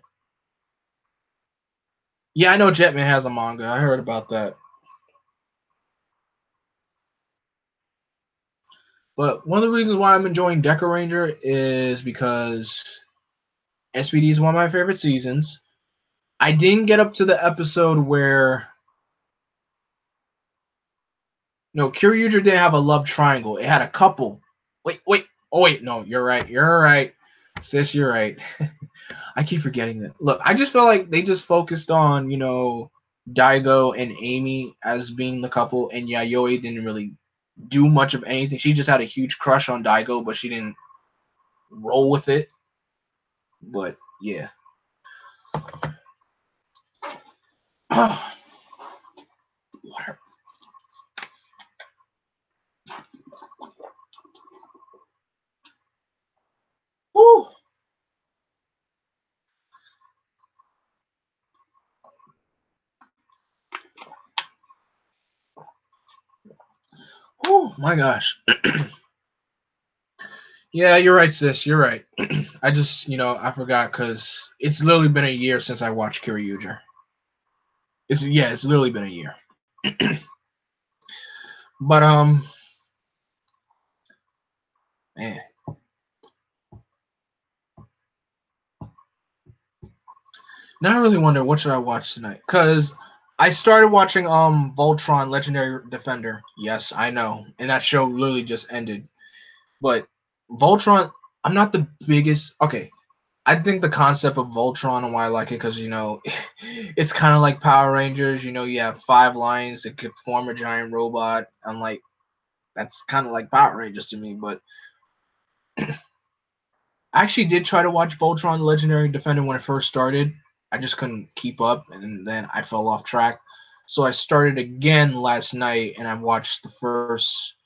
Yeah, I know Jetman has a manga. I heard about that. But one of the reasons why I'm enjoying Deca Ranger is because SPD is one of my favorite seasons. I didn't get up to the episode where no, Kiryuger didn't have a love triangle. It had a couple. Wait. Oh wait, no, you're right. You're right. Sis, you're right. I keep forgetting that. Look, I just feel like they just focused on, Daigo and Amy as being the couple, and Yayoi didn't really do much of anything. She just had a huge crush on Daigo, but she didn't roll with it. But yeah. Water. Woo. Oh my gosh. Yeah, you're right, sis. You're right. I just, I forgot because it's literally been a year since I watched Kiryuger. It's literally been a year. But man, now I really wonder what should I watch tonight because I started watching Voltron Legendary Defender. Yes, I know, and that show literally just ended. But Voltron, I'm not the biggest. Okay, I think the concept of Voltron and why I like it because it's kind of like Power Rangers. You have 5 lines that could form a giant robot. I'm like, that's kind of like Power Rangers to me. But I actually did try to watch Voltron: The Legendary Defender when it first started. I just couldn't keep up, and then I fell off track. So I started again last night, and I watched the first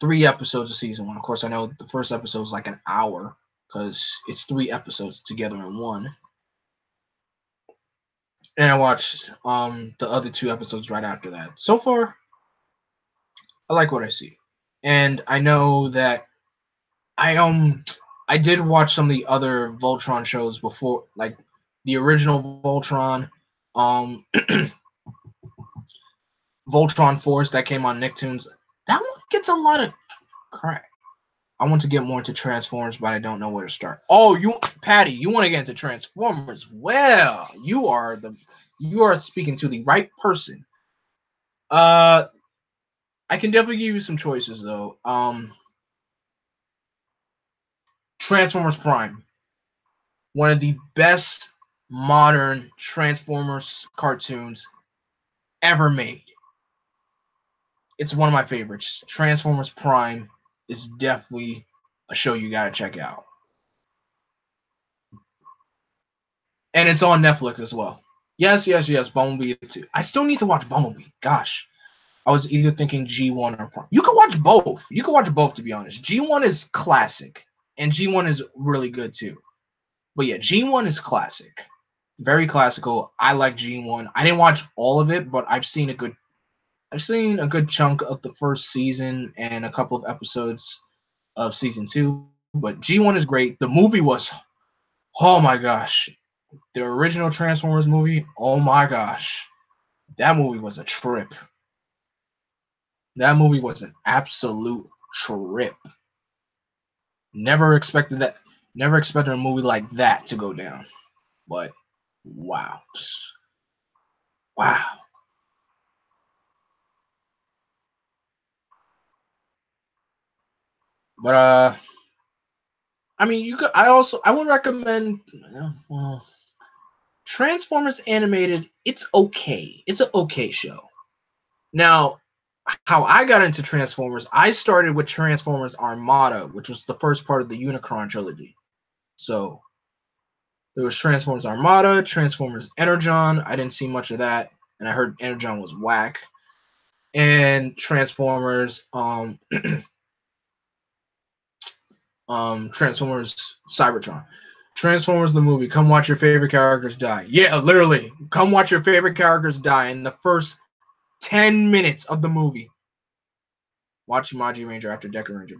3 episodes of season 1. Of course, I know the first episode is like an hour because it's 3 episodes together in one. And I watched the other 2 episodes right after that. So far, I like what I see, and I know that I I did watch some of the other Voltron shows before, like the original Voltron, um Voltron Force that came on Nicktoons. That one gets a lot of crap. I want to get more into Transformers, but I don't know where to start. Oh, Patty, you want to get into Transformers? Well, you are speaking to the right person. Uh, I can definitely give you some choices though. Transformers Prime, one of the best modern Transformers cartoons ever made. It's one of my favorites. Transformers Prime is definitely a show you gotta check out, and it's on Netflix as well. Yes, yes, yes. Bumblebee too. I still need to watch Bumblebee. Gosh, I was either thinking G1 or Prime. You can watch both. You can watch both, to be honest. G1 is classic, and G1 is really good too. But yeah, G1 is classic. Very classical. I like G1. I didn't watch all of it, but I've seen a good chunk of the first season and a couple of episodes of season 2. But G1 is great. The movie was, oh my gosh. The original Transformers movie, oh my gosh. That movie was a trip. That movie was an absolute trip. Never expected that. Never expected a movie like that to go down. But wow. Just wow. But I mean, I would recommend. Well, Transformers animated. It's okay. It's an okay show. Now, how I got into Transformers, I started with Transformers Armada, which was the first part of the Unicron trilogy. So there was Transformers Armada, Transformers Energon. I didn't see much of that, and I heard Energon was whack. And Transformers, Transformers Cybertron. Transformers the movie. Come watch your favorite characters die. Yeah, literally. Come watch your favorite characters die in the first 10 minutes of the movie. Watch Maji Ranger after Deca Ranger.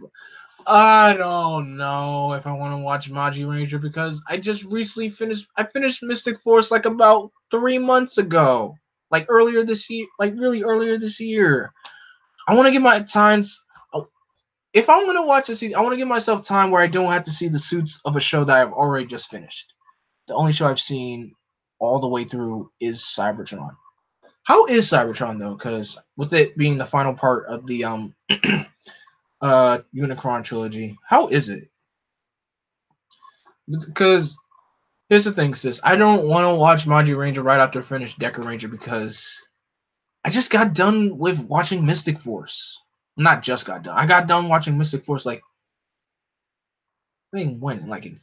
I don't know if I want to watch Maji Ranger because I just recently finished. I finished Mystic Force like about 3 months ago, like earlier this year, like really earlier this year. I want to give my times. If I'm gonna watch a season, I want to give myself time where I don't have to see the suits of a show that I've already just finished. The only show I've seen all the way through is Cybertron. How is Cybertron though? Because with it being the final part of the Unicron trilogy, how is it? Because here's the thing, sis. I don't want to watch Maji Ranger right after I finish Deca Ranger because I just got done with watching Mystic Force. Not just got done. I got done watching Mystic Force like I think when, like in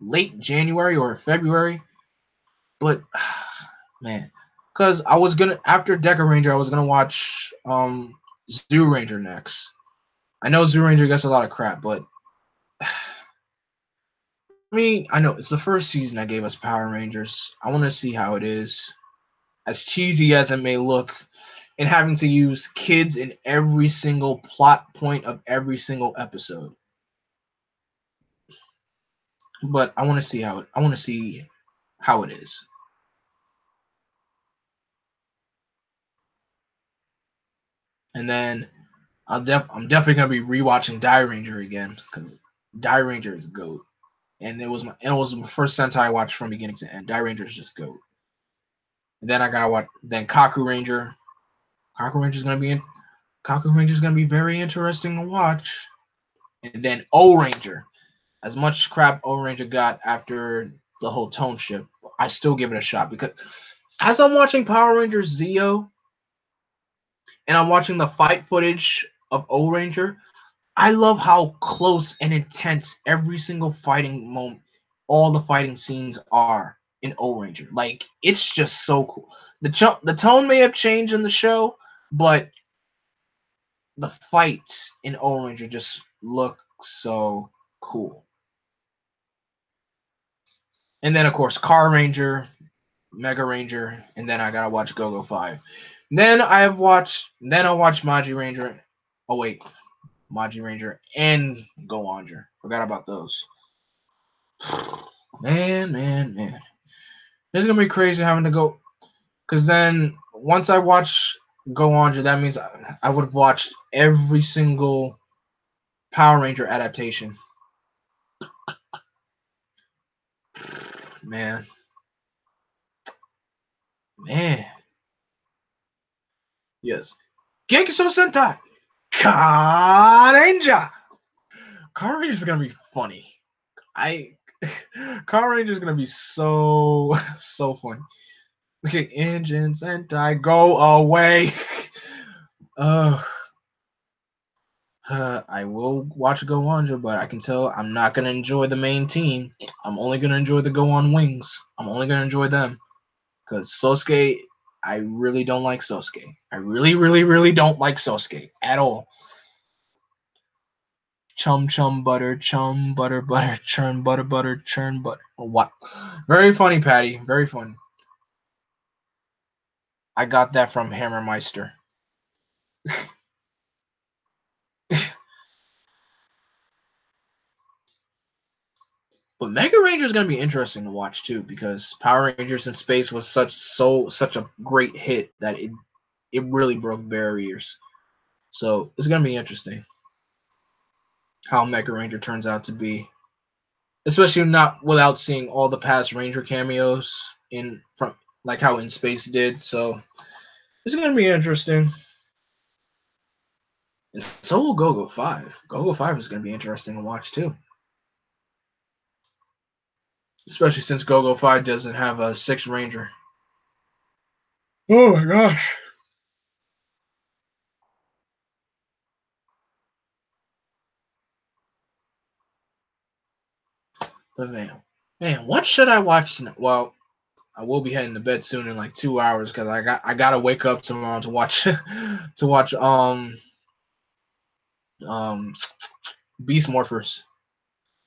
late January or February. But man, because I was gonna after Deca Ranger, I was gonna watch Zoo Ranger next. I know Zoo Ranger gets a lot of crap, but I mean, I know it's the first season that gave us Power Rangers. I want to see how it is. As cheesy as it may look, and having to use kids in every single plot point of every single episode. But I want to see how it is. And then I'm definitely gonna be rewatching Die Ranger again because Die Ranger is GOAT. And it was my first Sentai I watched from beginning to end. Die Ranger is just GOAT. And then I gotta watch then Kaku Ranger. Kaku Ranger's gonna be in Kaku Ranger's gonna be very interesting to watch. And then O Ranger. As much crap Oranger got after the whole tone shift, I still give it a shot because as I'm watching Power Rangers Zeo and I'm watching the fight footage of Oranger, I love how close and intense every single fighting moment, all the fighting scenes are in Oranger. Like it's just so cool. The tone may have changed in the show, but the fights in Oranger just look so cool. And then of course Car Ranger, Mega Ranger, and then I gotta watch Go Go 5. Then I watched Maji Ranger. Oh wait, Maji Ranger and Go Ranger. Forgot about those. Man. This is gonna be crazy having to go. Cause then once I watch Go Ranger, that means I would have watched every single Power Ranger adaptation. Man. Yes. Genkiso Sentai! Karenja! Car Ranger is gonna be funny. Car Ranger is gonna be so funny. Okay, Engine Sentai, go away. uh, I will watch Go Ranger, but I can tell I'm not gonna enjoy the main team. I'm only gonna enjoy the Go On Wings. I'm only gonna enjoy them. Cause Sosuke, I really don't like Sosuke. I really don't like Sosuke at all. Chum butter, chum butter butter, churn butter, churn butter. What? Very funny, Patty. Very funny. I got that from Hammermeister. But Mega Ranger is gonna be interesting to watch too, because Power Rangers in Space was such a great hit that it really broke barriers. So it's gonna be interesting how Mega Ranger turns out to be, especially not without seeing all the past Ranger cameos in from like how In Space did. So it's gonna be interesting. And so will Go-Go 5. Go-Go 5 is gonna be interesting to watch too. Especially since Go-Go 5 doesn't have a 6th Ranger. Oh my gosh. But man, what should I watch tonight? Well, I will be heading to bed soon in like 2 hours because I gotta wake up tomorrow to watch to watch um Beast Morphers.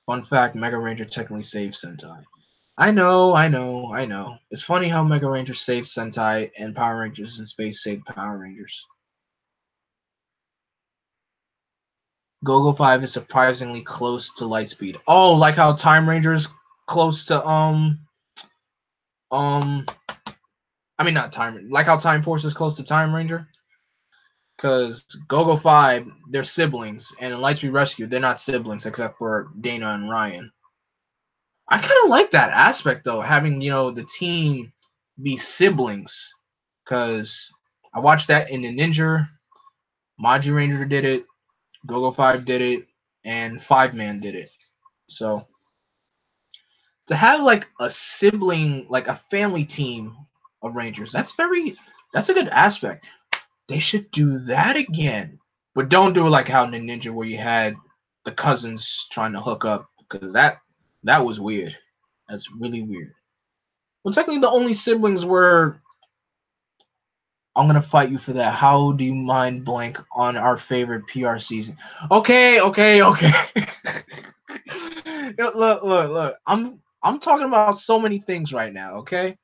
Fun fact: Mega Ranger technically saved Sentai. I know. It's funny how Mega Ranger saved Sentai and Power Rangers in Space saved Power Rangers. Go-Go 5 is surprisingly close to Lightspeed. Oh, like how Time Ranger is close to um I mean not Time like how Time Force is close to Time Ranger. Because Go-Go 5, they're siblings, and in Lightspeed Rescue, they're not siblings except for Dana and Ryan. I kind of like that aspect though, having the team be siblings. Because I watched that in the Ninja, Maji Ranger did it, Go-Go 5 did it, and Five Man did it. So to have like a sibling, like a family team of Rangers, that's a good aspect. They should do that again. But don't do it like how in the Ninja where you had the cousins trying to hook up, because that was weird. That's really weird. Well, technically the only siblings were I'm gonna fight you for that. How do you mind blank on our favorite PR season? Okay. Look. I'm talking about so many things right now, okay?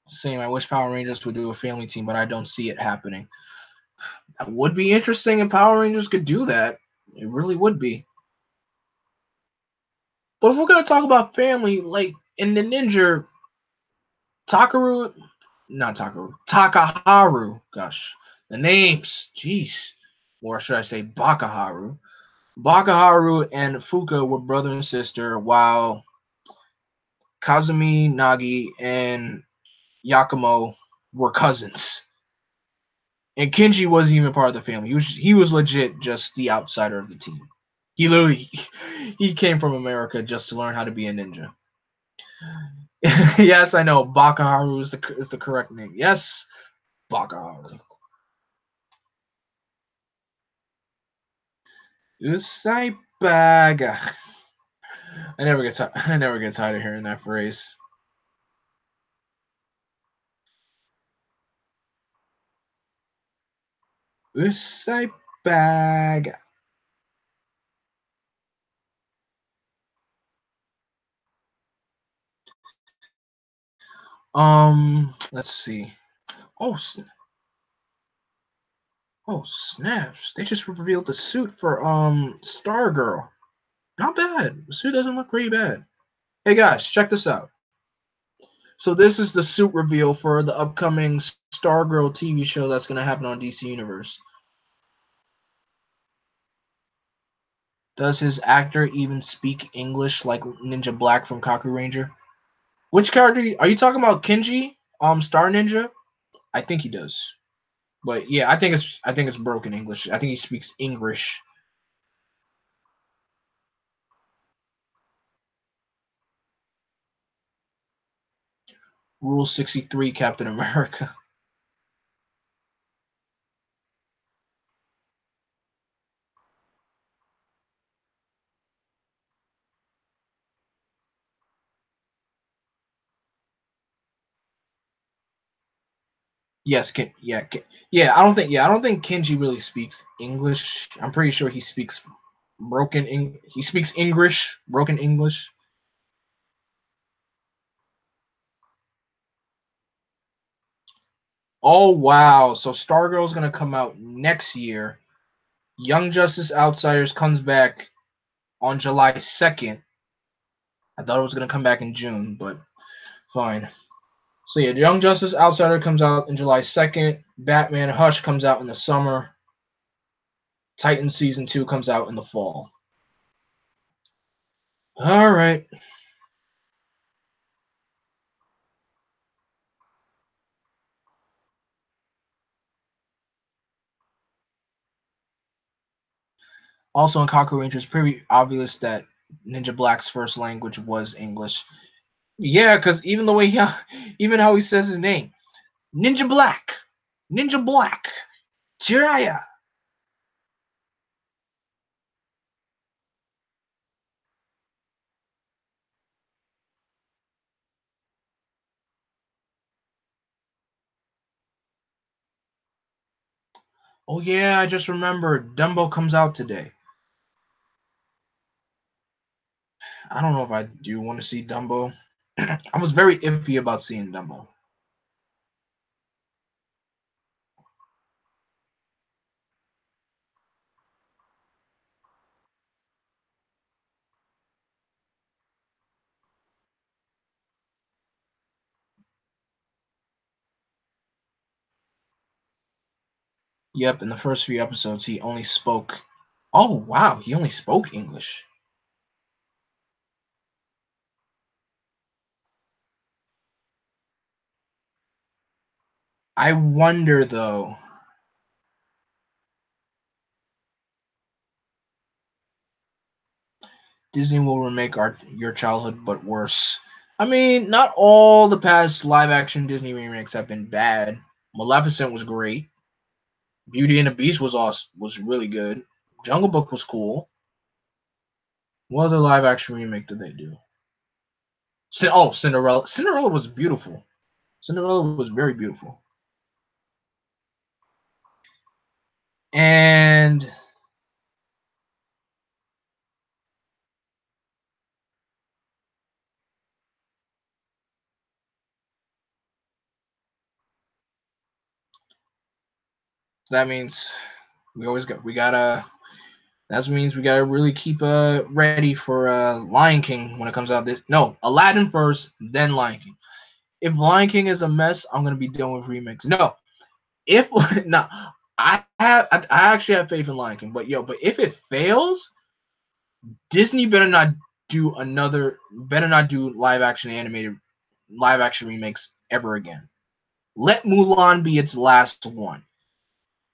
Same. I wish Power Rangers would do a family team, but I don't see it happening. That would be interesting if Power Rangers could do that. It really would be. But if we're gonna talk about family, like in the Ninja, Takaru, not Takaru, Takaharu. Gosh, the names, jeez, or should I say Bakaharu? Bakaharu and Fuka were brother and sister, while Kazumi, Nagi, and Yakumo were cousins. And Kenji wasn't even part of the family. He was legit just the outsider of the team. He literally he came from America just to learn how to be a ninja. Yes, I know. Bakaharu is the correct name. Yes, Bakaharu. Usai Baga. I never get tired. I never get tired of hearing that phrase. Usai Baga. Let's see. Oh, oh snaps! They just revealed the suit for Stargirl. Not bad. The suit doesn't look pretty bad. Hey guys, check this out. So this is the suit reveal for the upcoming Stargirl TV show that's gonna happen on DC Universe. Does his actor even speak English like Ninja Black from Kaku Ranger? Which character are you talking about? Kenji? Star Ninja? I think he does. But yeah, I think it's broken English. I think he speaks English. Rule 63, Captain America. Yes, I don't think Kenji really speaks English. I'm pretty sure he speaks he speaks English, broken English. Oh wow. So Stargirl's gonna come out next year. Young Justice Outsiders comes back on July 2nd. I thought it was gonna come back in June, but fine. So yeah, Young Justice Outsider comes out in July 2nd. Batman Hush comes out in the summer. Titan season 2 comes out in the fall. All right. Also in Kaku Ranger, it's pretty obvious that Ninja Black's first language was English. Yeah, because even the way even how he says his name, Ninja Black, Ninja Black, Jiraiya. Oh yeah, I just remembered. Dumbo comes out today. I don't know if I do want to see Dumbo. I was very iffy about seeing Dumbo. Yep, in the first few episodes, he only spoke. Oh wow, he only spoke English. I wonder though. Disney will remake your childhood, but worse. I mean, not all the past live action Disney remakes have been bad. Maleficent was great. Beauty and the Beast was awesome, was really good. Jungle Book was cool. What other live action remake did they do? Cinderella. Cinderella was beautiful. Cinderella was very beautiful. And that means we gotta that means we gotta really keep ready for Lion King when it comes out. No, Aladdin first, then Lion King. If Lion King is a mess, I'm gonna be done with remakes. No, if no, I actually have faith in Lion King, but if it fails, Disney better not do live action remakes ever again. Let Mulan be its last one.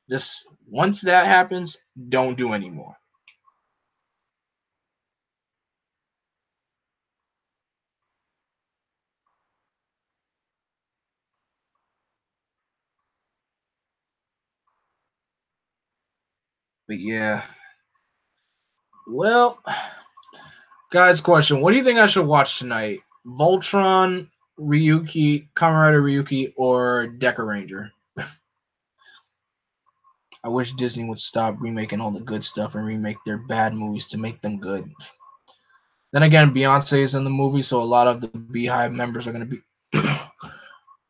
Just once that happens, don't do anymore. But yeah. Well, guys, question: what do you think I should watch tonight? Voltron, Ryuki, Kamen Rider Ryuki, or Deca Ranger? I wish Disney would stop remaking all the good stuff and remake their bad movies to make them good. Then again, Beyonce is in the movie, so a lot of the Beehive members are going to be.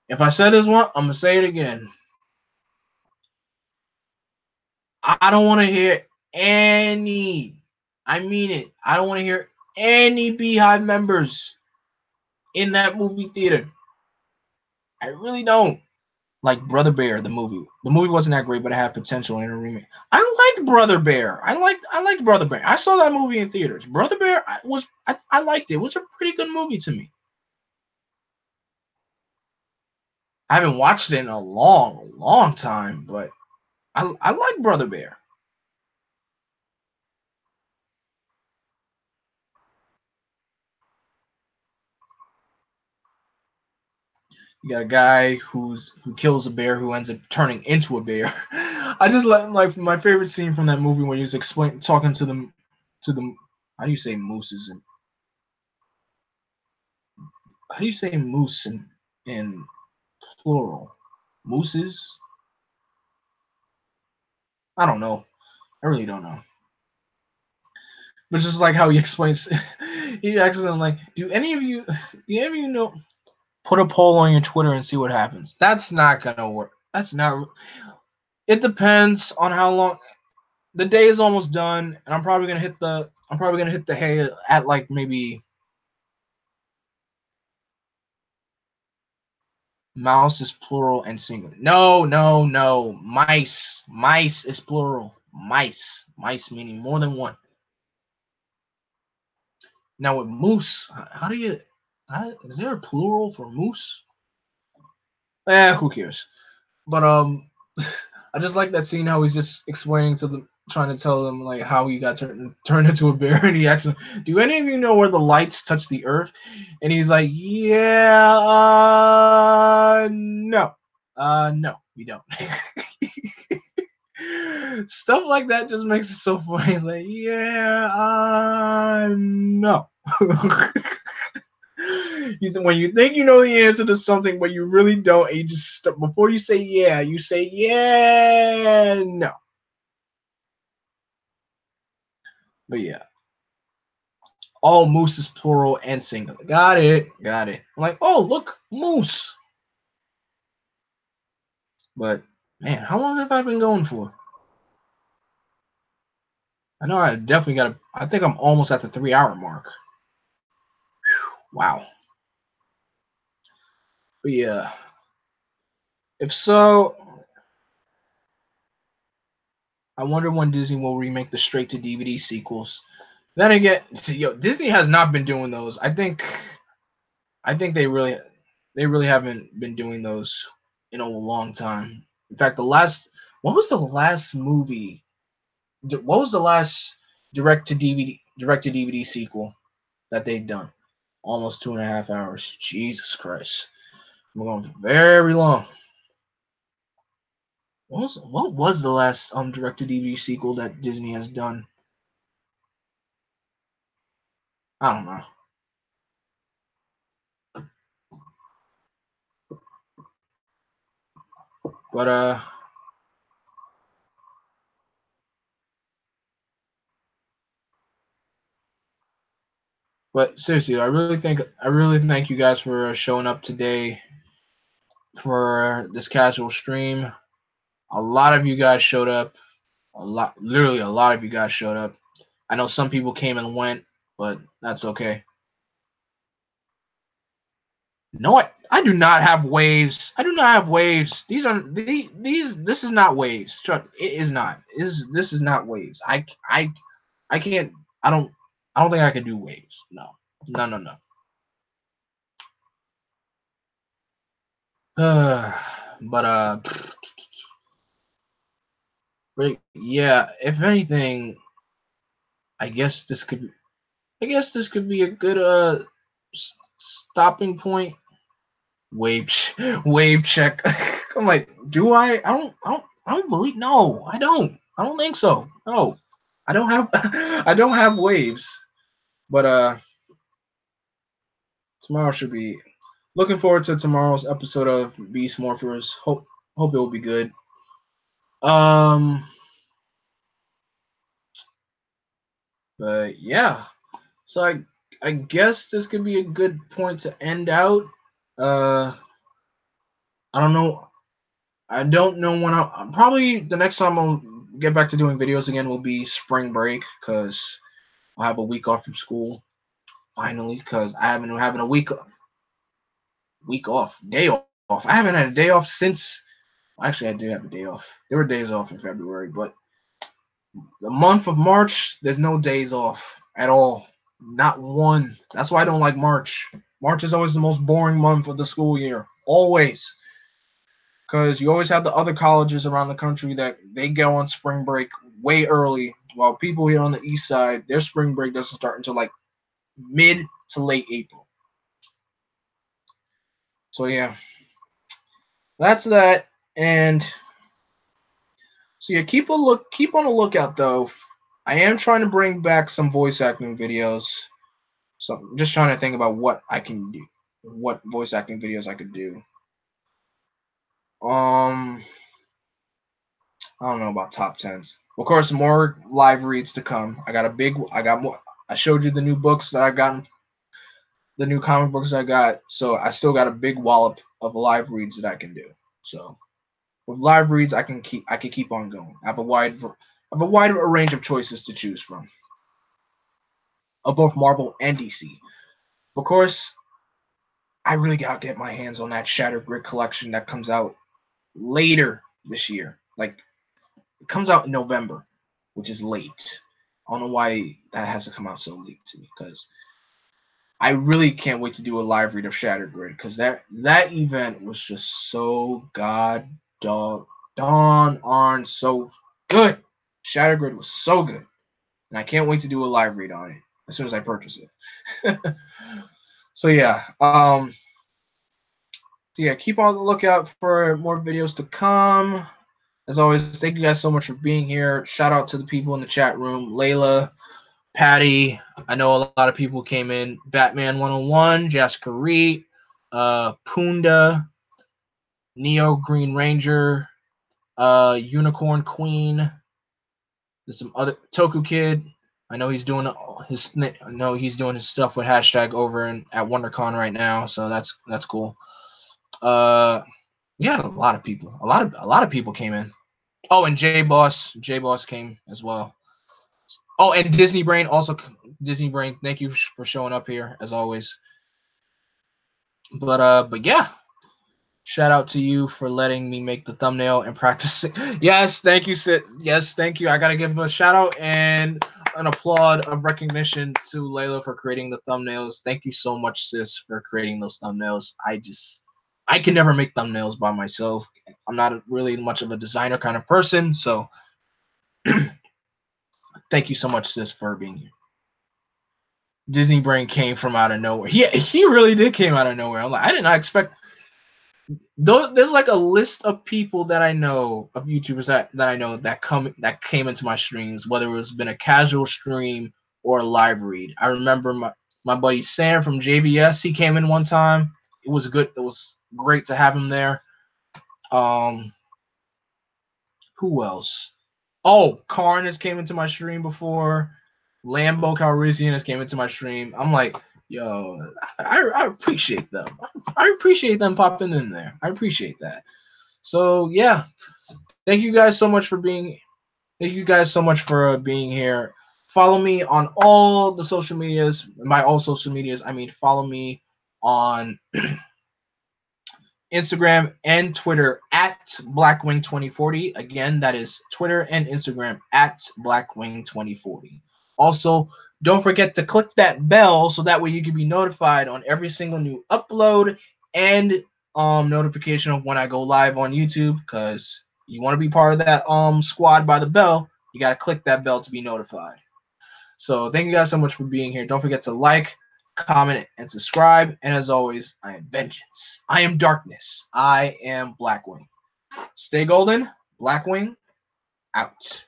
If I said this one, I'm going to say it again. I don't want to hear any. I mean it. I don't want to hear any Beehive members in that movie theater. I really don't. Like Brother Bear, the movie. The movie wasn't that great, but it had potential in a remake. I liked Brother Bear. I liked Brother Bear. I saw that movie in theaters. Brother Bear I liked it. It was a pretty good movie to me. I haven't watched it in a long time, but I like Brother Bear. You got a guy who kills a bear who ends up turning into a bear. I just like my favorite scene from that movie when he was talking to the how do you say mooses and how do you say moose in plural? Mooses? I don't know. I really don't know. But it's just like how he explains. He asks them like, do any of you know? Put a poll on your Twitter and see what happens. That's not gonna work. That's not. It depends on how long. The day is almost done, and I'm probably gonna hit the hay at like maybe mouse is plural and singular. No, no, no. Mice. Mice is plural. Mice. Mice meaning more than one. Now with moose, how do you? Is there a plural for moose? Who cares? But I just like that scene how he's just explaining to them, trying to tell them like how he got turned into a bear, and he asks him, "Do any of you know where the lights touch the earth?" And he's like, "Yeah, no, no, we don't." Stuff like that just makes it so funny. Like, yeah, no. When you think you know the answer to something, but you really don't, and you just before you say yeah, you say yeah, no. But yeah, all moose is plural and singular. Got it, got it. I'm like, oh look, moose. But man, how long have I been going for? I know I definitely got. I think I'm almost at the 3 hour mark. Wow. But yeah, if so, I wonder when Disney will remake the straight to DVD sequels. Then again, Disney has not been doing those. I think they really haven't been doing those in a long time. In fact, what was the last movie? What was the last direct to DVD sequel that they've done? Almost 2.5 hours. Jesus Christ, we're going for very long. What was the last direct to DVD sequel that Disney has done? I don't know. But seriously, I really thank you guys for showing up today for this casual stream. A lot of you guys showed up. Literally a lot of you guys showed up. I know some people came and went, but that's okay. No, I do not have waves. I do not have waves. These are these. This is not waves. It is not. This is not waves. I can't. I don't think I can do waves. No. No. No. No. But yeah. If anything, I guess this could. I guess this could be a good stopping point. Wave check. I'm like, do I? I don't believe. No, I don't. I don't think so. No, I don't have I don't have waves. But tomorrow should be looking forward to tomorrow's episode of Beast Morphers. Hope it will be good. Um, but yeah. So I guess this could be a good point to end out. Uh, I don't know. I don't know when I'll probably the next time I'll get back to doing videos again will be spring break because I'll have a week off from school finally because I haven't been having a week off day off. I haven't had a day off since. Actually, I did have a day off. There were days off in February, but the month of March, there's no days off at all. Not one. That's why I don't like March. March is always the most boring month of the school year. Always. Because you always have the other colleges around the country that they go on spring break way early, while people here on the east side, their spring break doesn't start until like mid to late April. So yeah, that's that. And so yeah, keep on the lookout though. I am trying to bring back some voice acting videos. So I'm just trying to think about what I can do, what voice acting videos I could do. I don't know about top tens. Of course, more live reads to come. I got more. I showed you the new books that I got, the new comic books I got. So I still got a big wallop of live reads that I can do. So with live reads, I can keep on going. I have a wide range of choices to choose from of both Marvel and DC. Of course, I really gotta get my hands on that Shattered Grid collection that comes out later this year. Like it comes out in November, which is late. I don't know why that has to come out so late to me because I really can't wait to do a live read of Shattered Grid because that event was just so darn so good. Shattered Grid was so good, and I can't wait to do a live read on it as soon as I purchase it. So yeah, keep on the lookout for more videos to come. As always, thank you guys so much for being here. Shout out to the people in the chat room, Layla, Patty. I know a lot of people came in. Batman 101, Jessica Reed, Punda, Neo Green Ranger, Unicorn Queen. There's some other Toku Kid. I know he's doing his stuff with hashtag over at WonderCon right now, so that's cool. We had a lot of people. A lot of people came in. Oh, and J Boss came as well. Oh, and Disney Brain also. Disney Brain, thank you for showing up here as always. But yeah, shout out to you for letting me make the thumbnail and practice. Yes, thank you, Sid. Yes, thank you. I gotta give a shout out and an applaud of recognition to Layla for creating the thumbnails. Thank you so much, sis, for creating those thumbnails. I can never make thumbnails by myself. I'm not really much of a designer kind of person, so thank you so much, sis, for being here. Disney Brain came from out of nowhere. He really did came out of nowhere. I'm like, I did not expect. There's like a list of people that I know of YouTubers that I know that came into my streams, whether it's been a casual stream or a live read. I remember my buddy Sam from JBS. He came in one time. It was good. It was great to have him there. Who else? Oh, Karn has came into my stream before. Lambo Calrissian has came into my stream. I'm like, yo, I appreciate them. I appreciate them popping in there. I appreciate that. So yeah, thank you guys so much for being. Thank you guys so much for being here. Follow me on all the social medias. By all social medias, I mean follow me on Instagram and Twitter at Blackwing2040. Again, that is Twitter and Instagram at Blackwing2040. Also, don't forget to click that bell so that way you can be notified on every single new upload and notification of when I go live on YouTube. Because you want to be part of that squad by the bell, you got to click that bell to be notified. So thank you guys so much for being here. Don't forget to like, comment, and subscribe. And as always, I am vengeance. I am darkness. I am Blackwing. Stay golden. Blackwing out.